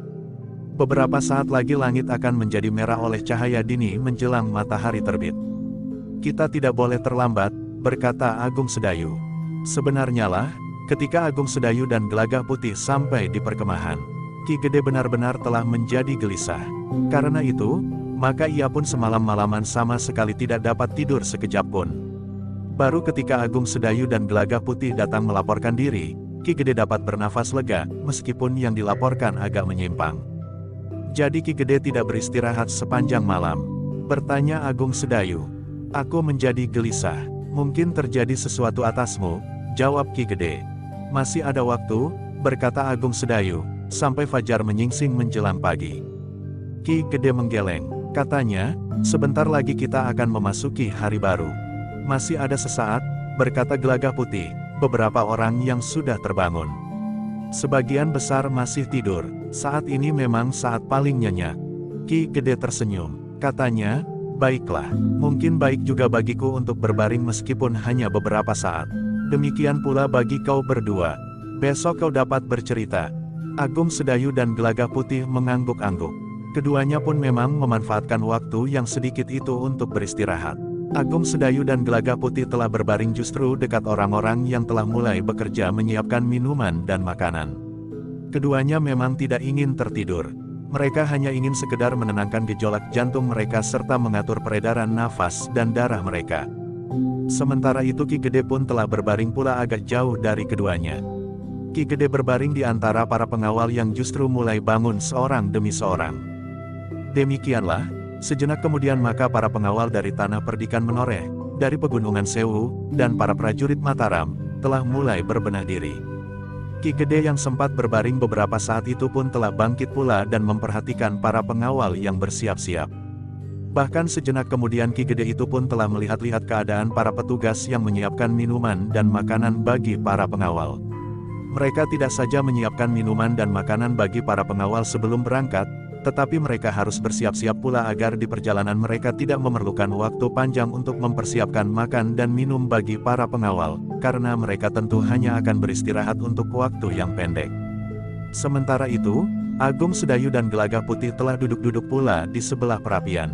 S1: Beberapa saat lagi langit akan menjadi merah oleh cahaya dini menjelang matahari terbit. "Kita tidak boleh terlambat," berkata Agung Sedayu. Sebenarnya lah, ketika Agung Sedayu dan Gelagah Putih sampai di perkemahan, Ki Gede benar-benar telah menjadi gelisah. Karena itu, maka ia pun semalam-malaman sama sekali tidak dapat tidur sekejap pun. Baru ketika Agung Sedayu dan Gelagah Putih datang melaporkan diri, Ki Gede dapat bernafas lega, meskipun yang dilaporkan agak menyimpang. "Jadi Ki Gede tidak beristirahat sepanjang malam?" bertanya Agung Sedayu. "Aku menjadi gelisah. Mungkin terjadi sesuatu atasmu," jawab Ki Gede. "Masih ada waktu," berkata Agung Sedayu, "sampai fajar menyingsing menjelang pagi." Ki Gede menggeleng, katanya, "Sebentar lagi kita akan memasuki hari baru." "Masih ada sesaat," berkata Gelagah Putih, "beberapa orang yang sudah terbangun. Sebagian besar masih tidur, saat ini memang saat paling nyenyak." Ki Gede tersenyum, katanya, "Baiklah, mungkin baik juga bagiku untuk berbaring meskipun hanya beberapa saat. Demikian pula bagi kau berdua. Besok kau dapat bercerita." Agung Sedayu dan Gelagah Putih mengangguk-angguk. Keduanya pun memang memanfaatkan waktu yang sedikit itu untuk beristirahat. Agung Sedayu dan Gelagah Putih telah berbaring justru dekat orang-orang yang telah mulai bekerja menyiapkan minuman dan makanan. Keduanya memang tidak ingin tertidur. Mereka hanya ingin sekedar menenangkan gejolak jantung mereka serta mengatur peredaran nafas dan darah mereka. Sementara itu Ki Gede pun telah berbaring pula agak jauh dari keduanya. Ki Gede berbaring di antara para pengawal yang justru mulai bangun seorang demi seorang. Demikianlah, sejenak kemudian maka para pengawal dari Tanah Perdikan Menoreh, dari Pegunungan Sewu, dan para prajurit Mataram, telah mulai berbenah diri. Ki Gede yang sempat berbaring beberapa saat itu pun telah bangkit pula dan memperhatikan para pengawal yang bersiap-siap. Bahkan sejenak kemudian Ki Gede itu pun telah melihat-lihat keadaan para petugas yang menyiapkan minuman dan makanan bagi para pengawal. Mereka tidak saja menyiapkan minuman dan makanan bagi para pengawal sebelum berangkat, tetapi mereka harus bersiap-siap pula agar di perjalanan mereka tidak memerlukan waktu panjang untuk mempersiapkan makan dan minum bagi para pengawal, karena mereka tentu hanya akan beristirahat untuk waktu yang pendek. Sementara itu, Agung Sedayu dan Gelagah Putih telah duduk-duduk pula di sebelah perapian.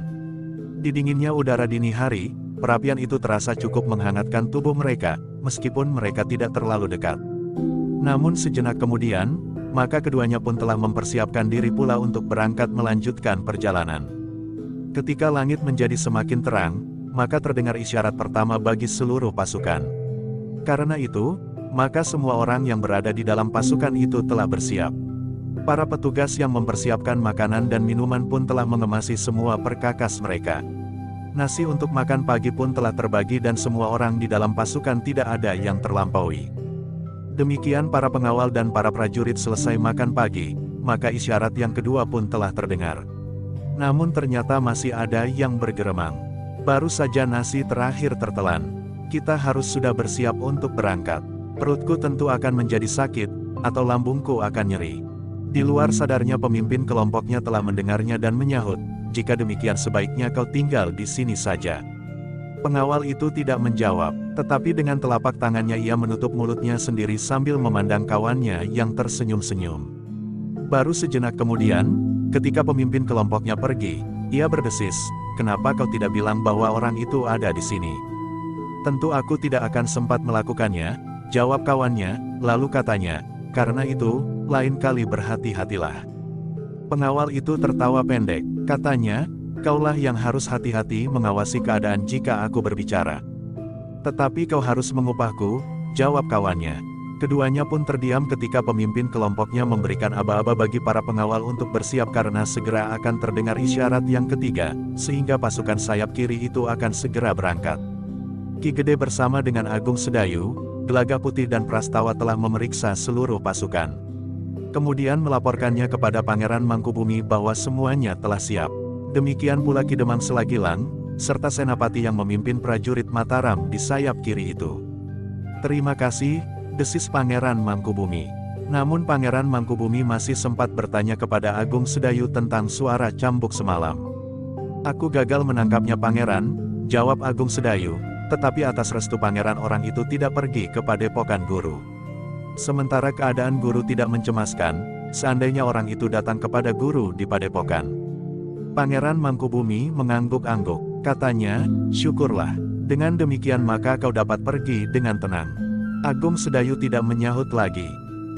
S1: Di dinginnya udara dini hari, perapian itu terasa cukup menghangatkan tubuh mereka, meskipun mereka tidak terlalu dekat. Namun sejenak kemudian, maka keduanya pun telah mempersiapkan diri pula untuk berangkat melanjutkan perjalanan. Ketika langit menjadi semakin terang, maka terdengar isyarat pertama bagi seluruh pasukan. Karena itu, maka semua orang yang berada di dalam pasukan itu telah bersiap. Para petugas yang mempersiapkan makanan dan minuman pun telah mengemasi semua perkakas mereka. Nasi untuk makan pagi pun telah terbagi dan semua orang di dalam pasukan tidak ada yang terlampaui. Demikian para pengawal dan para prajurit selesai makan pagi, maka isyarat yang kedua pun telah terdengar. Namun ternyata masih ada yang bergeremang. Baru saja nasi terakhir tertelan. Kita harus sudah bersiap untuk berangkat. Perutku tentu akan menjadi sakit, atau lambungku akan nyeri. Di luar sadarnya pemimpin kelompoknya telah mendengarnya dan menyahut, "Jika demikian sebaiknya kau tinggal di sini saja." Pengawal itu tidak menjawab, tetapi dengan telapak tangannya ia menutup mulutnya sendiri sambil memandang kawannya yang tersenyum-senyum. Baru sejenak kemudian, ketika pemimpin kelompoknya pergi, ia berdesis, "Kenapa kau tidak bilang bahwa orang itu ada di sini?" "Tentu aku tidak akan sempat melakukannya," jawab kawannya, lalu katanya, "Karena itu, lain kali berhati-hatilah." Pengawal itu tertawa pendek, katanya, "Kaulah yang harus hati-hati mengawasi keadaan jika aku berbicara." "Tetapi kau harus mengupahku," jawab kawannya. Keduanya pun terdiam ketika pemimpin kelompoknya memberikan aba-aba bagi para pengawal untuk bersiap karena segera akan terdengar isyarat yang ketiga, sehingga pasukan sayap kiri itu akan segera berangkat. Ki Gede bersama dengan Agung Sedayu, Gelagah Putih dan Prastawa telah memeriksa seluruh pasukan. Kemudian melaporkannya kepada Pangeran Mangkubumi bahwa semuanya telah siap. Demikian pula Ki Demang Selagilang, serta senapati yang memimpin prajurit Mataram di sayap kiri itu. "Terima kasih," desis Pangeran Mangkubumi. Namun Pangeran Mangkubumi masih sempat bertanya kepada Agung Sedayu tentang suara cambuk semalam. "Aku gagal menangkapnya Pangeran," jawab Agung Sedayu, "tetapi atas restu Pangeran orang itu tidak pergi ke Padepokan Guru. Sementara keadaan Guru tidak mencemaskan, seandainya orang itu datang kepada Guru di Padepokan." Pangeran Mangkubumi mengangguk-angguk, katanya, "Syukurlah, dengan demikian maka kau dapat pergi dengan tenang." Agung Sedayu tidak menyahut lagi,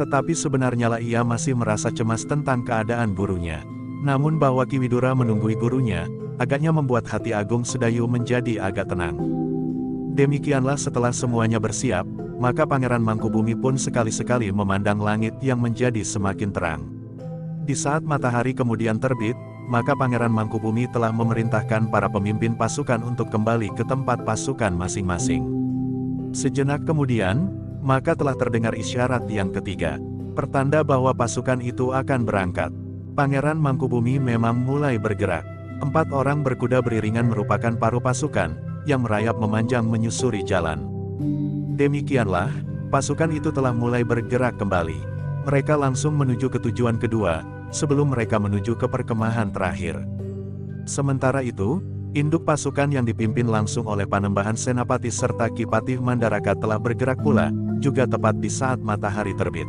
S1: tetapi sebenarnya lah ia masih merasa cemas tentang keadaan gurunya. Namun bahwa Ki Widura menunggui gurunya, agaknya membuat hati Agung Sedayu menjadi agak tenang. Demikianlah setelah semuanya bersiap, maka Pangeran Mangkubumi pun sekali-sekali memandang langit yang menjadi semakin terang. Di saat matahari kemudian terbit, maka Pangeran Mangkubumi telah memerintahkan para pemimpin pasukan untuk kembali ke tempat pasukan masing-masing. Sejenak kemudian, maka telah terdengar isyarat yang ketiga, pertanda bahwa pasukan itu akan berangkat. Pangeran Mangkubumi memang mulai bergerak. 4 orang berkuda beriringan merupakan paruh pasukan, yang merayap memanjang menyusuri jalan. Demikianlah, pasukan itu telah mulai bergerak kembali. Mereka langsung menuju ke tujuan kedua, sebelum mereka menuju ke perkemahan terakhir. Sementara itu, induk pasukan yang dipimpin langsung oleh Panembahan Senapati serta Ki Patih Mandaraka telah bergerak pula, juga tepat di saat matahari terbit.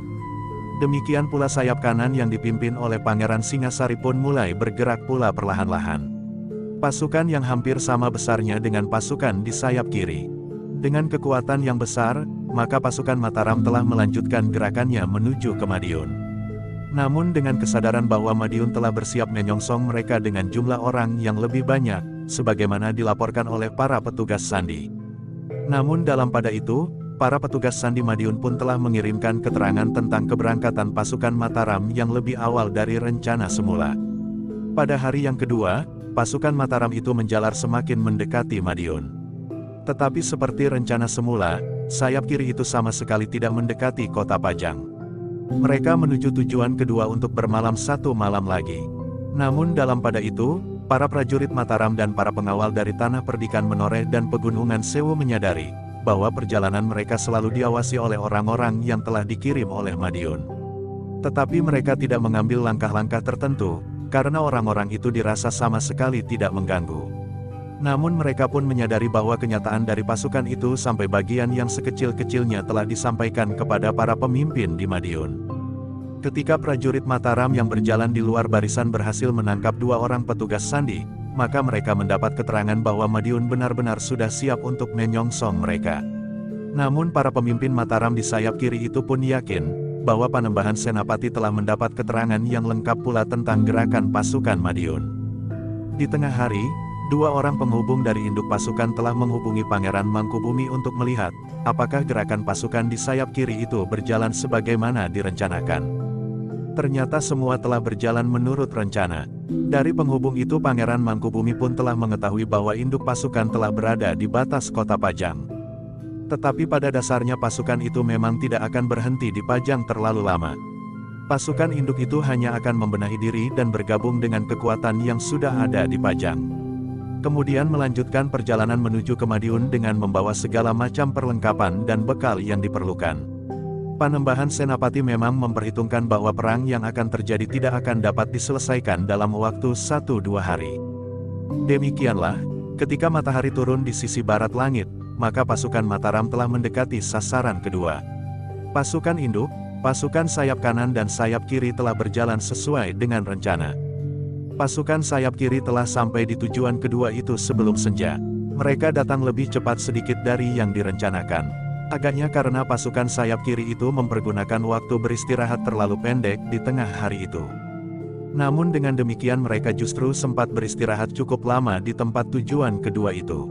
S1: Demikian pula sayap kanan yang dipimpin oleh Pangeran Singasari pun mulai bergerak pula perlahan-lahan. Pasukan yang hampir sama besarnya dengan pasukan di sayap kiri. Dengan kekuatan yang besar, maka pasukan Mataram telah melanjutkan gerakannya menuju ke Madiun. Namun dengan kesadaran bahwa Madiun telah bersiap menyongsong mereka dengan jumlah orang yang lebih banyak, sebagaimana dilaporkan oleh para petugas sandi. Namun dalam pada itu, para petugas sandi Madiun pun telah mengirimkan keterangan tentang keberangkatan pasukan Mataram yang lebih awal dari rencana semula. Pada hari yang kedua, pasukan Mataram itu menjalar semakin mendekati Madiun. Tetapi seperti rencana semula, sayap kiri itu sama sekali tidak mendekati kota Pajang. Mereka menuju tujuan kedua untuk bermalam 1 malam lagi. Namun dalam pada itu, para prajurit Mataram dan para pengawal dari Tanah Perdikan Menoreh dan Pegunungan Sewu menyadari bahwa perjalanan mereka selalu diawasi oleh orang-orang yang telah dikirim oleh Madiun. Tetapi mereka tidak mengambil langkah-langkah tertentu, karena orang-orang itu dirasa sama sekali tidak mengganggu. Namun mereka pun menyadari bahwa kenyataan dari pasukan itu sampai bagian yang sekecil-kecilnya telah disampaikan kepada para pemimpin di Madiun. Ketika prajurit Mataram yang berjalan di luar barisan berhasil menangkap 2 orang petugas sandi, maka mereka mendapat keterangan bahwa Madiun benar-benar sudah siap untuk menyongsong mereka. Namun para pemimpin Mataram di sayap kiri itu pun yakin, bahwa Panembahan Senapati telah mendapat keterangan yang lengkap pula tentang gerakan pasukan Madiun. Di tengah hari, 2 orang penghubung dari induk pasukan telah menghubungi Pangeran Mangkubumi untuk melihat, apakah gerakan pasukan di sayap kiri itu berjalan sebagaimana direncanakan. Ternyata semua telah berjalan menurut rencana. Dari penghubung itu Pangeran Mangkubumi pun telah mengetahui bahwa induk pasukan telah berada di batas kota Pajang. Tetapi pada dasarnya pasukan itu memang tidak akan berhenti di Pajang terlalu lama. Pasukan induk itu hanya akan membenahi diri dan bergabung dengan kekuatan yang sudah ada di Pajang. Kemudian melanjutkan perjalanan menuju ke Madiun dengan membawa segala macam perlengkapan dan bekal yang diperlukan. Panembahan Senapati memang memperhitungkan bahwa perang yang akan terjadi tidak akan dapat diselesaikan dalam waktu 1-2 hari. Demikianlah, Ketika matahari turun di sisi barat langit, maka pasukan Mataram telah mendekati sasaran kedua. Pasukan induk, pasukan sayap kanan dan sayap kiri telah berjalan sesuai dengan rencana. Pasukan sayap kiri telah sampai di tujuan kedua itu sebelum senja. Mereka datang lebih cepat sedikit dari yang direncanakan. Agaknya karena pasukan sayap kiri itu mempergunakan waktu beristirahat terlalu pendek di tengah hari itu. Namun dengan demikian mereka justru sempat beristirahat cukup lama di tempat tujuan kedua itu.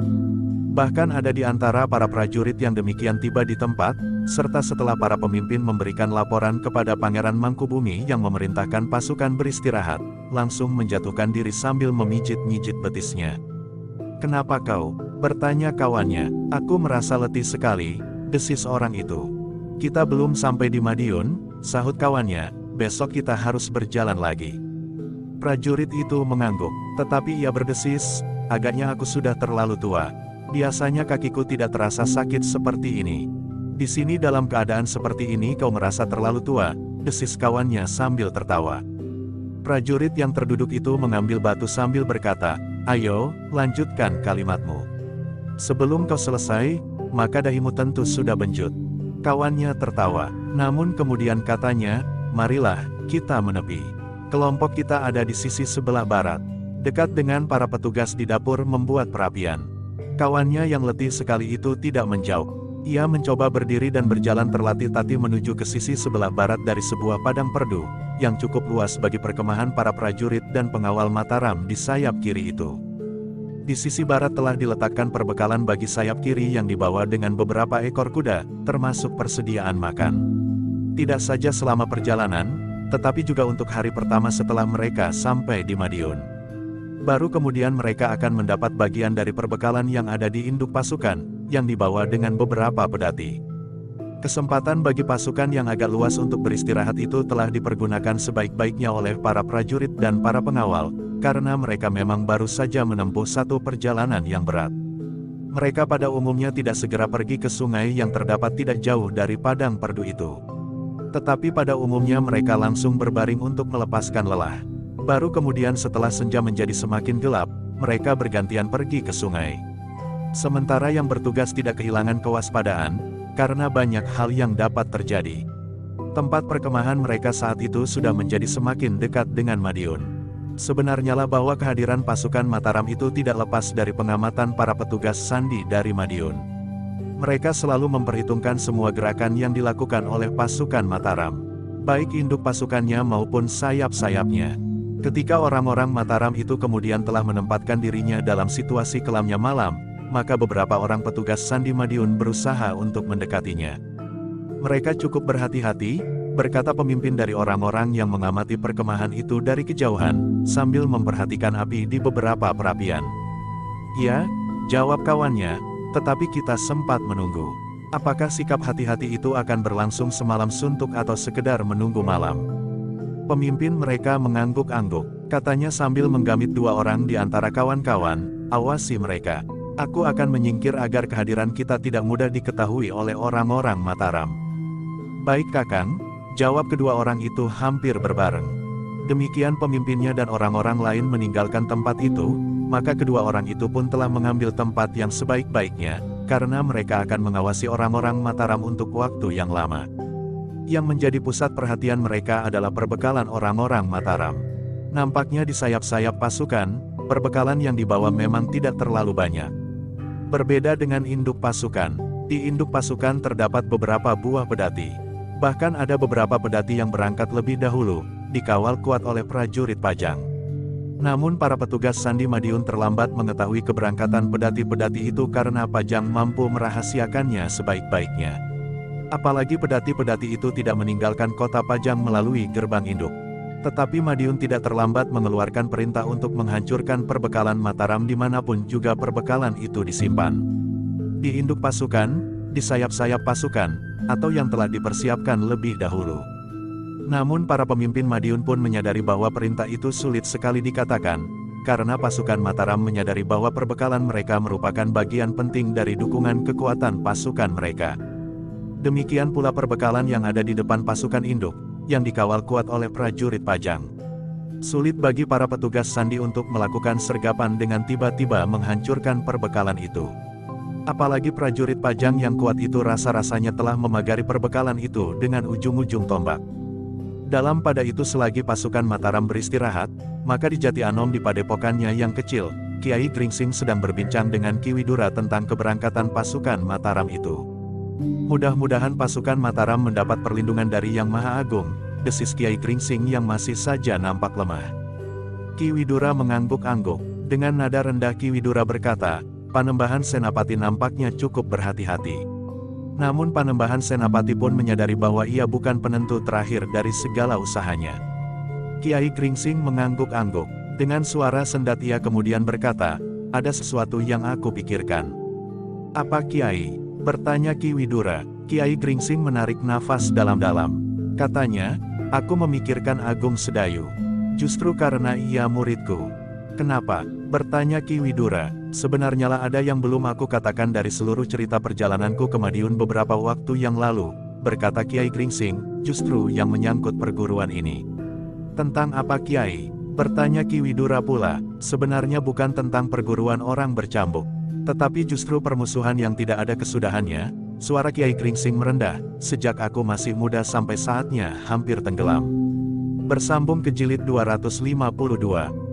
S1: Bahkan ada di antara para prajurit yang demikian tiba di tempat, serta setelah para pemimpin memberikan laporan kepada Pangeran Mangkubumi yang memerintahkan pasukan beristirahat, langsung menjatuhkan diri sambil memijit-mijit betisnya. "Kenapa kau?" bertanya kawannya. "Aku merasa letih sekali," desis orang itu. "Kita belum sampai di Madiun," sahut kawannya, "besok kita harus berjalan lagi." Prajurit itu mengangguk, tetapi ia berdesis, "Agaknya aku sudah terlalu tua. Biasanya kakiku tidak terasa sakit seperti ini. Di sini dalam keadaan seperti ini kau merasa terlalu tua," desis kawannya sambil tertawa. Prajurit yang terduduk itu mengambil batu sambil berkata, "Ayo, lanjutkan kalimatmu. Sebelum kau selesai, maka dahimu tentu sudah benjut." Kawannya tertawa, namun kemudian katanya, "Marilah, kita menepi. Kelompok kita ada di sisi sebelah barat, dekat dengan para petugas di dapur membuat perapian." Kawannya yang letih sekali itu tidak menjawab. Ia mencoba berdiri dan berjalan tertatih-tatih menuju ke sisi sebelah barat dari sebuah padang perdu, yang cukup luas bagi perkemahan para prajurit dan pengawal Mataram di sayap kiri itu. Di sisi barat telah diletakkan perbekalan bagi sayap kiri yang dibawa dengan beberapa ekor kuda, termasuk persediaan makan. Tidak saja selama perjalanan, tetapi juga untuk hari pertama setelah mereka sampai di Madiun. Baru kemudian mereka akan mendapat bagian dari perbekalan yang ada di induk pasukan, yang dibawa dengan beberapa pedati. Kesempatan bagi pasukan yang agak luas untuk beristirahat itu telah dipergunakan sebaik-baiknya oleh para prajurit dan para pengawal, karena mereka memang baru saja menempuh satu perjalanan yang berat. Mereka pada umumnya tidak segera pergi ke sungai yang terdapat tidak jauh dari padang perdu itu. Tetapi pada umumnya mereka langsung berbaring untuk melepaskan lelah. Baru kemudian setelah senja menjadi semakin gelap, mereka bergantian pergi ke sungai. Sementara yang bertugas tidak kehilangan kewaspadaan, karena banyak hal yang dapat terjadi. Tempat perkemahan mereka saat itu sudah menjadi semakin dekat dengan Madiun. Sebenarnya lah bahwa kehadiran pasukan Mataram itu tidak lepas dari pengamatan para petugas sandi dari Madiun. Mereka selalu memperhitungkan semua gerakan yang dilakukan oleh pasukan Mataram, baik induk pasukannya maupun sayap-sayapnya. Ketika orang-orang Mataram itu kemudian telah menempatkan dirinya dalam situasi kelamnya malam, maka beberapa orang petugas sandi Madiun berusaha untuk mendekatinya. "Mereka cukup berhati-hati," berkata pemimpin dari orang-orang yang mengamati perkemahan itu dari kejauhan, sambil memperhatikan api di beberapa perapian. "Ya," jawab kawannya, "tetapi kita sempat menunggu. Apakah sikap hati-hati itu akan berlangsung semalam suntuk atau sekedar menunggu malam?" Pemimpin mereka mengangguk-angguk, katanya sambil menggamit dua orang di antara kawan-kawan, "Awasi mereka. Aku akan menyingkir agar kehadiran kita tidak mudah diketahui oleh orang-orang Mataram." "Baik Kakang," jawab kedua orang itu hampir berbareng. Demikian pemimpinnya dan orang-orang lain meninggalkan tempat itu, maka kedua orang itu pun telah mengambil tempat yang sebaik-baiknya, karena mereka akan mengawasi orang-orang Mataram untuk waktu yang lama. Yang menjadi pusat perhatian mereka adalah perbekalan orang-orang Mataram. Nampaknya di sayap-sayap pasukan, perbekalan yang dibawa memang tidak terlalu banyak. Berbeda dengan induk pasukan, di induk pasukan terdapat beberapa buah pedati. Bahkan ada beberapa pedati yang berangkat lebih dahulu, dikawal kuat oleh prajurit Pajang. Namun para petugas sandi Madiun terlambat mengetahui keberangkatan pedati-pedati itu karena Pajang mampu merahasiakannya sebaik-baiknya. Apalagi pedati-pedati itu tidak meninggalkan kota Pajang melalui gerbang induk. Tetapi Madiun tidak terlambat mengeluarkan perintah untuk menghancurkan perbekalan Mataram dimanapun juga perbekalan itu disimpan. Di induk pasukan, di sayap-sayap pasukan, atau yang telah dipersiapkan lebih dahulu. Namun para pemimpin Madiun pun menyadari bahwa perintah itu sulit sekali dikatakan, karena pasukan Mataram menyadari bahwa perbekalan mereka merupakan bagian penting dari dukungan kekuatan pasukan mereka. Demikian pula perbekalan yang ada di depan pasukan induk, yang dikawal kuat oleh prajurit Pajang. Sulit bagi para petugas sandi untuk melakukan sergapan dengan tiba-tiba menghancurkan perbekalan itu. Apalagi prajurit Pajang yang kuat itu rasa-rasanya telah memagari perbekalan itu dengan ujung-ujung tombak. Dalam pada itu selagi pasukan Mataram beristirahat, maka di Jati Anom di padepokannya yang kecil, Kiai Gringsing sedang berbincang dengan Ki Widura tentang keberangkatan pasukan Mataram itu. Mudah-mudahan pasukan Mataram mendapat perlindungan dari Yang Maha Agung, desis Kiai Gringsing yang masih saja nampak lemah. Ki Widura mengangguk-angguk. Dengan nada rendah Ki Widura berkata, Panembahan Senapati nampaknya cukup berhati-hati. Namun Panembahan Senapati pun menyadari bahwa ia bukan penentu terakhir dari segala usahanya. Kiai Gringsing mengangguk-angguk. Dengan suara sendat ia kemudian berkata, ada sesuatu yang aku pikirkan. Apa Kiai? Bertanya Ki Widura. Kiai Gringsing menarik nafas dalam-dalam. Katanya, aku memikirkan Agung Sedayu. Justru karena ia muridku. Kenapa? Bertanya Ki Widura. Sebenarnya lah ada yang belum aku katakan dari seluruh cerita perjalananku ke Madiun beberapa waktu yang lalu, berkata Kiai Gringsing, justru yang menyangkut perguruan ini. Tentang apa Kiai? Bertanya Ki Widura pula. Sebenarnya bukan tentang perguruan orang bercambuk, tetapi justru permusuhan yang tidak ada kesudahannya. Suara Kiai Gringsing merendah, sejak aku masih muda sampai saatnya hampir tenggelam. Bersambung ke jilid 252.